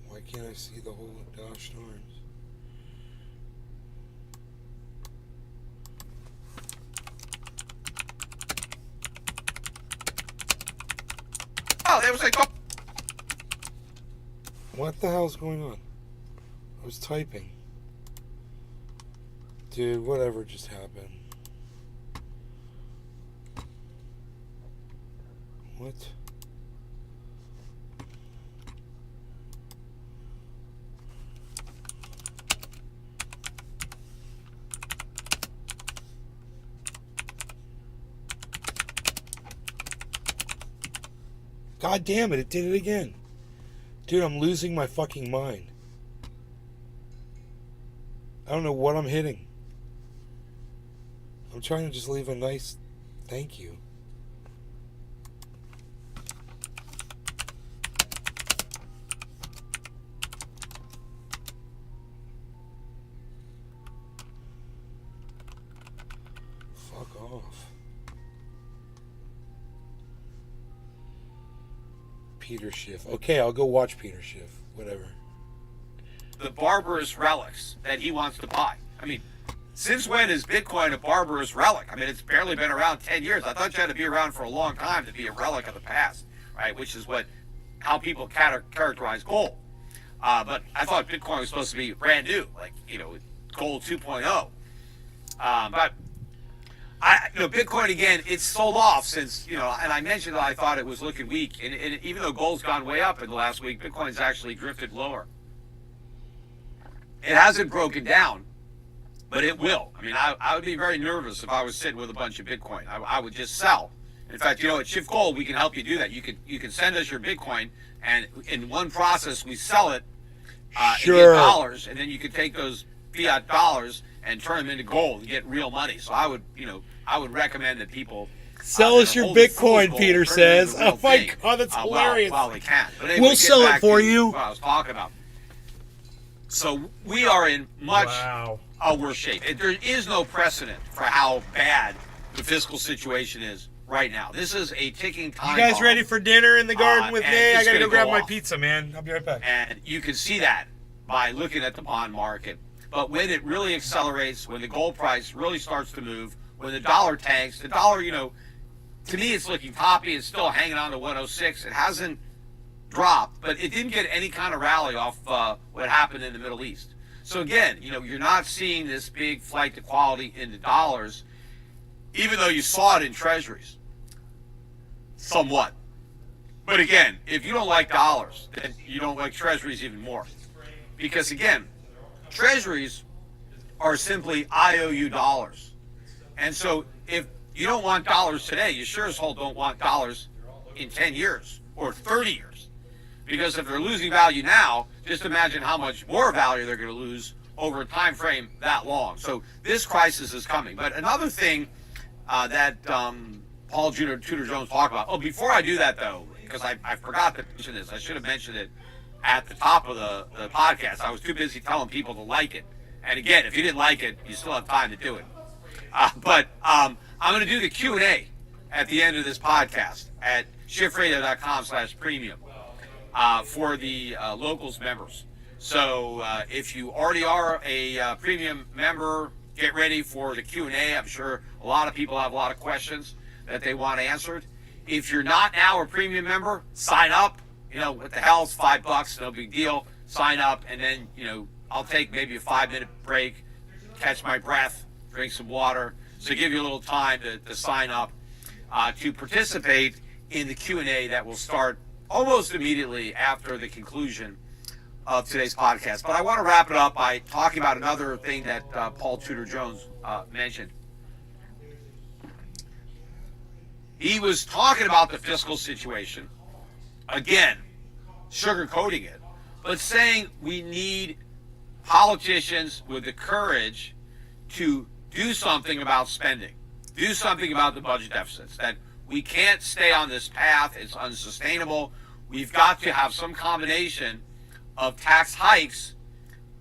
Why can't I see the whole gosh darns? Oh, there was a... What the hell's going on? I was typing. Dude, whatever just happened. What? God damn it, it did it again. Dude, I'm losing my fucking mind. I don't know what I'm hitting. I'm trying to just leave a nice thank you. Fuck off. Peter Schiff. Okay, I'll go watch Peter Schiff. Whatever. the barbarous relics that he wants to buy. I mean, since when is Bitcoin a barbarous relic? I mean, it's barely been around 10 years. I thought you had to be around for a long time to be a relic of the past, right? Which is how people characterize gold. But I thought Bitcoin was supposed to be brand new, like, gold 2.0. But Bitcoin, again, it's sold off since, and I mentioned that I thought it was looking weak. And even though gold's gone way up in the last week, Bitcoin's actually drifted lower. It hasn't broken down, but it will. I mean, I would be very nervous if I was sitting with a bunch of Bitcoin. I would just sell. In fact, at Shift Gold, we can help you do that. You can send us your Bitcoin, and in one process, we sell it and get dollars, and then you can take those fiat dollars and turn them into gold and get real money. So I would recommend that people sell us your Bitcoin, Peter says. Oh my God, that's hilarious. While they can. But anyway, we'll sell it for you. What I was talking about. So we are in much worse shape. There is no precedent for how bad the fiscal situation is right now. This is a ticking time bomb. You guys ready for dinner in the garden with me? I gotta go grab my pizza, man. I'll be right back. And you can see that by looking at the bond market. But when it really accelerates, when the gold price really starts to move, when the dollar tanks, the dollar, to me it's looking toppy. It's still hanging on to 106. It hasn't dropped, but it didn't get any kind of rally off what happened in the Middle East. So again, you're not seeing this big flight to quality in the dollars, even though you saw it in treasuries, somewhat. But again, if you don't like dollars, then you don't like treasuries even more. Because again, treasuries are simply IOU dollars. And so if you don't want dollars today, you sure as hell don't want dollars in 10 years or 30 years. Because if they're losing value now, just imagine how much more value they're going to lose over a time frame that long. So this crisis is coming. But another thing that Paul Tudor Jones talked about. Oh, before I do that, though, because I forgot to mention this. I should have mentioned it at the top of the podcast. I was too busy telling people to like it. And again, if you didn't like it, you still have time to do it. But I'm going to do the Q&A at the end of this podcast at shiftradio.com/premium. For the locals members. So if you already are a premium member, get ready for the Q&A. I'm sure a lot of people have a lot of questions that they want answered. If you're not now a premium member, sign up. What the hell, it's $5, no big deal. Sign up, and then, I'll take maybe a 5-minute break, catch my breath, drink some water. So give you a little time to sign up to participate in the Q&A that will start almost immediately after the conclusion of today's podcast. But I want to wrap it up by talking about another thing that Paul Tudor Jones mentioned. He was talking about the fiscal situation, again, sugarcoating it, but saying we need politicians with the courage to do something about spending, do something about the budget deficits, that we can't stay on this path. It's unsustainable. We've got to have some combination of tax hikes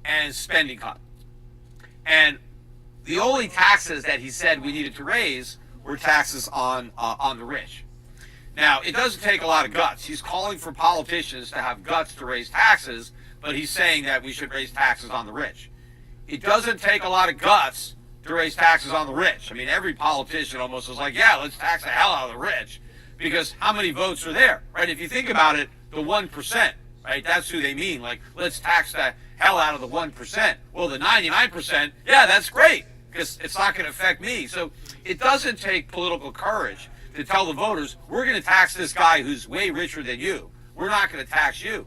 and spending cuts. And the only taxes that he said we needed to raise were taxes on the rich. Now, it doesn't take a lot of guts. He's calling for politicians to have guts to raise taxes, but he's saying that we should raise taxes on the rich. It doesn't take a lot of guts to raise taxes on the rich. I mean, every politician almost is like, yeah, let's tax the hell out of the rich, because how many votes are there, right? If you think about it, the 1%, right? That's who they mean. Like, let's tax the hell out of the 1%. Well, the 99%, yeah, that's great, because it's not going to affect me. So it doesn't take political courage to tell the voters, we're going to tax this guy who's way richer than you. We're not going to tax you.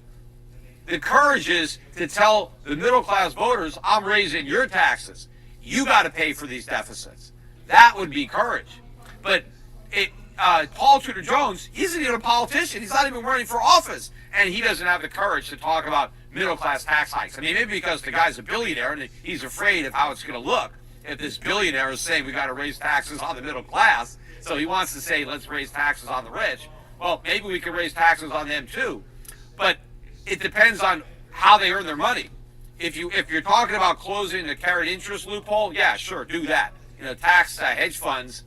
The courage is to tell the middle-class voters, I'm raising your taxes. You got to pay for these deficits. That would be courage. But Paul Tudor Jones, he's not even a politician. He's not even running for office. And he doesn't have the courage to talk about middle-class tax hikes. I mean, maybe because the guy's a billionaire and he's afraid of how it's going to look if this billionaire is saying we got to raise taxes on the middle class. So he wants to say, let's raise taxes on the rich. Well, maybe we can raise taxes on them too. But it depends on how they earn their money. If you're talking about closing the carried interest loophole, yeah, sure, do that. Tax hedge funds,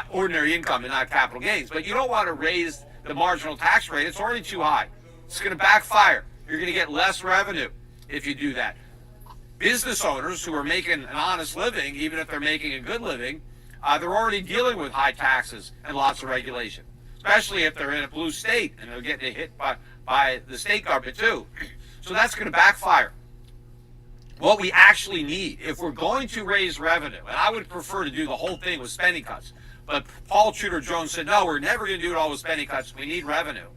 ordinary income and not capital gains. But you don't want to raise the marginal tax rate. It's already too high. It's going to backfire. You're going to get less revenue if you do that. business owners who are making an honest living, even if they're making a good living, they're already dealing with high taxes and lots of regulation, especially if they're in a blue state and they're getting hit by the state government too. So that's going to backfire. What we actually need, if we're going to raise revenue, and I would prefer to do the whole thing with spending cuts, but Paul Tudor Jones said, no, we're never going to do it all with spending cuts. We need revenue.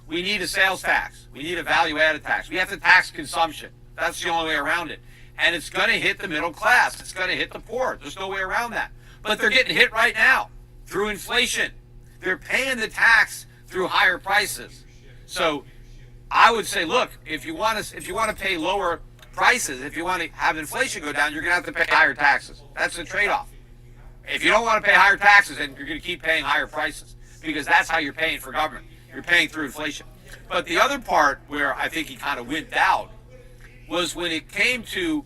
We need a sales tax. We need a value-added tax. We have to tax consumption. That's the only way around it. And it's going to hit the middle class. It's going to hit the poor. There's no way around that. But they're getting hit right now through inflation. They're paying the tax through higher prices. So I would say, look, if you want to pay lower prices, if you want to have inflation go down, you're going to have to pay higher taxes. That's the trade-off. If you don't want to pay higher taxes, then you're going to keep paying higher prices because that's how you're paying for government. You're paying through inflation. But the other part where I think he kind of wimped out was when it came to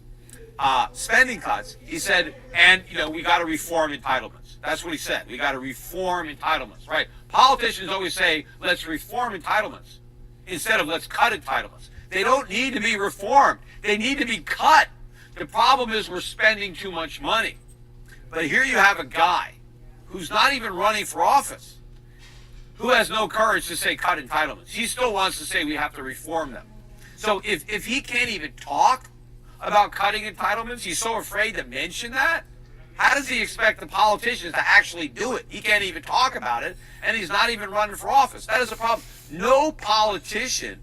spending cuts. He said, and we got to reform entitlements. That's what he said. We got to reform entitlements, right? Politicians always say, let's reform entitlements instead of let's cut entitlements. They don't need to be reformed. They need to be cut. The problem is we're spending too much money. But here you have a guy who's not even running for office, who has no courage to say cut entitlements. He still wants to say we have to reform them. So if he can't even talk about cutting entitlements, he's so afraid to mention that, how does he expect the politicians to actually do it? He can't even talk about it, and he's not even running for office. That is a problem. No politician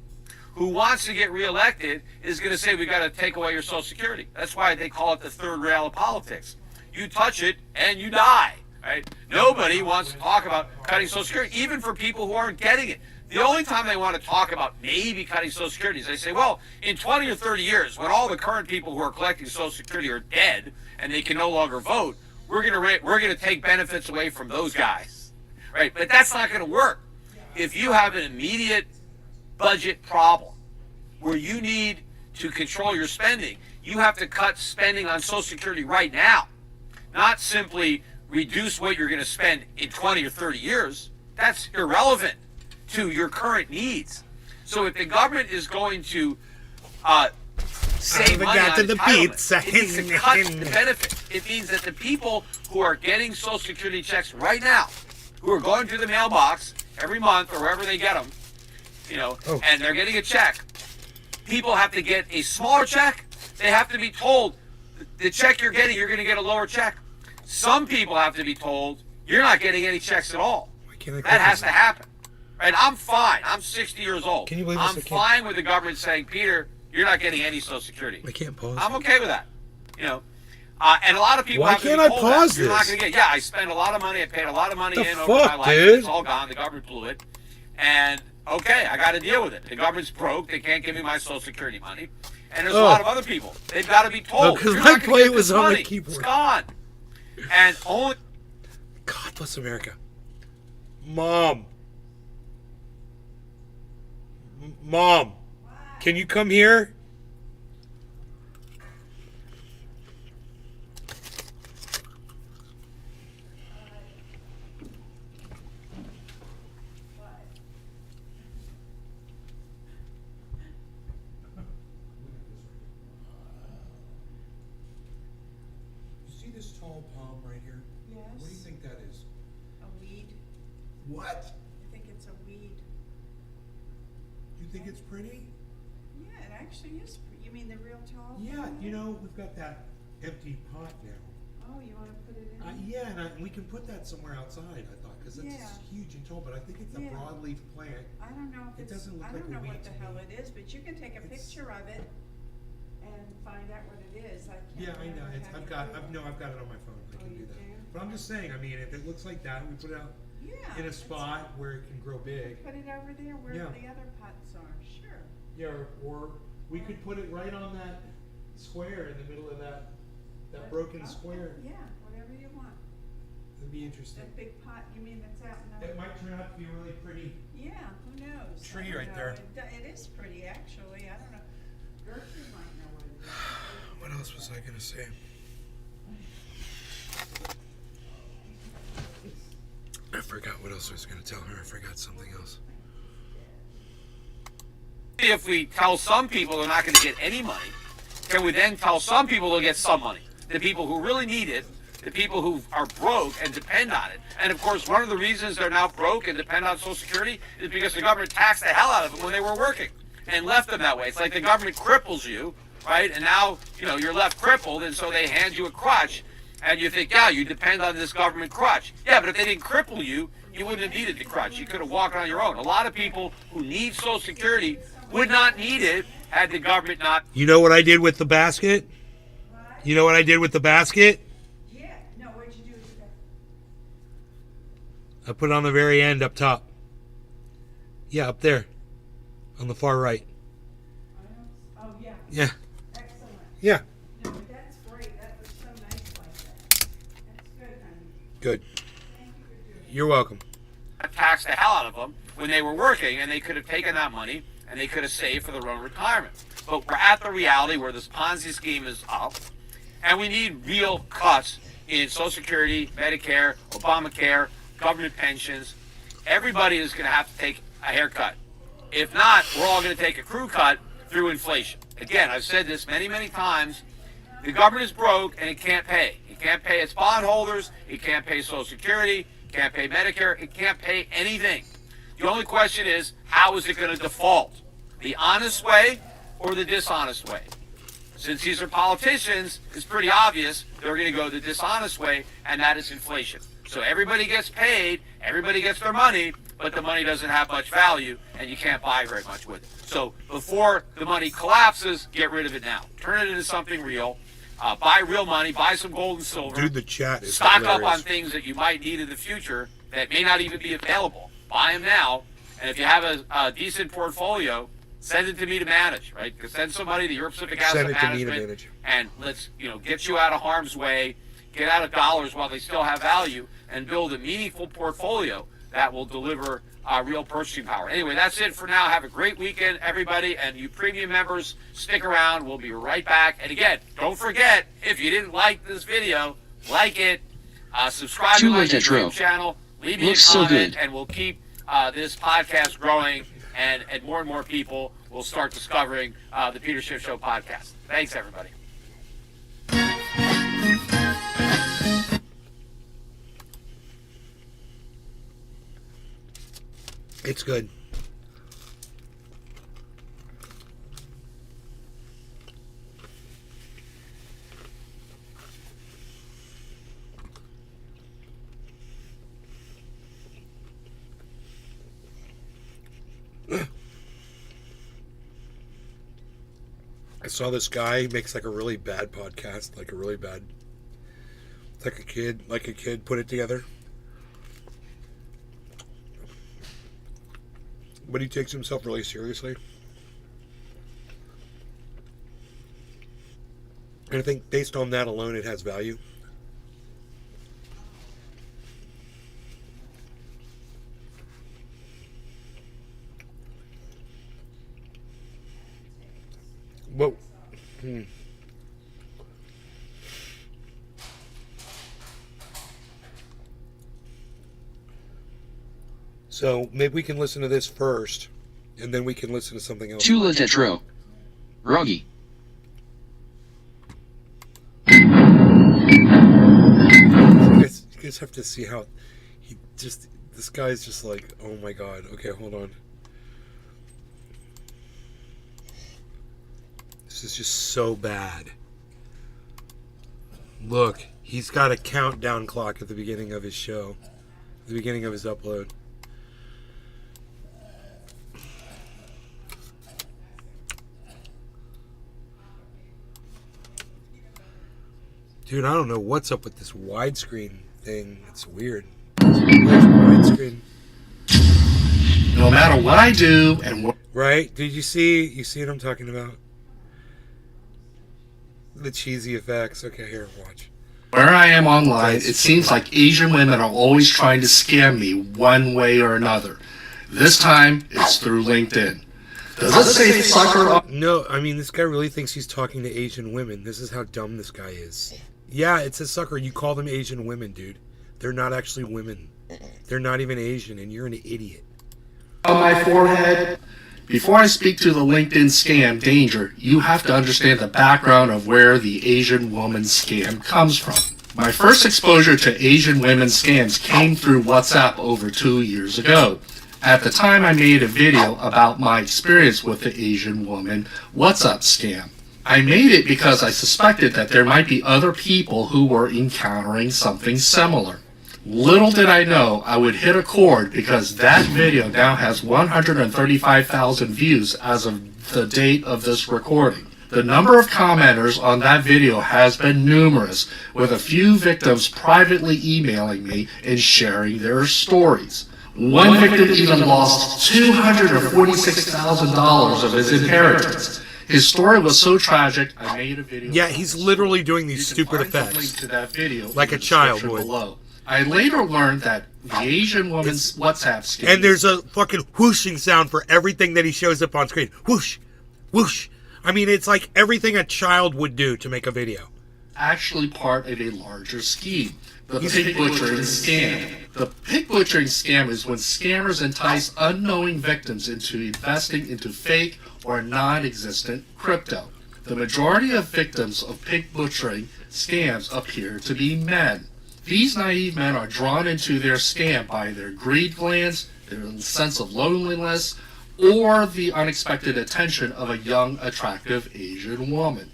who wants to get reelected is going to say we got to take away your Social Security. That's why they call it the third rail of politics. You touch it and you die, right? Nobody wants to talk about cutting Social Security, even for people who aren't getting it. The only time they want to talk about maybe cutting Social Security is they say, well, in 20 or 30 years, when all the current people who are collecting Social Security are dead and they can no longer vote, we're going to take benefits away from those guys, right? But that's not going to work. If you have an immediate budget problem where you need to control your spending, you have to cut spending on Social Security right now, not simply reduce what you're going to spend in 20 or 30 years. That's irrelevant to your current needs. So if the government is going to save money on entitlements, it needs to cut the benefits. It means that the people who are getting Social Security checks right now, who are going to the mailbox every month or wherever they get them, and they're getting a check, people have to get a smaller check. They have to be told the check you're getting, you're going to get a lower check. Some people have to be told you're not getting any checks at all. That has to happen. Right? I'm fine. I'm 60 years old. Can you believe I'm this? fine with the government saying, Peter, you're not getting any Social Security. I can't pause. I'm okay with that. And a lot of people Why have to be can't I told pause that. You're not this? going to get. Yeah, I spent a lot of money. I paid a lot of money The in fuck, over my life. dude? It's all gone. The government blew it. And okay, I got to deal with it. The government's broke. They can't give me my Social Security money. And there's a lot of other people. They've got to be told. because you're my not gonna plate get was this on the money. keyboard. It's gone. And only. God bless America. Mom. Mom. Can you come here? You see this tall palm right here? Yes. What do you think that is? A weed. What? I think it's a weed. You think it's pretty? Yeah, it actually is. You mean the real tall? Yeah, one? we've got that empty pot now. Oh, you want to put it in? Yeah, and we can put that somewhere outside, I thought, because it's Yeah. huge and tall, but I think it's a Yeah. broadleaf plant. I don't know if It it's. doesn't look I like don't a know weed what the to hell me. it is, but you can take a picture of it and find out what it is. I can't. Yeah, I know. remember how I've to got do it. I've got it on my phone. I Oh, can you do that. do? But I'm just saying, I mean, if it looks like that, we put it out Yeah. in a that's spot fine. where it can grow big. Put it over there where Yeah. the other pots are. Sure. Yeah, or we could put it right on that square in the middle of that broken Okay, square. Yeah, whatever you want. It'd be interesting. That big pot, you mean that's out in the. It might turn out to be a really pretty. Yeah, who knows? Tree I don't right know. there. It is pretty, actually. I don't know. Gertrude might know what it is. What else was I going to say? I forgot what else I was going to tell her. I forgot something else. If we tell some people they're not going to get any money, can we then tell some people to get some money? The people who really need it, the people who are broke and depend on it. And of course, one of the reasons they're now broke and depend on Social Security is because the government taxed the hell out of them when they were working and left them that way. It's like the government cripples you, right? And now, you're left crippled, and so they hand you a crutch, and you think, yeah, you depend on this government crutch. Yeah, but if they didn't cripple you, you wouldn't have needed the crutch. You could have walked on your own. A lot of people who need Social Security would not need it had the government not. You know what I did with the basket? You know what I did with the basket? Yeah. No, what'd you do with that? I put it on the very end up top. Yeah, up there. On the far right. Oh, yeah. Yeah. Excellent. Yeah. No, but that's great. That was so nice like that. That's good, honey. Good. Thank you for doing it. You're welcome. Tax the hell out of them when they were working, and they could have taken that money and they could have saved for their own retirement. But we're at the reality where this Ponzi scheme is up, and we need real cuts in Social Security, Medicare, Obamacare, government pensions. Everybody is going to have to take a haircut. If not, we're all going to take a crew cut through inflation. Again, I've said this many, many times. The government is broke and it can't pay. It can't pay its bondholders. It can't pay Social Security. It can't pay Medicare. It can't pay anything. The only question is, how is it going to default? The honest way or the dishonest way? Since these are politicians, it's pretty obvious they're going to go the dishonest way, and that is inflation. So everybody gets paid, everybody gets their money, but the money doesn't have much value, and you can't buy very much with it. So before the money collapses, get rid of it now. Turn it into something real. Buy real money, buy some gold and silver. Dude, the chat is Stock hilarious. up on things that you might need in the future that may not even be available. Buy them now, and if you have a decent portfolio, send it to me to manage, right? Send somebody to Europe Pacific Asset Send it to me to Management, manage. and let's get you out of harm's way, get out of dollars while they still have value, and build a meaningful portfolio that will deliver real purchasing power. Anyway, that's it for now. Have a great weekend, everybody, and you premium members, stick around. We'll be right back. And again, don't forget, if you didn't like this video, like it, subscribe to my YouTube channel, leave me a comment, and we'll keep this podcast growing, and more and more people will start discovering the Peter Schiff Show podcast. Thanks, everybody. It's good. I saw this guy makes like a really bad podcast, like a really bad. It's like a kid put it together. But he takes himself really seriously. And I think based on that alone, it has value. Whoa. So maybe we can listen to this first, and then we can listen to something else. Tula Tetro. Roggy. You guys have to see how this guy's just like, oh my god. Okay, hold on. This is just so bad. Look, he's got a countdown clock at the beginning of his show, the beginning of his upload. Dude, I don't know what's up with this widescreen thing. It's weird. Widescreen. No matter what I do and what... Right? Did you see what I'm talking about? The cheesy effects. Okay, here, watch. Where I am online, it seems like Asian women are always trying to scam me one way or another. This time, it's through LinkedIn. Does it say sucker? No, I mean, this guy really thinks he's talking to Asian women. This is how dumb this guy is. Yeah, it's a sucker. You call them Asian women, dude. They're not actually women. They're not even Asian, and you're an idiot. On my forehead, Before I speak to the LinkedIn scam danger, you have to understand the background of where the Asian woman scam comes from. My first exposure to Asian women scams came through WhatsApp over 2 years ago. At the time, I made a video about my experience with the Asian woman WhatsApp scam. I made it because I suspected that there might be other people who were encountering something similar. Little did I know I would hit a chord, because that video now has 135,000 views as of the date of this recording. The number of commenters on that video has been numerous, with a few victims privately emailing me and sharing their stories. One victim even lost $246,000 of his inheritance. His story was so tragic, I made a video. Yeah, he's literally doing these stupid effects. To that video like a child would. Below. I later learned that the Asian woman's WhatsApp scam. And there's a fucking whooshing sound for everything that he shows up on screen. Whoosh, whoosh. I mean, it's like everything a child would do to make a video. Actually part of a larger scheme. The pig butchering scam. The pig butchering scam is when scammers entice unknowing victims into investing into fake or non-existent crypto. The majority of victims of pig butchering scams appear to be men. These naive men are drawn into their scam by their greed glands, their sense of loneliness, or the unexpected attention of a young, attractive Asian woman.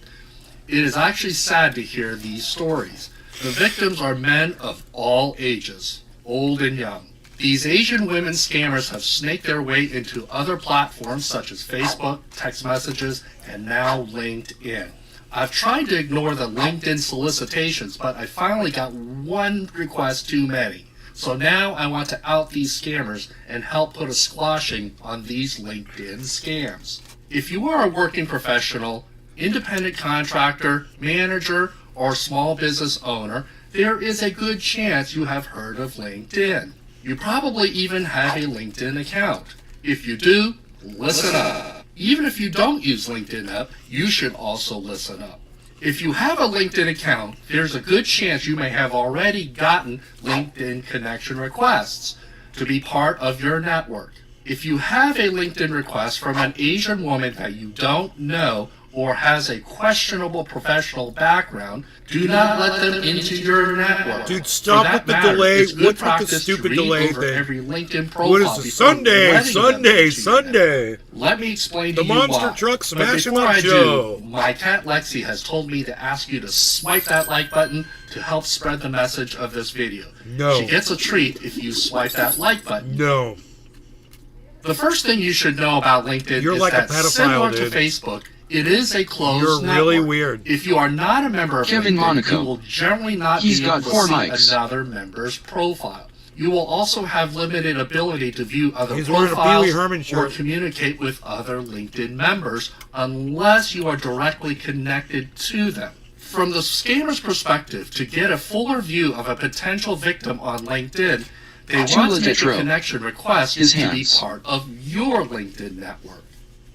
It is actually sad to hear these stories. The victims are men of all ages, old and young. These Asian women scammers have snaked their way into other platforms such as Facebook, text messages, and now LinkedIn. I've tried to ignore the LinkedIn solicitations, but I finally got one request too many. So now I want to out these scammers and help put a squashing on these LinkedIn scams. If you are a working professional, independent contractor, manager, or small business owner, there is a good chance you have heard of LinkedIn. You probably even have a LinkedIn account. If you do, listen up. Even if you don't use LinkedIn up, you should also listen up. If you have a LinkedIn account, there's a good chance you may have already gotten LinkedIn connection requests to be part of your network. If you have a LinkedIn request from an Asian woman that you don't know or has a questionable professional background, do not let them into your network. Dude, stop with the delay. It's good What's with the practice stupid to read delay over thing? every LinkedIn profile. What is this? Sunday, Sunday. Let me explain The to you monster why. truck But smash 'em before up I Joe. do, my cat Lexi has told me to ask you to swipe that like button to help spread the message of this video. No. She gets a treat if you swipe that like button. No. The first thing you should know about LinkedIn You're is like a that pedophile, similar dude. to Facebook, it is a closed You're network. really weird. If you are not a member of Kevin LinkedIn, Monaco. you will generally not He's be got able 4 to mics. see another member's profile. You will also have limited ability to view other He's wearing a Pee profiles Wee Herman or shirt. communicate with other LinkedIn members unless you are directly connected to them. From the scammer's perspective, to get a fuller view of a potential victim on LinkedIn, they want to make a Tetro. connection request His to be hands. part of your LinkedIn network.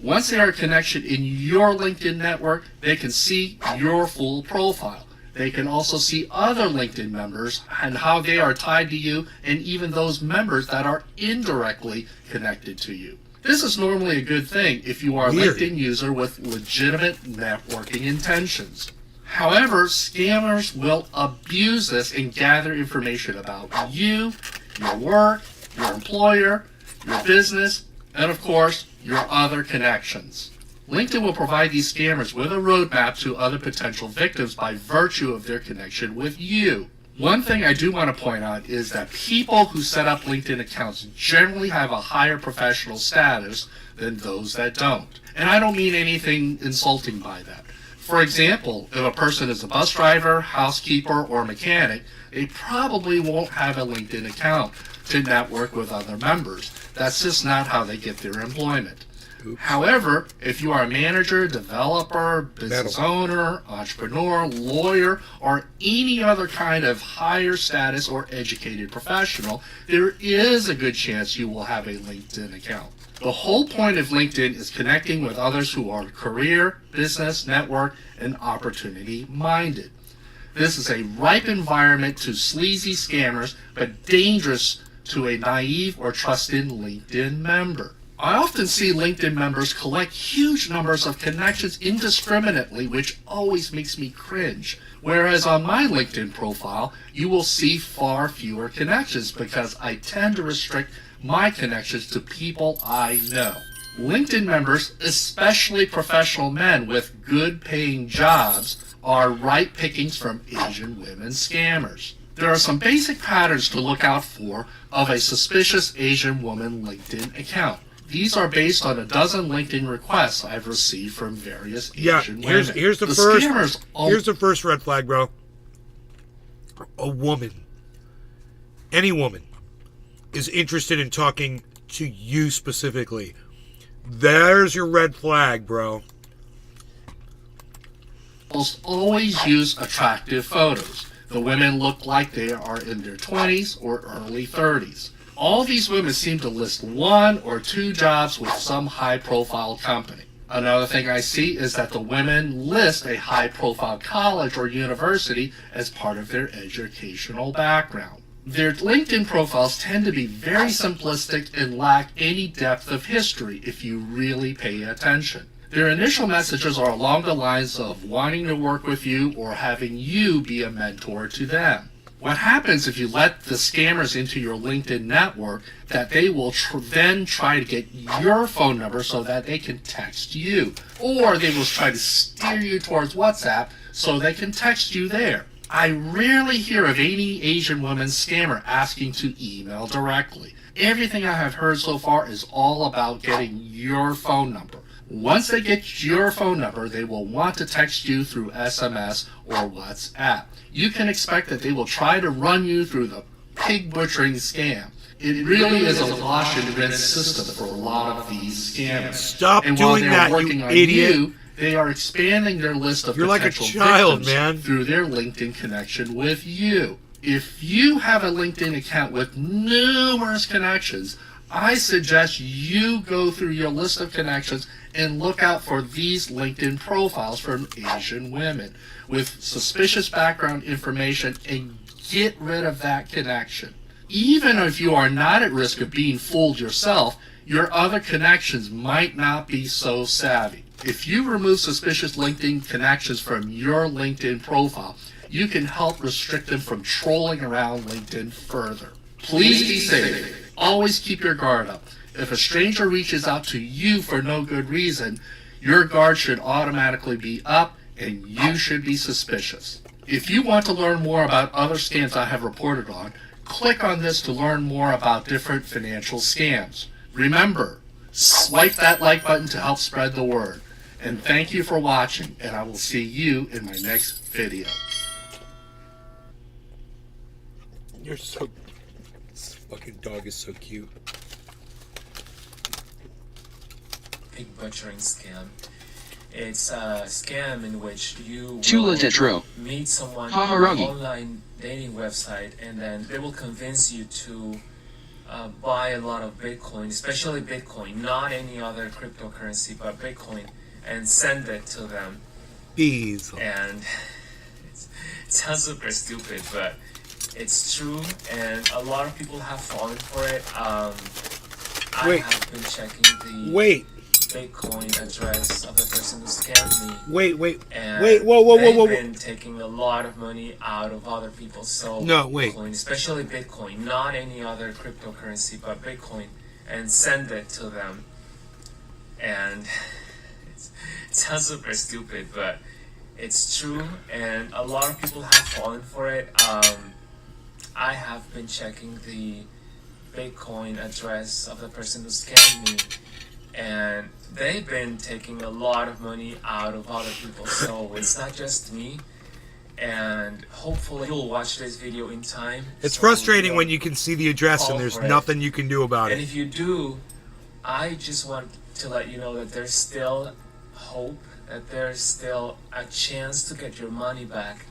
Once they are a connection in your LinkedIn network, they can see your full profile. They can also see other LinkedIn members and how they are tied to you, and even those members that are indirectly connected to you. This is normally a good thing if you are a Weird. LinkedIn user with legitimate networking intentions. However, scammers will abuse this and gather information about you, your work, your employer, your business, and of course, your other connections. LinkedIn will provide these scammers with a roadmap to other potential victims by virtue of their connection with you. One thing I do want to point out is that people who set up LinkedIn accounts generally have a higher professional status than those that don't. And I don't mean anything insulting by that. For example, if a person is a bus driver, housekeeper, or mechanic, they probably won't have a LinkedIn account to network with other members. That's just not how they get their employment. However, if you are a manager, developer, business owner, entrepreneur, lawyer, or any other kind of higher status or educated professional, there is a good chance you will have a LinkedIn account. The whole point of LinkedIn is connecting with others who are career, business, network, and opportunity minded. This is a ripe environment to sleazy scammers, but dangerous to a naive or trusted LinkedIn member. I often see LinkedIn members collect huge numbers of connections indiscriminately, which always makes me cringe. Whereas on my LinkedIn profile, you will see far fewer connections because I tend to restrict my connections to people I know. LinkedIn members, especially professional men with good paying jobs, are ripe pickings from Asian women scammers. There are some basic patterns to look out for of a suspicious Asian woman LinkedIn account. These are based on a dozen LinkedIn requests I've received from various Asian women. Here's the first red flag, bro. A woman, any woman, is interested in talking to you specifically. There's your red flag, bro. Almost always use attractive photos. The women look like they are in their 20s or early 30s. All these women seem to list 1 or 2 jobs with some high-profile company. Another thing I see is that the women list a high-profile college or university as part of their educational background. Their LinkedIn profiles tend to be very simplistic and lack any depth of history if you really pay attention. Their initial messages are along the lines of wanting to work with you or having you be a mentor to them. What happens if you let the scammers into your LinkedIn network, that they will then try to get your phone number so that they can text you. Or they will try to steer you towards WhatsApp so they can text you there. I rarely hear of any Asian woman scammer asking to email directly. Everything I have heard so far is all about getting your phone number. Once they get your phone number, they will want to text you through SMS or WhatsApp. You can expect that they will try to run you through the pig butchering scam. It really is a wash and rinse system for a lot of these scammers. Stop and doing while that, they're working you on idiot. you, they are expanding their list of You're like a potential child, victims man. through their LinkedIn connection with you. If you have a LinkedIn account with numerous connections, I suggest you go through your list of connections and look out for these LinkedIn profiles from Asian women with suspicious background information and get rid of that connection. Even if you are not at risk of being fooled yourself, your other connections might not be so savvy. If you remove suspicious LinkedIn connections from your LinkedIn profile, you can help restrict them from trolling around LinkedIn further. Please be safe. Always keep your guard up. If a stranger reaches out to you for no good reason, your guard should automatically be up and you should be suspicious. If you want to learn more about other scams I have reported on, click on this to learn more about different financial scams. Remember, swipe that like button to help spread the word. And thank you for watching, and I will see you in my next video. You're so... This fucking dog is so cute. Pig butchering scam. It's a scam in which you Chula will Tetro. meet someone on an Hamaragi. online dating website, and then they will convince you to buy a lot of Bitcoin, especially Bitcoin, not any other cryptocurrency, but Bitcoin, and send it to them. Bees. And it sounds super stupid, but it's true, and a lot of people have fallen for it. I Wait. have been checking the Wait. Bitcoin address of the person who scammed me. Wait. And Wait, whoa. they've been taking a lot of money out of other people's soul. No, wait. Bitcoin, especially Bitcoin, not any other cryptocurrency, but Bitcoin, and send it to them. And it sounds super stupid, but it's true, and a lot of people have fallen for it. I have been checking the Bitcoin address of the person who scammed me, and they've been taking a lot of money out of other people, so it's not just me. And hopefully you'll watch this video in time. It's so frustrating you'll when you can see the address fall and there's for it. nothing you can do about And it. if you do, I just want to let you know that there's still hope, that there's still a chance to get your money back.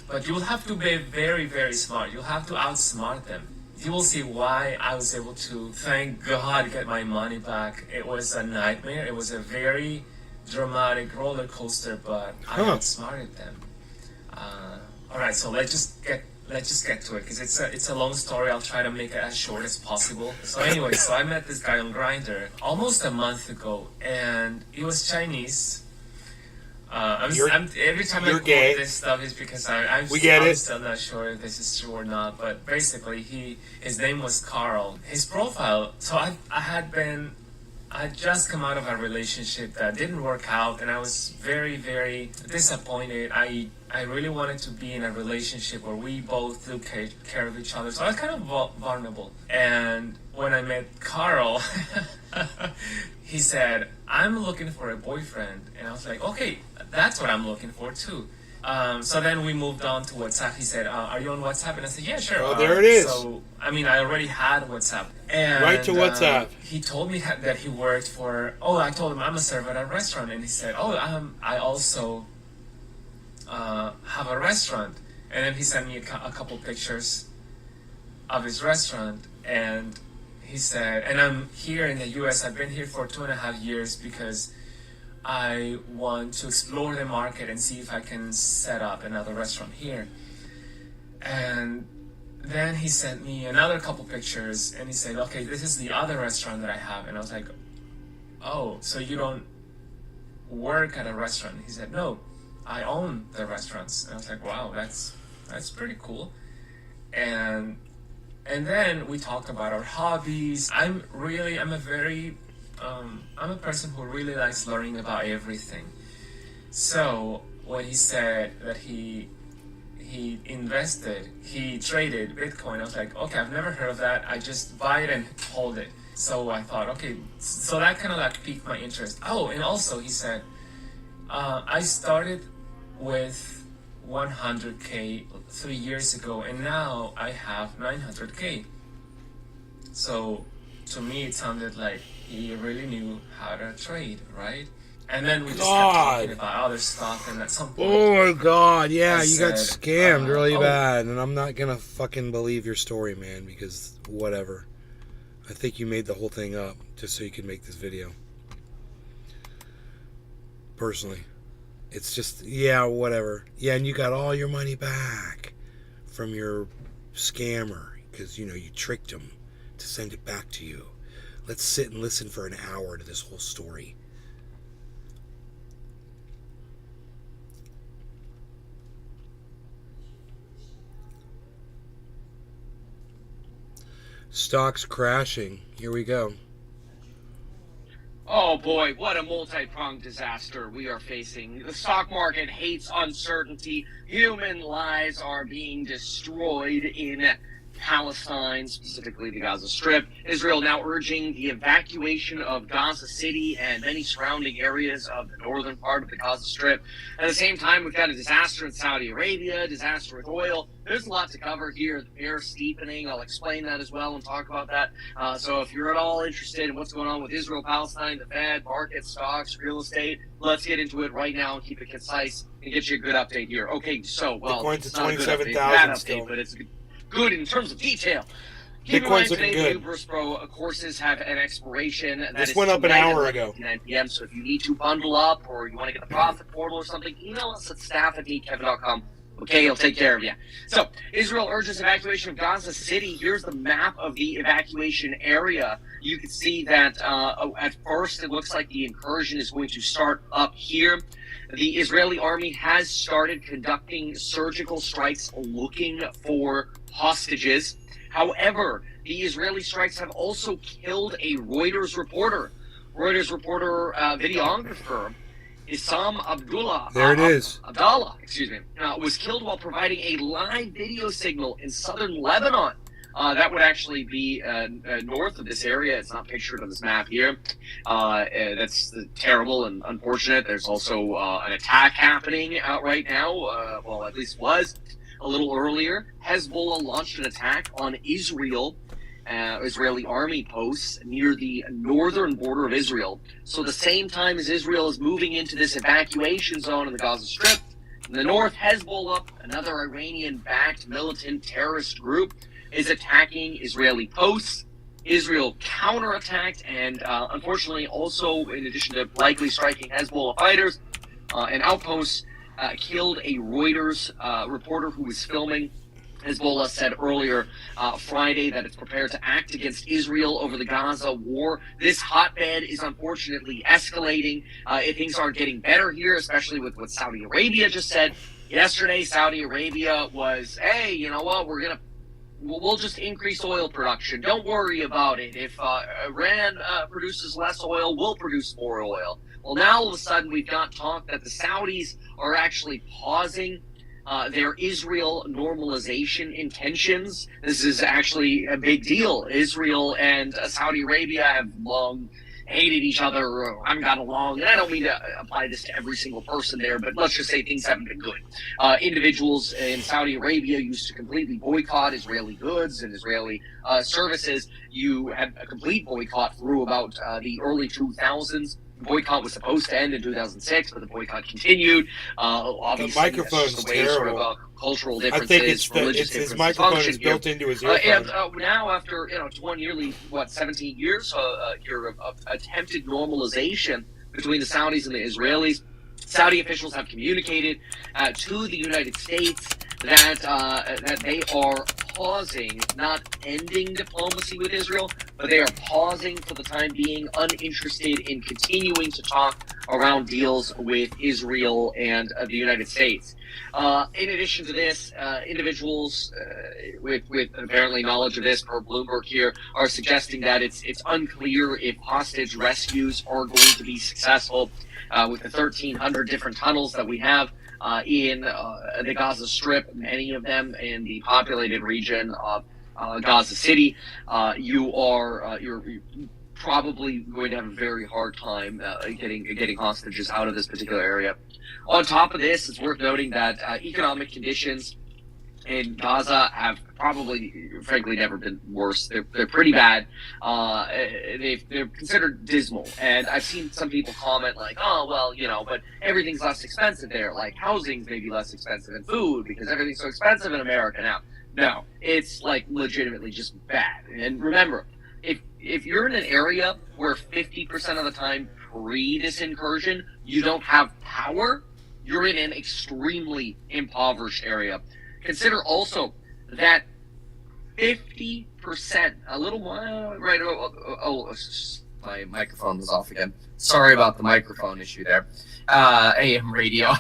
But you'll have to be very, very smart. You'll have to outsmart them. You will see why I was able to, thank God, get my money back. It was a nightmare. It was a very dramatic roller coaster, but I outsmarted them. All right, so let's let's just get to it because it's a long story. I'll try to make it as short as possible. So anyway, so I met this guy on Grindr almost a month ago, and he was Chinese. Every time I quote this stuff is because I'm still not sure if this is true or not. But basically, his name was Carl. His profile. So I had just come out of a relationship that didn't work out, and I was very, very disappointed. I really wanted to be in a relationship where we both took care of each other. So I was kind of vulnerable. And when I met Carl, he said, I'm looking for a boyfriend. And I was like, okay, that's what I'm looking for too. So then we moved on to WhatsApp. He said, are you on WhatsApp? And I said, yeah, sure. Oh, there it is. So, I mean, I already had WhatsApp. And, right to WhatsApp. He told me that he worked for, I told him I'm a server at a restaurant. And he said, I also have a restaurant. And then he sent me a couple pictures of his restaurant. And he said, and I'm here in the US. I've been here for 2.5 years because I want to explore the market and see if I can set up another restaurant here. And then he sent me another couple pictures and he said, okay, this is the other restaurant that I have. And I was like, oh, so you don't work at a restaurant? He said, no, I own the restaurants. And I was like, wow, that's pretty cool. And then we talked about our hobbies. I'm a person who really likes learning about everything. So when he said that he traded Bitcoin, I was like, okay, I've never heard of that. I just buy it and hold it. So I thought, okay, so that kind of like piqued my interest. Oh, and also he said, I started with 100K 3 years ago, and now I have 900K. So to me, it sounded like he really knew how to trade, right? And then we just kept talking about other stuff, and at some point... Oh my God, yeah, you got scammed really bad, and I'm not gonna fucking believe your story, man, because whatever. I think you made the whole thing up just so you could make this video. Personally. It's just, yeah, whatever. Yeah, and you got all your money back from your scammer, because, you tricked him to send it back to you. Let's sit and listen for an hour to this whole story. Stocks crashing. Here we go. Oh boy, what a multi-pronged disaster we are facing. The stock market hates uncertainty. Human lives are being destroyed in Palestine, specifically the Gaza Strip. Israel now urging the evacuation of Gaza City and many surrounding areas of the northern part of the Gaza Strip. At the same time, we've got a disaster in Saudi Arabia, disaster with oil. There's a lot to cover here. The bear steepening, I'll explain that as well and talk about that. So if you're at all interested in what's going on with Israel, Palestine, the Fed, market, stocks, real estate, let's get into it right now and keep it concise and get you a good update here. Okay, so, well, it's not a good update, 27,000 bad still. update, but it's good in terms of detail. Keep in mind, today the new Burst Pro courses have an expiration. This went up an hour ago. 9 p.m. So if you need to bundle up or you want to get the profit portal or something, email us at staff@meetkevin.com. Okay, he'll take care of you. So Israel urges evacuation of Gaza City. Here's the map of the evacuation area. You can see that at first it looks like the incursion is going to start up here. The Israeli army has started conducting surgical strikes looking for hostages. However, the Israeli strikes have also killed a Reuters reporter. Reuters reporter, videographer, Issam Abdallah, was killed while providing a live video signal in southern Lebanon. That would actually be north of this area. It's not pictured on this map here. That's terrible and unfortunate. There's also an attack happening right now. Well, at least was a little earlier. Hezbollah launched an attack on Israeli army posts near the northern border of Israel. So the same time as Israel is moving into this evacuation zone in the Gaza Strip, in the north, Hezbollah, another Iranian-backed militant terrorist group, is attacking Israeli posts. Israel counterattacked and unfortunately also, in addition to likely striking Hezbollah fighters and outposts, killed a Reuters reporter who was filming Hezbollah said earlier Friday that it's prepared to act against Israel over the Gaza war. This hotbed is unfortunately escalating. If things aren't getting better here, especially with what Saudi Arabia just said. Yesterday, Saudi Arabia was, hey, you know what, we'll just increase oil production. Don't worry about it. If Iran produces less oil, we'll produce more oil. Well, now all of a sudden we've got talk that the Saudis are actually pausing their Israel normalization intentions. This is actually a big deal. Israel and Saudi Arabia have long hated each other or haven't got along. And I don't mean to apply this to every single person there, but let's just say things haven't been good. Individuals in Saudi Arabia used to completely boycott Israeli goods and Israeli services. You had a complete boycott through about the early 2000s. The boycott was supposed to end in 2006, but the boycott continued. Obviously, the microphone is terrible. Sort of, cultural differences, I think it's religious his differences microphone function is built here. into his earphone. And now, after 17 years, your attempted normalization between the Saudis and the Israelis, Saudi officials have communicated to the United States that they are pausing, not ending diplomacy with Israel, but they are pausing for the time being, uninterested in continuing to talk around deals with Israel and the United States. In addition to this, individuals with apparently knowledge of this, per Bloomberg here, are suggesting that it's unclear if hostage rescues are going to be successful with the 1,300 different tunnels that we have in the Gaza Strip, many of them in the populated region of Gaza City. You're probably going to have a very hard time getting hostages out of this particular area. On top of this, it's worth noting that economic conditions in Gaza have probably, frankly, never been worse. They're pretty bad. They're considered dismal. And I've seen some people comment like, oh, well, but everything's less expensive there. Like housing's maybe less expensive than food because everything's so expensive in America now. No, it's like legitimately just bad. And remember, if you're in an area where 50% of the time pre this incursion, you don't have power, you're in an extremely impoverished area. Consider also that 50%, a little more, right? My microphone was off again. Sorry about the microphone issue there. AM radio.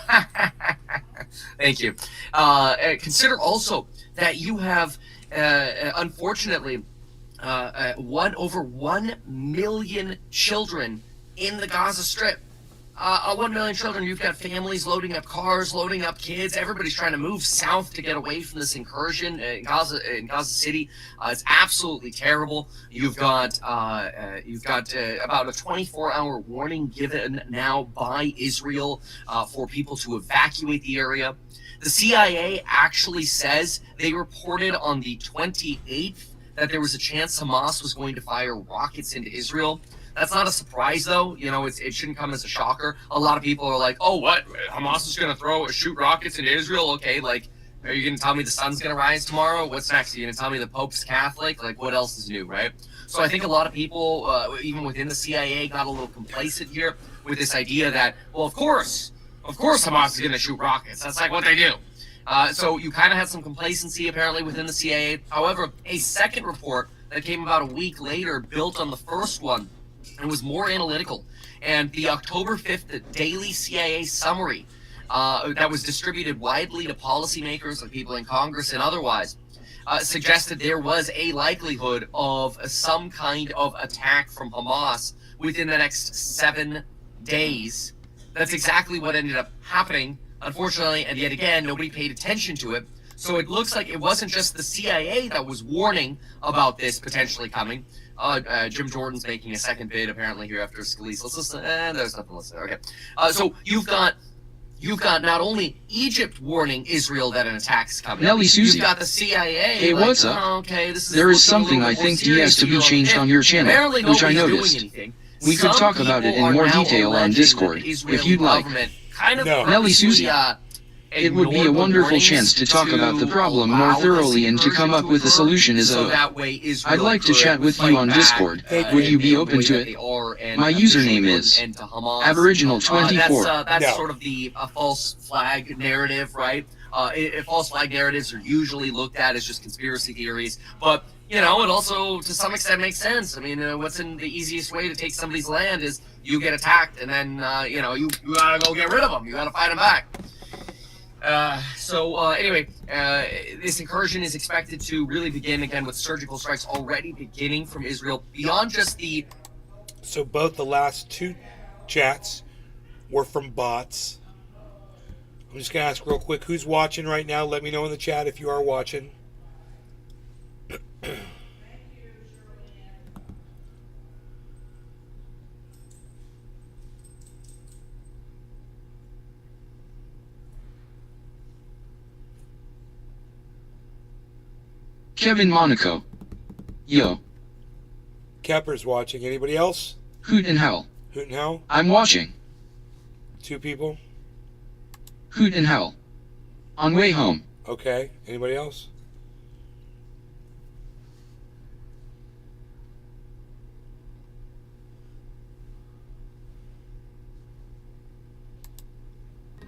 Thank you. Consider also that you have, unfortunately, over 1 million children in the Gaza Strip. 1 million children. You've got families loading up cars, loading up kids. Everybody's trying to move south to get away from this incursion in Gaza City. It's absolutely terrible. You've got about a 24-hour warning given now by Israel for people to evacuate the area. The CIA actually says they reported on the 28th that there was a chance Hamas was going to fire rockets into Israel. That's not a surprise, though. It shouldn't come as a shocker. A lot of people are like, oh, what? Hamas is going to shoot rockets into Israel? Okay, like, are you going to tell me the sun's going to rise tomorrow? What's next? Are you going to tell me the Pope's Catholic? Like, what else is new, right? So I think a lot of people, even within the CIA, got a little complacent here with this idea that, well, of course Hamas is going to shoot rockets. That's like what they do. So you kind of had some complacency, apparently, within the CIA. However, a second report that came about a week later built on the first one, and was more analytical. And the October 5th, the daily CIA summary that was distributed widely to policymakers, like people in Congress and otherwise, suggested there was a likelihood of some kind of attack from Hamas within the next 7 days. That's exactly what ended up happening, unfortunately, and yet again, nobody paid attention to it. So it looks like it wasn't just the CIA that was warning about this potentially coming. Jim Jordan's making a second bid apparently here after Scalise. Let's listen. There's nothing to listen to. Okay. So you've got not only Egypt warning Israel that an attack's coming. Nelly Susie. You've got the CIA. Hey, like, what's up? Oh, okay, this is there is something I think has to be changed on your channel, which I noticed. We could talk about it in more detail on Discord if you'd like. Kind of Nelly Susie. It would be a wonderful chance to talk about the problem more thoroughly and to come up with a solution as so a... that way Israel I'd like to could chat with you on fight Discord. back, Would you be in the open way to that it? they are, and My username is and to Hamas. Aboriginal24. That's No. sort of the false flag narrative, right? False flag narratives are usually looked at as just conspiracy theories, but you know, it also to some extent makes sense. I mean, what's in the easiest way to take somebody's land is you get attacked, and then you know you gotta go get rid of them. You gotta fight them back. Anyway, this incursion is expected to really begin again with surgical strikes already beginning from Israel beyond just the. So both the last two chats were from bots. I'm just going to ask real quick, who's watching right now? Let me know in the chat if you are watching. Kevin Monaco. Yo. Kepper's watching. Anybody else? Hoot and Howl. Hoot and Howl? I'm watching. 2 people? Hoot and Howl. On way home. Okay. Anybody else?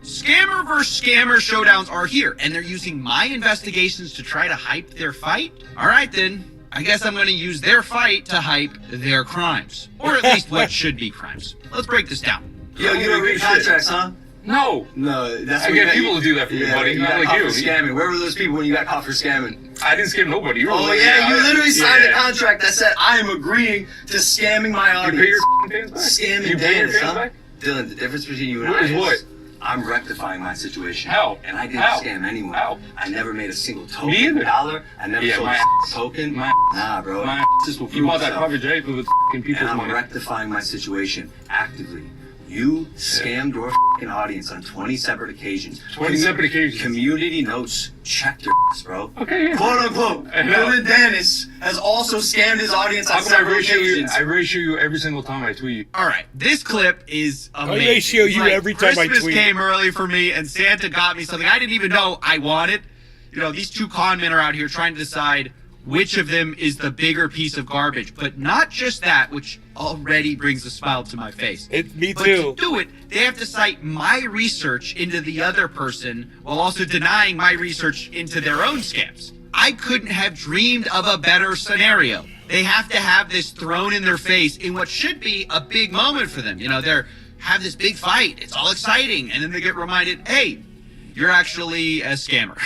Scammer versus scammer showdowns are here, and they're using my investigations to try to hype their fight? Alright then, I guess I'm going to use their fight to hype their crimes. Or at least what should be crimes. Let's break this down. Yo, you don't read contracts, huh? No. No, that's I what get people to do that for me, buddy. You Not got like caught you. for scamming. Where were those people when you got caught for scamming? I didn't scam nobody. You were Oh like, yeah, you literally signed a yeah. contract that said I am agreeing to scamming my audience. You pay your fans back? Scamming You pay your Dennis, fans huh? back? Dylan, the difference between you and What I is what? I'm rectifying my situation. How? And I didn't How? scam anyone. How? I never made a single token. Me either. Dollar. I never Yeah, sold my a token. Nah, bro. My This will You prove bought that itself. private jet with people's And I'm money. rectifying my situation actively. You scammed your audience on 20 separate occasions. 20 separate occasions. Community notes checked your bro. Okay, yeah. Quote unquote. Dylan Dennis has also scammed his audience on How come I several ratio you? occasions. I ratio you every single time I tweet you. Alright, this clip is amazing. I ratio you Like, every time I Christmas tweet. came early for me, and Santa got me something I didn't even know I wanted. You know, these two con men are out here trying to decide which of them is the bigger piece of garbage. But not just that, which already brings a smile to my face. Me But too. to do it, they have to cite my research into the other person while also denying my research into their own scams. I couldn't have dreamed of a better scenario. They have to have this thrown in their face in what should be a big moment for them. You know, they're have this big fight. It's all exciting. And then they get reminded, hey, you're actually a scammer.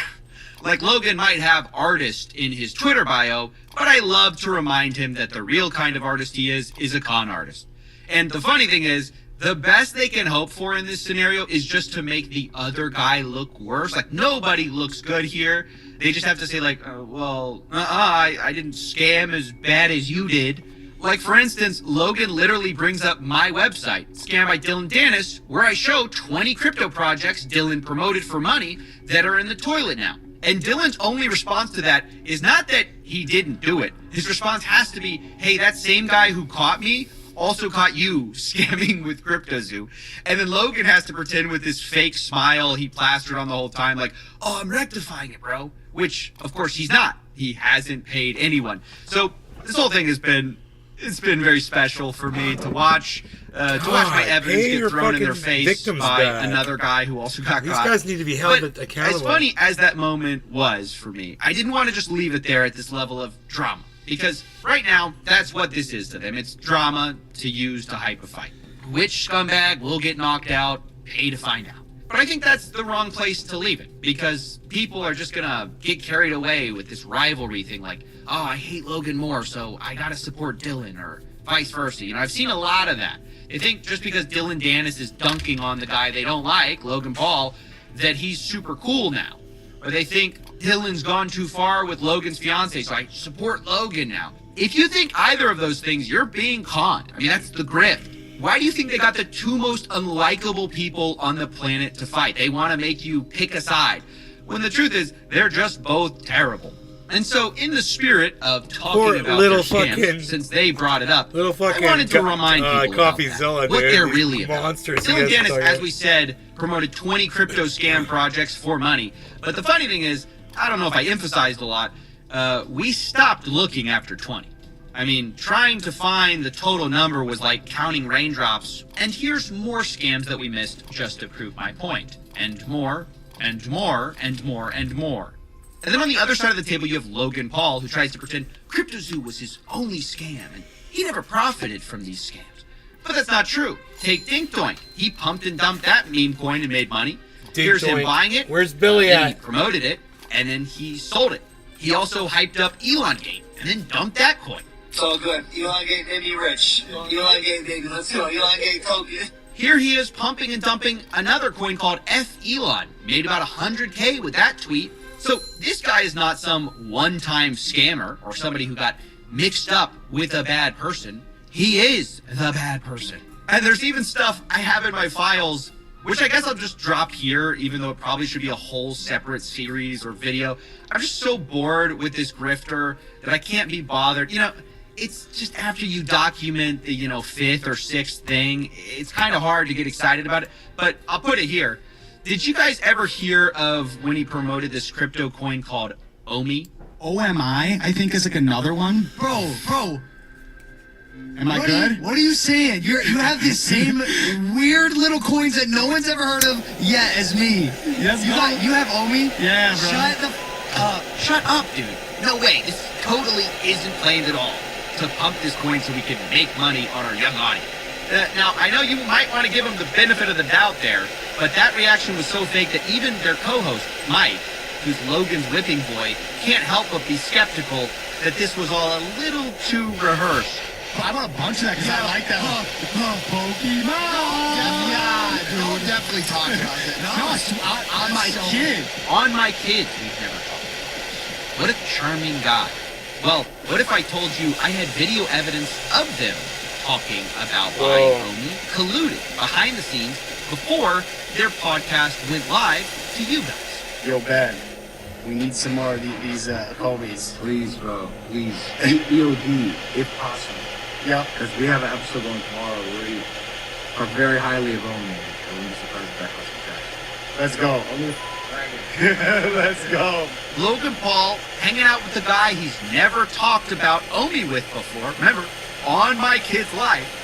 Like Logan might have artist in his Twitter bio, but I love to remind him that the real kind of artist he is a con artist. And the funny thing is, the best they can hope for in this scenario is just to make the other guy look worse. Like, nobody looks good here. They just have to say, like, I didn't scam as bad as you did. Like, for instance, Logan literally brings up my website, Scam by Dylan Dennis, where I show 20 crypto projects Dylan promoted for money that are in the toilet now. And Dylan's only response to that is not that he didn't do it. His response has to be, hey, that same guy who caught me also caught you scamming with CryptoZoo. And then Logan has to pretend with this fake smile he plastered on the whole time, like, oh, I'm rectifying it, bro. Which, of course, he's not. He hasn't paid anyone. So this whole thing has been, it's been very special for me to watch. My evidence pay get your thrown in their fucking face victims by back. another guy who also got These caught. guys need to be held But accountable. As funny as that moment was for me, I didn't want to just leave it there at this level of drama. Because right now, that's what this is to them. It's drama to use to hype a fight. Which scumbag will get knocked out? Pay to find out. But I think that's the wrong place to leave it. Because people are just gonna get carried away with this rivalry thing like, oh, I hate Logan more, so I gotta support Dylan, or vice versa. You know, I've seen a lot of that. They think just because Dylan Dennis is dunking on the guy they don't like, Logan Paul, that he's super cool now. Or they think Dylan's gone too far with Logan's fiance, so I support Logan now. If you think either of those things, you're being conned. I mean, that's the grift. Why do you think they got the two most unlikable people on the planet to fight? They want to make you pick a side. When the truth is, they're just both terrible. And so, in the spirit of talking Poor about little their scams, fucking- since they brought it up, Little fucking I wanted to remind people about CoffeeZilla, that, what dude. they're These really about. monsters he Dylan has to Dennis, tell as you. we said, promoted 20 crypto scam projects for money. But the funny thing is, I don't know if I emphasized a lot, we stopped looking after 20. I mean, trying to find the total number was like counting raindrops. And here's more scams that we missed just to prove my point. And more, and more, and more, and more. And then on the other side of the table, you have Logan Paul, who tries to pretend CryptoZoo was his only scam, and he never profited from these scams. But that's not true. Take Dink Doink. He pumped and dumped that meme coin and made money. Here's him Doink. buying it. Where's Billy then at? He promoted it, and then he sold it. He also hyped up Elongate, and then dumped that coin. It's all good. Elongate made me rich. Elongate, baby. Let's go. Elongate token. Here he is pumping and dumping another coin called F Elon. Made about 100K with that tweet. So this guy is not some one-time scammer or somebody who got mixed up with a bad person. He is the bad person. And there's even stuff I have in my files, which I guess I'll just drop here, even though it probably should be a whole separate series or video. I'm just so bored with this grifter that I can't be bothered. You know, it's just after you document the, fifth or sixth thing, it's kind of hard to get excited about it. But I'll put it here. Did you guys ever hear of when he promoted this crypto coin called OMI? OMI, I think, is like another one. Bro. Am I good? What are you saying? You have the same weird little coins that no one's ever heard of yet as me. Yes, you have OMI? Yeah, bro. Shut the shut up, dude. No way. This totally isn't planned at all to pump this coin so we can make money on our young audience. Now, I know you might want to give them the benefit of the doubt there, but that reaction was so fake that even their co-host, Mike, who's Logan's whipping boy, can't help but be skeptical that this was all a little too rehearsed. I want a bunch of that because I like that one. Pokemon! Yeah, dude, definitely talk about that. No, on my kid. On my kids, we've never talked about. What a charming guy. Well, what if I told you I had video evidence of them talking about buying OMI, colluded behind the scenes before their podcast went live to you guys? Yo, Ben, we need some more of these Kobe's. Please, bro, please. EOD, if possible. Yep. Because we have an episode going tomorrow where we are very highly of OMI. And we're surprised back on some cash. Let's go. Let's go. Logan Paul hanging out with the guy he's never talked about OMI with before. Remember, on My Kid's Life.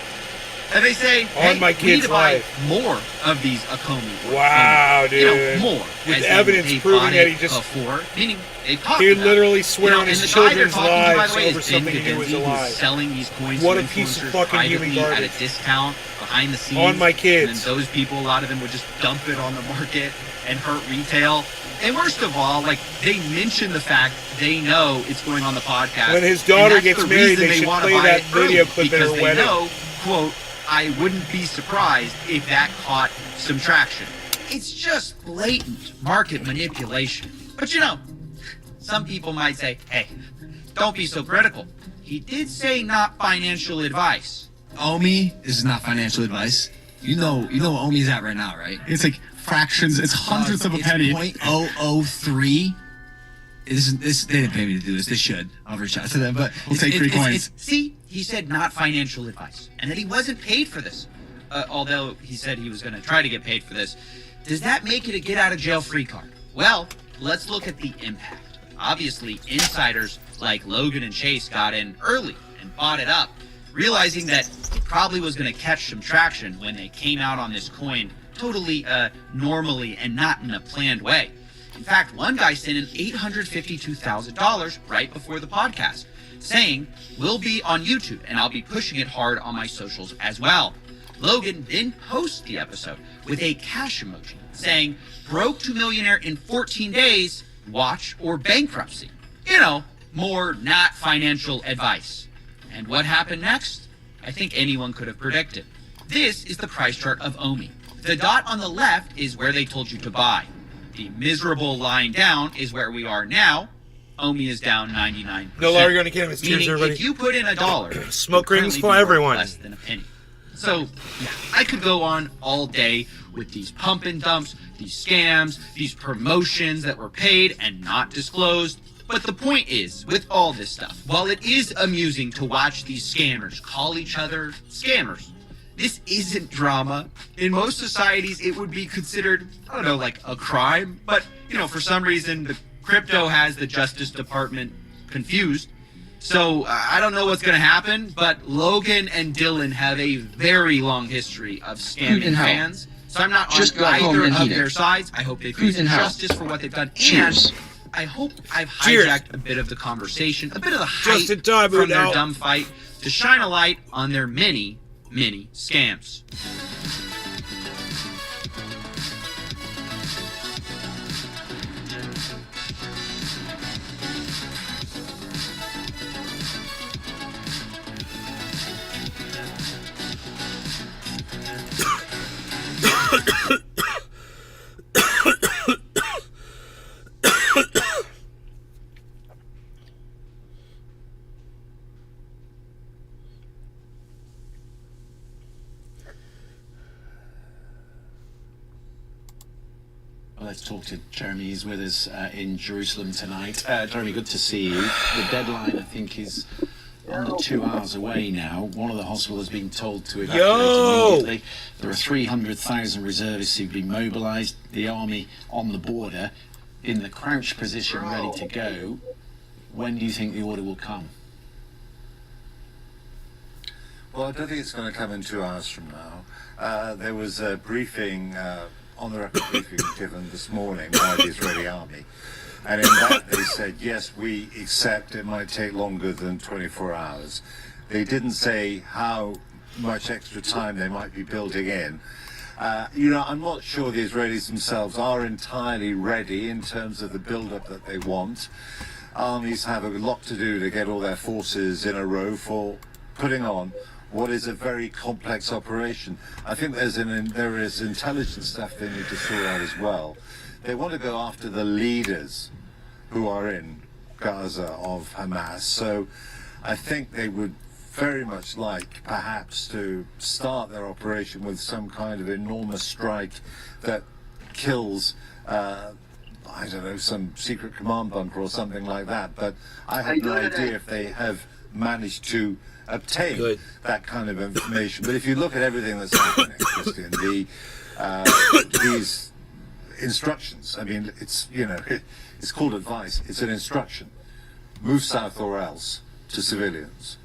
And they say, hey, My we need Kid's to buy Life. more of these Akomi. Wow, dude. More. With as in evidence they proving bought that it he just... before, meaning they talked He would about literally it. swear on and his the guy they're children's talking to, by lives the way, over is Ben something he knew was a Gadenzi, who's lie. selling these coins What to a piece of influencers fucking human privately at garbage. a discount behind the scenes. On My Kids. And then those people, a lot of them would just dump it on the market and hurt retail. And worst of all, like, they mention the fact they know it's going on the podcast. When his daughter and that's gets the married, reason they should wanna play buy that it video early, clip at because her they wedding. know, quote, I wouldn't be surprised if that caught some traction. It's just blatant market manipulation. But some people might say, hey, don't be so critical. He did say not financial advice. OMI is not financial advice. You know what OMI's at right now, right? It's like fractions. It's hundredths of a penny. It's 0.003. They didn't pay me to do this. They should. I'll reach out to them, but We'll take 3 coins. See, he said not financial advice, and that he wasn't paid for this. Although he said he was going to try to get paid for this. Does that make it a get-out-of-jail-free card? Well, let's look at the impact. Obviously, insiders like Logan and Chase got in early and bought it up, realizing that it probably was going to catch some traction when they came out on this coin totally normally and not in a planned way. In fact, one guy sent in $852,000 right before the podcast, saying, we'll be on YouTube and I'll be pushing it hard on my socials as well. Logan then posts the episode with a cash emoji saying, broke to millionaire in 14 days, watch or bankruptcy. More not financial advice. And what happened next? I think anyone could have predicted. This is the price chart of OMI. The dot on the left is where they told you to buy. The miserable line down is where we are now. OMI is down 99%. No longer going to cannabis. Cheers, Meaning, everybody. if you put in $1, Smoke you'll rings currently for be worth everyone. Less than a penny. So, yeah, I could go on all day with these pump and dumps, these scams, these promotions that were paid and not disclosed. But the point is, with all this stuff, while it is amusing to watch these scammers call each other scammers, this isn't drama. In most societies, it would be considered, I don't know, like a crime. But, you know, for some reason, the crypto has the Justice Department confused. So I don't know what's going to happen, but Logan and Dylan have a very long history of scamming fans. So I'm not Just go on home either and of heat their it. sides. I hope they face justice for what they've done. Cheers. And I hope I've Cheers. hijacked a bit of the conversation, a bit of the Just hype in time, from their Udo. dumb fight to shine a light on their many, many scams. Let's talk to Jeremy. He's with us in Jerusalem tonight. Jeremy, good to see you. The deadline, I think, is under 2 hours away now. One of the hospitals has been told to evacuate immediately. There are 300,000 reservists who've been mobilised. The army on the border in the crouch position, ready to go. When do you think the order will come? Well, I don't think it's going to come in 2 hours from now. There was a briefing, on-the-record briefing given this morning by the Israeli army. And in that they said, yes, we accept it might take longer than 24 hours. They didn't say how much extra time they might be building in. You know, I'm not sure the Israelis themselves are entirely ready in terms of the build-up that they want. Armies have a lot to do to get all their forces in a row for putting on what is a very complex operation. I think there is intelligence stuff they need to sort out as well. They want to go after the leaders who are in Gaza of Hamas. So I think they would very much like perhaps to start their operation with some kind of enormous strike that kills I don't know, some secret command bunker or something like that. But I have no idea if they have managed to obtain that kind of information. But if you look at everything that's happening, Christian, these instructions, I mean, it's, you know, it's called advice. It's an instruction. Move south or else to civilians.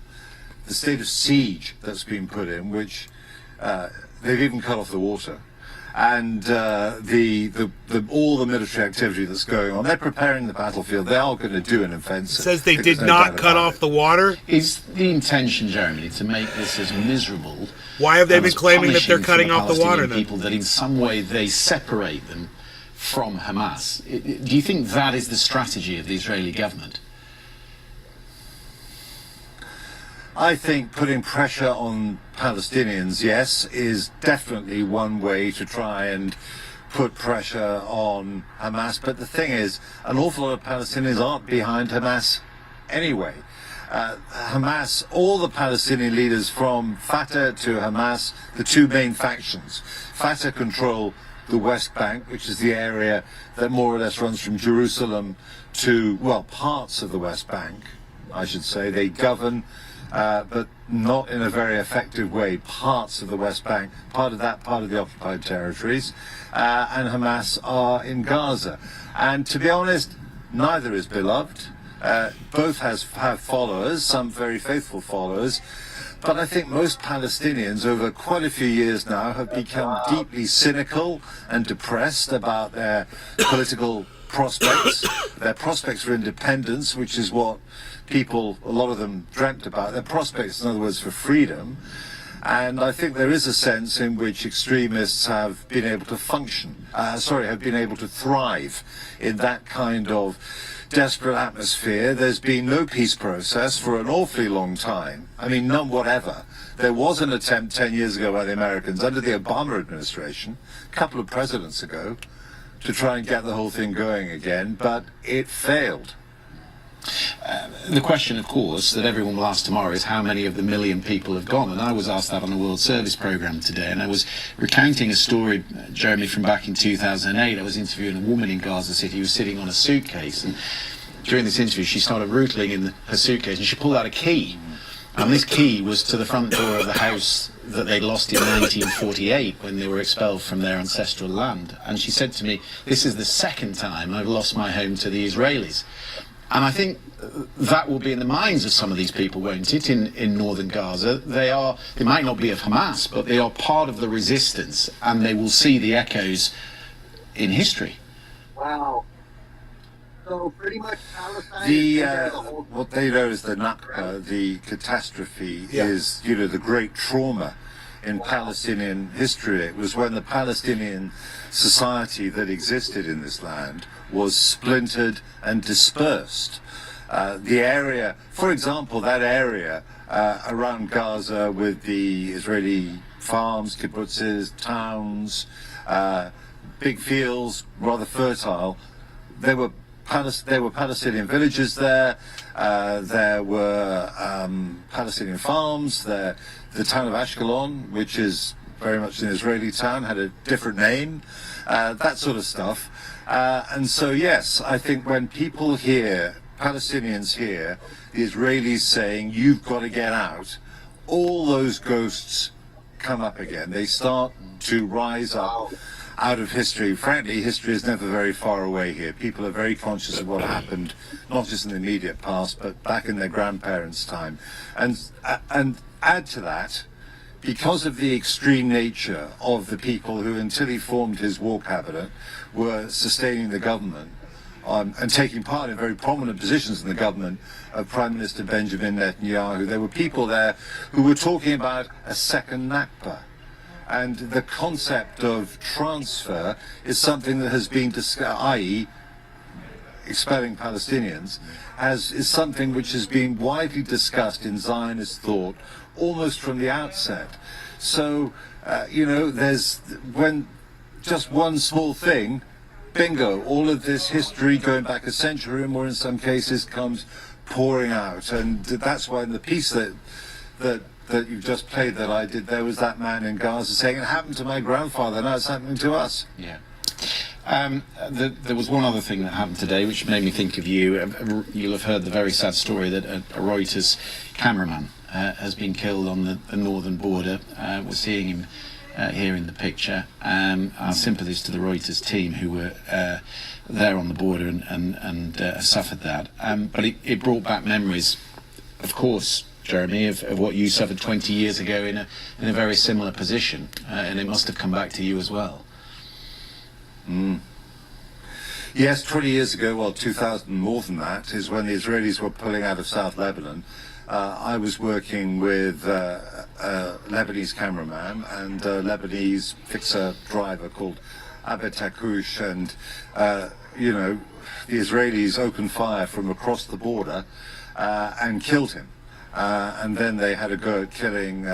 The state of siege that's been put in, which they've even cut off the water. And all the military activity that's going on, they're preparing the battlefield. They are going to do an offensive. It says they did not cut off the water. Is the intention, Jeremy, to make this as miserable? Why have they and been as claiming that they're punishing cutting for off the water Palestinian then? people, that in some way they separate them from Hamas? Do you think that is the strategy of the Israeli government? I think putting pressure on Palestinians, yes, is definitely one way to try and put pressure on Hamas. But the thing is, an awful lot of Palestinians aren't behind Hamas anyway. Hamas, all the Palestinian leaders from Fatah to Hamas, the two main factions. Fatah control the West Bank, which is the area that more or less runs from Jerusalem to, well, parts of the West Bank, I should say. They govern, but not in a very effective way, parts of the West Bank, part of the occupied territories, and Hamas are in Gaza. And to be honest, neither is beloved. Both have followers, some very faithful followers, but I think most Palestinians over quite a few years now have become deeply cynical and depressed about their political prospects, their prospects for independence, which is what people, a lot of them, dreamt about, their prospects, in other words, for freedom. And I think there is a sense in which extremists have been able to have been able to thrive in that kind of desperate atmosphere. There's been no peace process for an awfully long time. I mean, none whatever. There was an attempt 10 years ago by the Americans under the Obama administration, a couple of presidents ago, to try and get the whole thing going again, but it failed. The question, of course, that everyone will ask tomorrow is how many of the million people have gone. And I was asked that on the World Service Programme today, and I was recounting a story, Jeremy, from back in 2008. I was interviewing a woman in Gaza City who was sitting on a suitcase, and during this interview, she started rootling in her suitcase and she pulled out a key. And this key was to the front door of the house that they lost in 1948 when they were expelled from their ancestral land. And she said to me, this is the second time I've lost my home to the Israelis. And I think that will be in the minds of some of these people, won't it, in northern Gaza. They might not be of Hamas, but they are part of the resistance, and they will see the echoes in history. Wow. So pretty much Palestine. What they know is the Nakba, the catastrophe, is the great trauma in Palestinian history. It was when the Palestinian society that existed in this land was splintered and dispersed. The area, for example, that area around Gaza with the Israeli farms, kibbutzes, towns, big fields, rather fertile, there were Palestinian villages there. There were Palestinian farms. The town of Ashkelon, which is very much an Israeli town, had a different name. That sort of stuff. And so, yes, I think when people hear, Palestinians hear, the Israelis saying, you've got to get out, all those ghosts come up again. They start to rise up out of history. Frankly, history is never very far away here. People are very conscious of what happened, not just in the immediate past, but back in their grandparents' time. And add to that, because of the extreme nature of the people who, until he formed his war cabinet, were sustaining the government and taking part in very prominent positions in the government of Prime Minister Benjamin Netanyahu, there were people there who were talking about a second Nakba. And the concept of transfer is something that has been discussed, i.e. expelling Palestinians, is something which has been widely discussed in Zionist thought almost from the outset. So, there's, when just one small thing, bingo, all of this history going back a century or more in some cases comes pouring out. And that's why in the piece that you've just played that I did, there was that man in Gaza saying, it happened to my grandfather, now it's happening to us. Yeah. There was one other thing that happened today which made me think of you. You'll have heard the very sad story that a Reuters cameraman has been killed on the northern border. We're seeing him here in the picture. Our sympathies to the Reuters team who were there on the border and suffered that. But it brought back memories, of course, Jeremy, of what you suffered 20 years ago in a very similar position, and it must have come back to you as well. Yes, 20 years ago, well, 2000, more than that, is when the Israelis were pulling out of South Lebanon. I was working with a Lebanese cameraman and a Lebanese fixer driver called Abed Takush, and the Israelis opened fire from across the border and killed him. And then they had a go at killing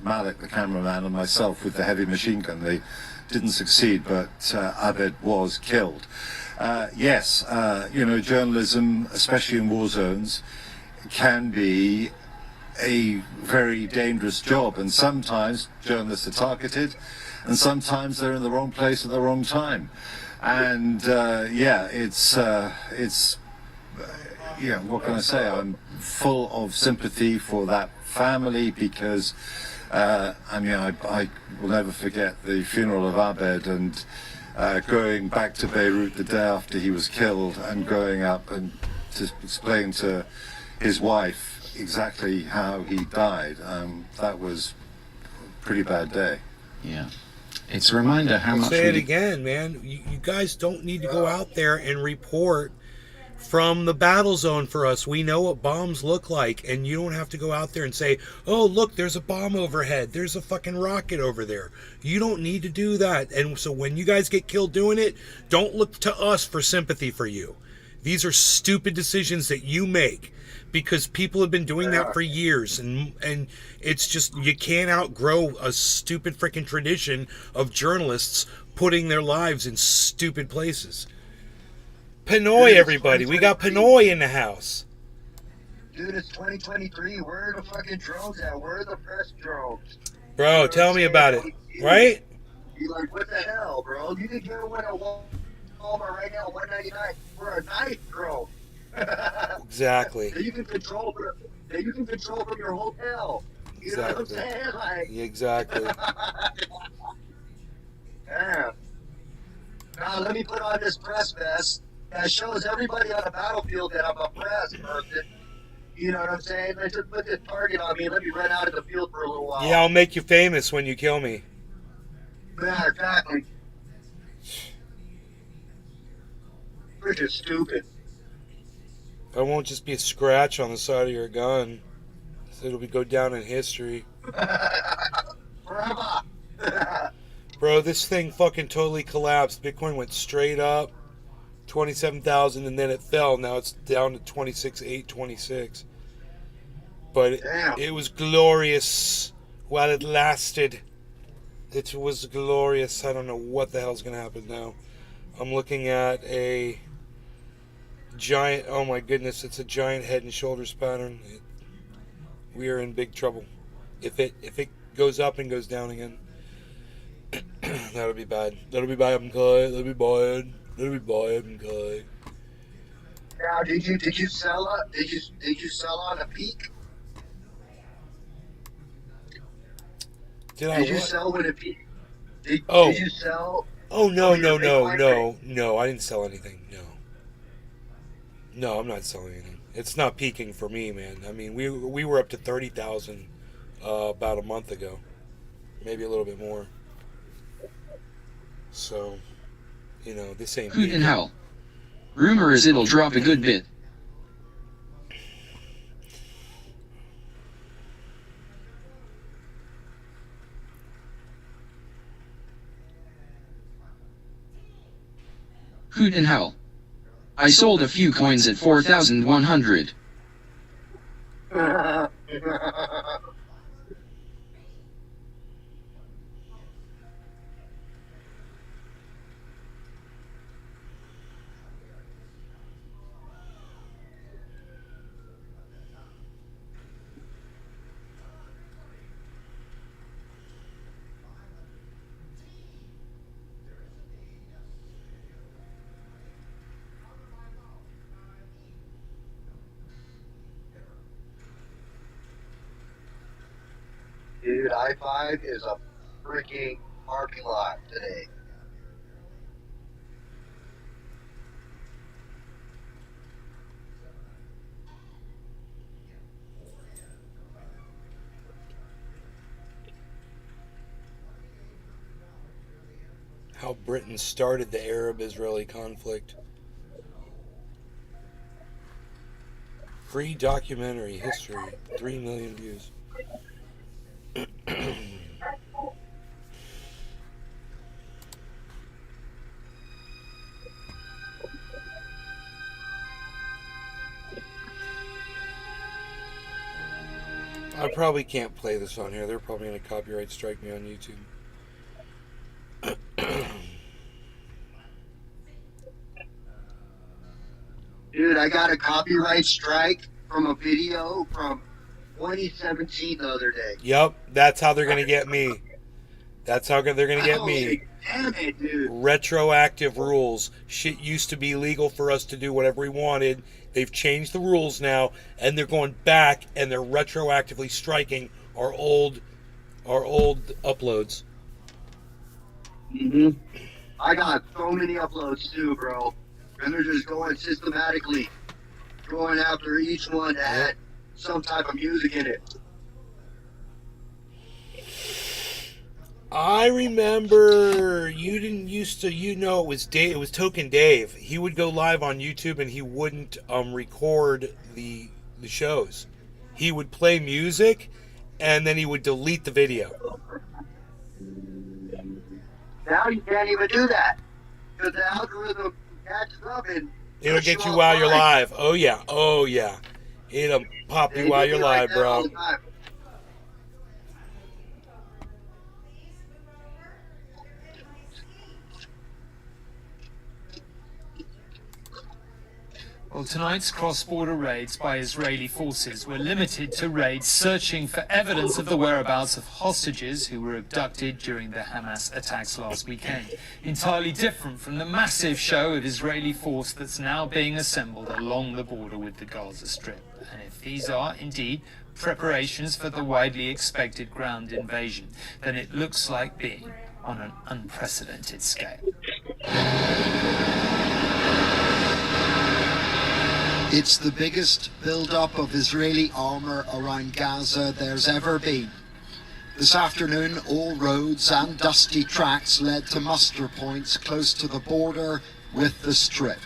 Malik, the cameraman, and myself with the heavy machine gun. They didn't succeed, but Abed was killed. Yes, journalism, especially in war zones, can be a very dangerous job, and sometimes journalists are targeted, and sometimes they're in the wrong place at the wrong time. And what can I say? I'm full of sympathy for that family because I will never forget the funeral of Abed and going back to Beirut the day after he was killed and going up and to explain to his wife exactly how he died. That was a pretty bad day. Yeah. It's a reminder how much... I'll say it again, man. You guys don't need to go out there and report from the battle zone for us. We know what bombs look like, and you don't have to go out there and say, oh, look, there's a bomb overhead. There's a fucking rocket over there. You don't need to do that. And so when you guys get killed doing it, don't look to us for sympathy for you. These are stupid decisions that you make because people have been doing that for years, and it's just, you can't outgrow a stupid freaking tradition of journalists putting their lives in stupid places. Pinoy, everybody. We got Pinoy in the house. Dude, it's 2023. Where are the fucking drones at? Where are the press drones? Bro, tell me about it. Right? You're like, what the hell, bro? You can get one at Walmart right now, $199 for a nice drone. Exactly. That you can control from your hotel. You know what I'm Exactly. saying? Like, Yeah, exactly. damn. Now let me put on this press vest that shows everybody on the battlefield that I'm a press person. You know what I'm saying? They just put this target on me and let me run out of the field for a little while. Yeah, I'll make you famous when you kill me. Yeah, exactly. Freaking stupid. I won't just be a scratch on the side of your gun. It'll go down in history. Forever. Bro, this thing fucking totally collapsed. Bitcoin went straight up, 27,000, and then it fell. Now it's down to 26,826. But it was glorious while it lasted. It was glorious. I don't know what the hell's going to happen now. I'm looking at a giant, oh my goodness, it's a giant head and shoulders pattern. We are in big trouble. If it goes up and goes down again, that'll be bad. That'll be bad, McCoy. That'll be bad. That'll be bad, McCoy. Now, did you sell up? Did you sell on a peak? Did you what? sell when it peaked? Did you sell? Oh no. I didn't sell anything. No, I'm not selling anything. It's not peaking for me, man. I mean, we were up to 30,000 about a month ago, maybe a little bit more. So, you know, this ain't. Hoot in hell. Rumor is it'll drop a good bit. Hoot in hell. I sold a few coins at 4,100. Dude, I-5 is a freaking parking lot today. How Britain started the Arab-Israeli conflict. Free documentary history, 3 million views. I probably can't play this on here. They're probably going to copyright strike me on YouTube. Dude, I got a copyright strike from a video from 2017 the other day. Yep, that's how they're going to get me. That's how they're going to get me. Damn it, dude. Retroactive rules. Shit used to be legal for us to do whatever we wanted. They've changed the rules now, and they're going back and they're retroactively striking our old uploads. Mm-hmm. I got so many uploads too, bro. And they're just going systematically, going after each one that had some type of music in it. I remember you didn't used to, it was Dave, it was Token Dave. He would go live on YouTube and he wouldn't record the shows. He would play music and then he would delete the video. Now you can't even do that because the algorithm catches up and It'll get you while you're live. Oh yeah. It'll pop you while you're live, bro. Well, tonight's cross-border raids by Israeli forces were limited to raids searching for evidence of the whereabouts of hostages who were abducted during the Hamas attacks last weekend. Entirely different from the massive show of Israeli force that's now being assembled along the border with the Gaza Strip. And if these are indeed preparations for the widely expected ground invasion, then it looks like being on an unprecedented scale. It's the biggest build-up of Israeli armour around Gaza there's ever been. This afternoon, all roads and dusty tracks led to muster points close to the border with the Strip.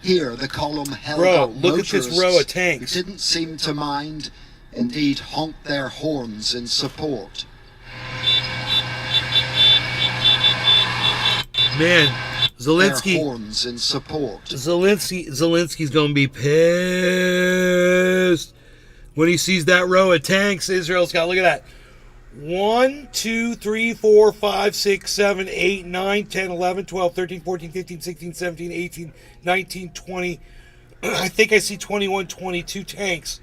Here, the column held up look at this row of tanks. who didn't seem to mind, indeed honked their horns in support. Man, Zelensky. Their horns in support. Zelensky's gonna be pissed when he sees that row of tanks Israel's got. Look at that. 1, 2, 3, 4, 5, 6, 7, 8, 9, 10, 11, 12, 13, 14, 15, 16, 17, 18, 19, 20. I think I see 21, 22 tanks.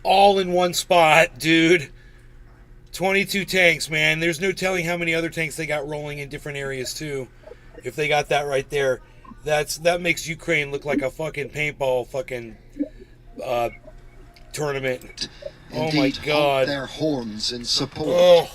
All in one spot, dude. 22 tanks, man. There's no telling how many other tanks they got rolling in different areas, too. If they got that right there, that makes Ukraine look like a fucking paintball fucking tournament. Oh my God! Their horns in support. Oh.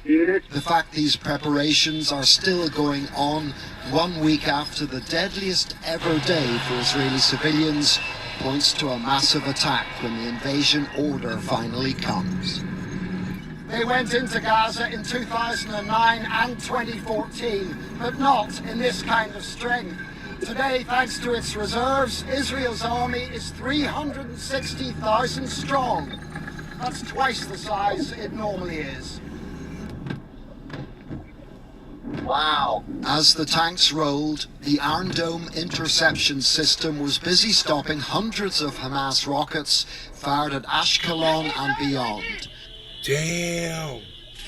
The fact these preparations are still going on 1 week after the deadliest ever day for Israeli civilians points to a massive attack when the invasion order finally comes. They went into Gaza in 2009 and 2014, but not in this kind of strength. Today, thanks to its reserves, Israel's army is 360,000 strong. That's twice the size it normally is. Wow. As the tanks rolled, the Iron Dome interception system was busy stopping hundreds of Hamas rockets fired at Ashkelon and beyond. Damn.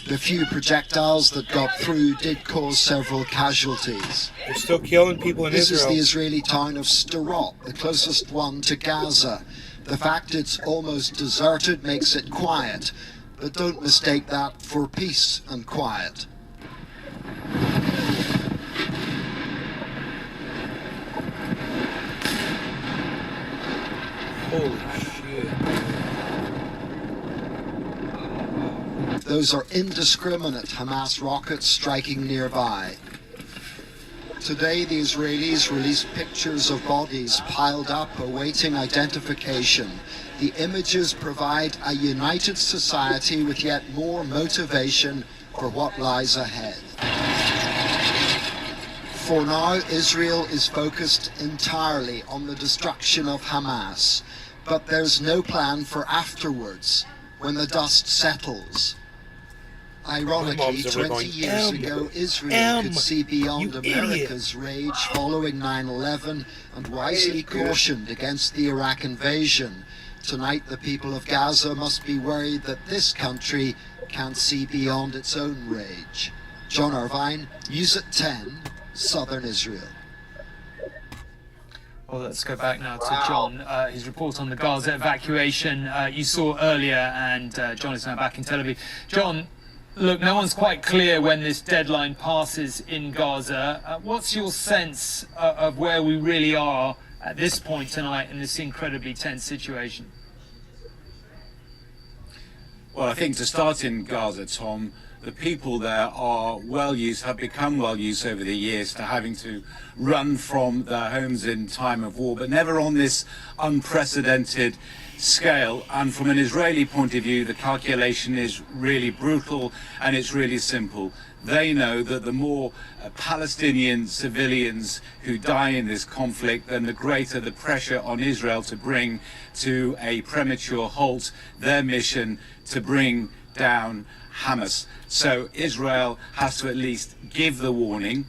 The few projectiles that got through did cause several casualties. They're still killing people in This Israel. is the Israeli town of Sderot, the closest one to Gaza. The fact it's almost deserted makes it quiet, but don't mistake that for peace and quiet. Holy shit. Those are indiscriminate Hamas rockets striking nearby. Today, the Israelis released pictures of bodies piled up awaiting identification. The images provide a united society with yet more motivation for what lies ahead. For now, Israel is focused entirely on the destruction of Hamas, but there's no plan for afterwards, when the dust settles. Ironically, 20 years ago, Israel could see beyond America's rage following 9/11 and wisely cautioned against the Iraq invasion. Tonight, the people of Gaza must be worried that this country can't see beyond its own rage. John Irvine, News at 10, Southern Israel. Well, let's go back now to John. His report on the Gaza evacuation you saw earlier, and John is now back in Tel Aviv. John, look, no one's quite clear when this deadline passes in Gaza. What's your sense of where we really are at this point tonight in this incredibly tense situation? Well, I think to start in Gaza, Tom, the people there are well used, have become well used over the years to having to run from their homes in time of war, but never on this unprecedented scale. And from an Israeli point of view, the calculation is really brutal and it's really simple. They know that the more Palestinian civilians who die in this conflict, then the greater the pressure on Israel to bring to a premature halt their mission to bring down Hamas. So Israel has to at least give the warning,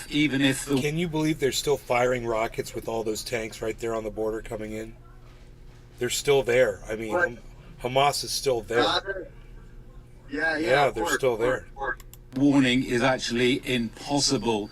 even if the... Can you believe they're still firing rockets with all those tanks right there on the border coming in? They're still there. I mean, Hamas is still there. Yeah, Yeah, they're still there. warning is actually impossible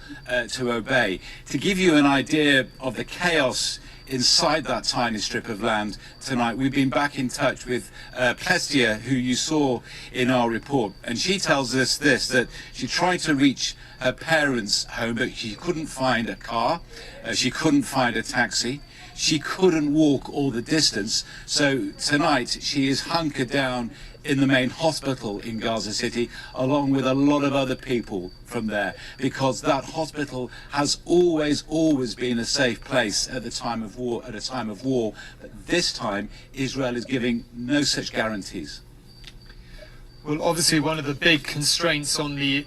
to obey. To give you an idea of the chaos inside that tiny strip of land tonight, we've been back in touch with Plestia, who you saw in our report, and she tells us this, that she tried to reach her parents' home, but she couldn't find a car, she couldn't find a taxi, she couldn't walk all the distance, so tonight she is hunkered down in the main hospital in Gaza City, along with a lot of other people from there, because that hospital has always been a safe place at the time of war. But this time, Israel is giving no such guarantees. Well, obviously, one of the big constraints on the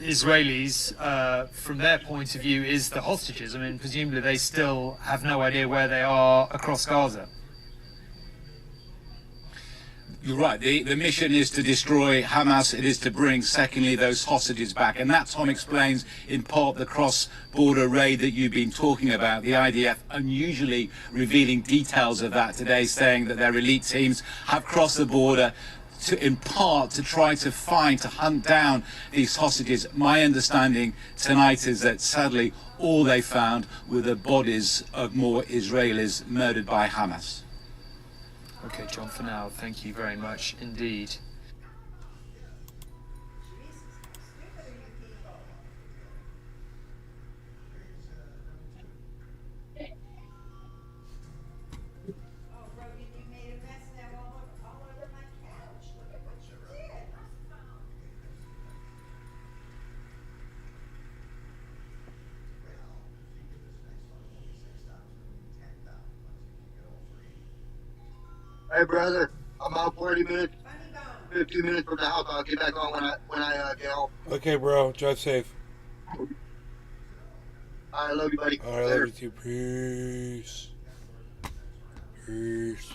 Israelis, from their point of view, is the hostages. I mean, presumably they still have no idea where they are across Gaza. You're right. The mission is to destroy Hamas. It is to bring, secondly, those hostages back. And that, Tom, explains in part the cross-border raid that you've been talking about. The IDF unusually revealing details of that today, saying that their elite teams have crossed the border in part to try to hunt down these hostages. My understanding tonight is that, sadly, all they found were the bodies of more Israelis murdered by Hamas. Okay, John, for now, thank you very much indeed. Hey, brother, I'm out 40 minutes, 15 minutes from the house. I'll get back on when I get home. Okay, bro. Drive safe. I love you, buddy. I love you too. Peace. Peace.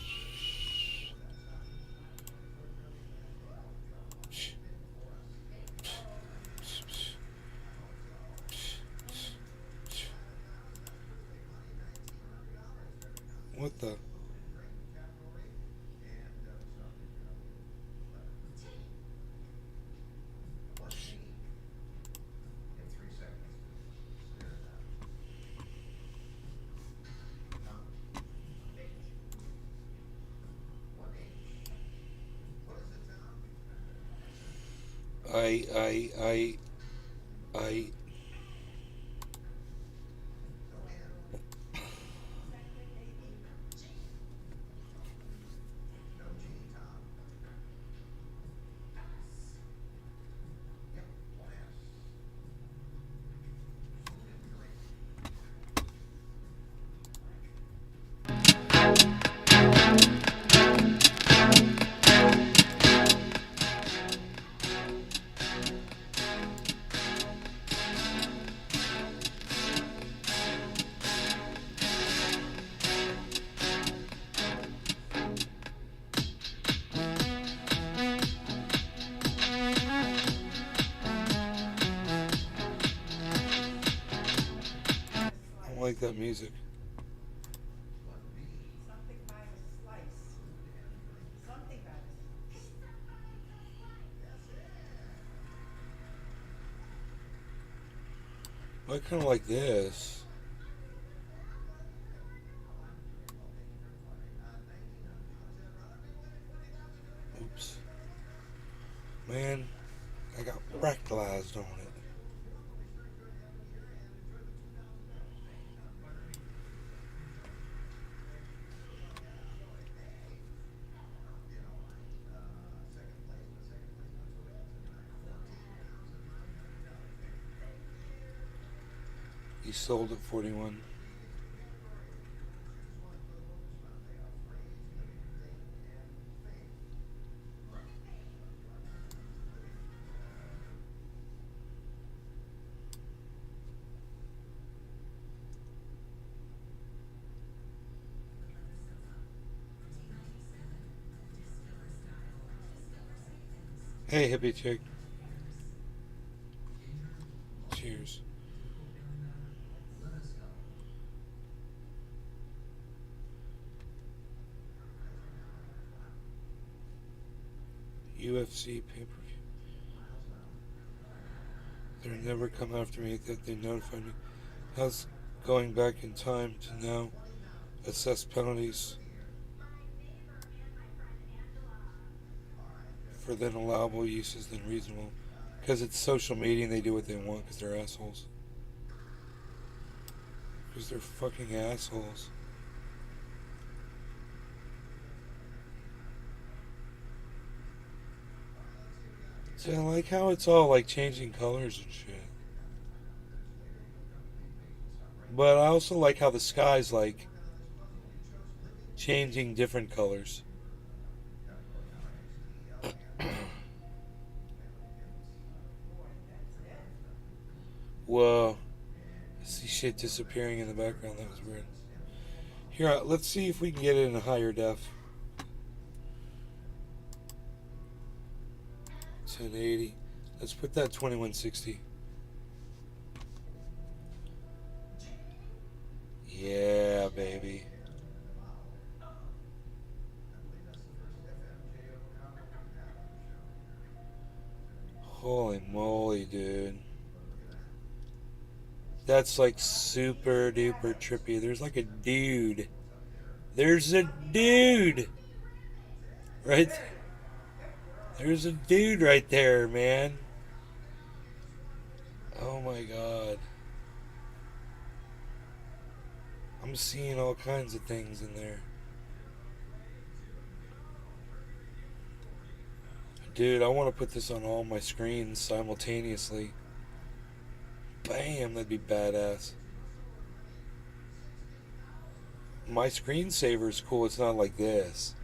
What the? I like that music. I kind of like this. Oops. Man, I got fractalized on it. He sold at 41. Hey, hippie chick. Cheers. UFC pay-per-view. They'll never come after me that they notified me. How's going back in time to now assess penalties for then allowable uses than reasonable? Because it's social media and they do what they want because they're assholes. Because they're fucking assholes. See, I like how it's all like changing colors and shit. But I also like how the sky's like changing different colors. Whoa. I see shit disappearing in the background. That was weird. Here, let's see if we can get it in a higher def. 1080. Let's put that 2160. Yeah, baby. Holy moly, dude. That's like super duper trippy. There's like a dude. There's a dude. Right there. There's a dude right there, man. Oh my god. I'm seeing all kinds of things in there. Dude, I want to put this on all my screens simultaneously. Bam, that'd be badass. My screensaver is cool. It's not like this.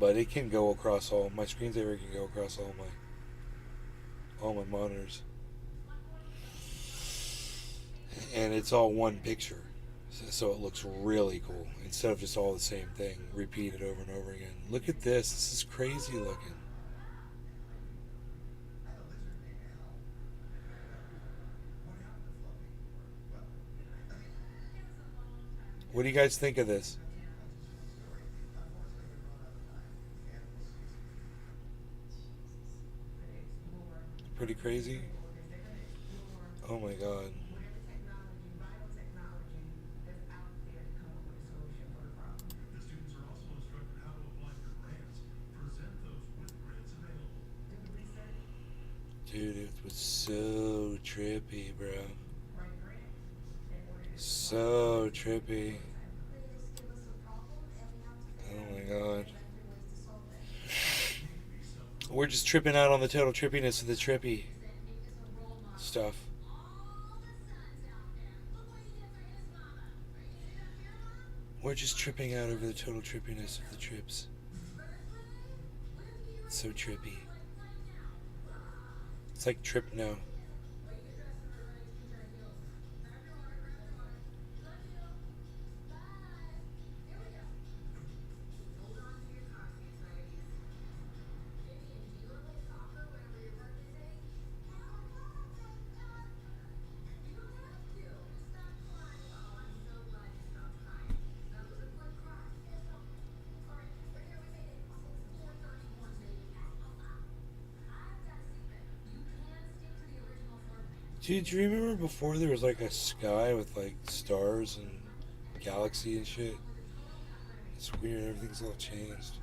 But it can go across all. My screensaver can go across all my monitors. And it's all one picture. So it looks really cool. Instead of just all the same thing. Repeated over and over again. Look at this. This is crazy looking. What do you guys think of this? Pretty crazy? Oh my god. Dude, it was so trippy, bro. So trippy. Oh my god. We're just tripping out on the total trippiness of the trippy stuff. We're just tripping out over the total trippiness of the trips. It's so trippy. It's like Trip No. Dude, do you remember before there was like a sky with like stars and galaxy and shit? It's weird, everything's all changed.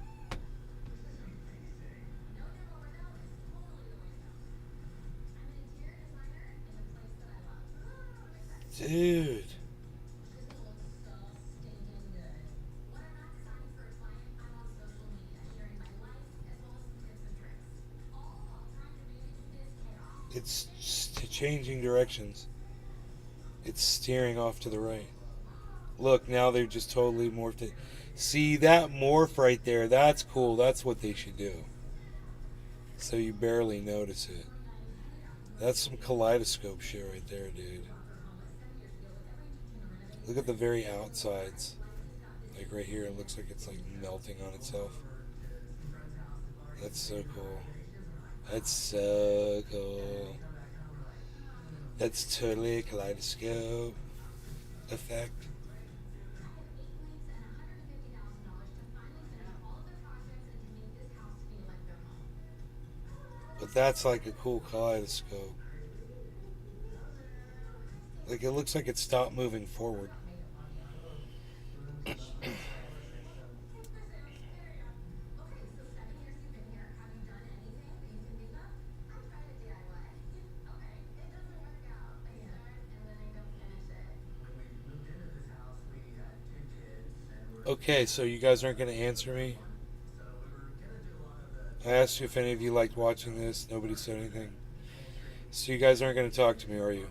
Dude. It's changing directions. It's steering off to the right. Look, now they've just totally morphed it. See, that morph right there, that's cool. That's what they should do. So you barely notice it. That's some kaleidoscope shit right there, dude. Look at the very outsides. Like right here, it looks like it's like melting on itself. That's so cool. That's so cool. That's totally a kaleidoscope effect. But that's like a cool kaleidoscope. Like, it looks like it stopped moving forward. Okay, so you guys aren't going to answer me? I asked you if any of you liked watching this. Nobody said anything. So you guys aren't going to talk to me, are you?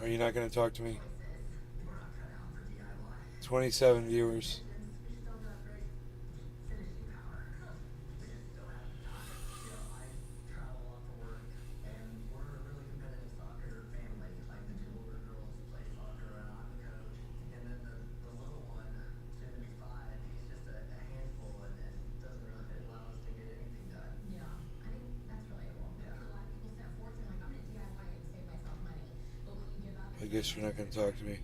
Are you not going to talk to me? 27 viewers. I guess you're not going to talk to me.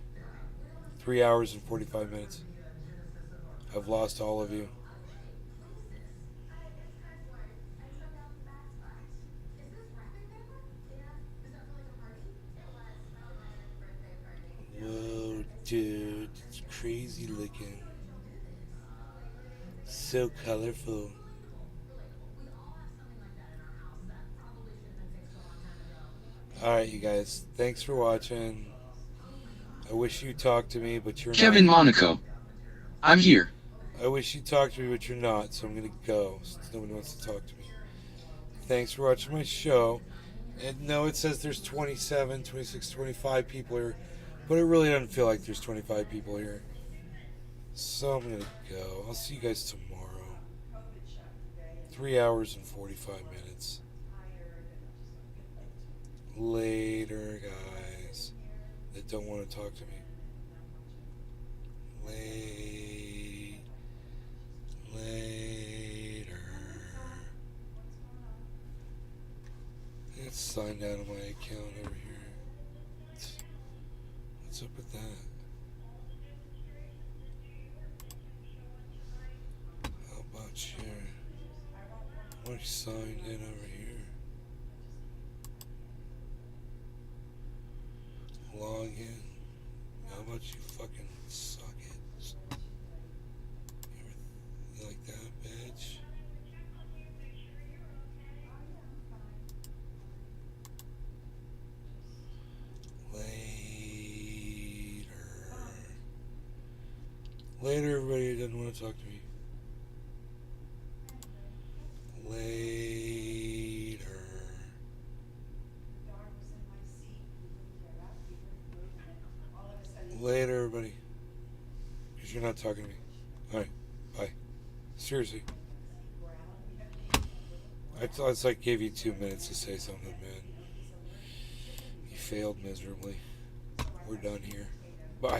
3 hours and 45 minutes. I've lost all of you. Whoa, dude. It's crazy looking. So colorful. Alright, you guys. Thanks for watching. I wish you talked to me, but you're Kevin not. Monaco. I'm here. I wish you talked to me, but you're not, so I'm going to go since nobody wants to talk to me. Thanks for watching my show. And no, it says there's 27, 26, 25 people here, but it really doesn't feel like there's 25 people here. So I'm going to go. I'll see you guys tomorrow. 3 hours and 45 minutes. Later, guys that don't want to talk to me. Later. Let's sign out of my account over here. What's up with that? How about here? I'm signed in over here. Log in. How about you fucking suck it? You like that, bitch? Later, everybody who doesn't want to talk to me. Later. Later, everybody. Because you're not talking to me. Alright, bye. Seriously. I like gave you 2 minutes to say something, man. You failed miserably. We're done here.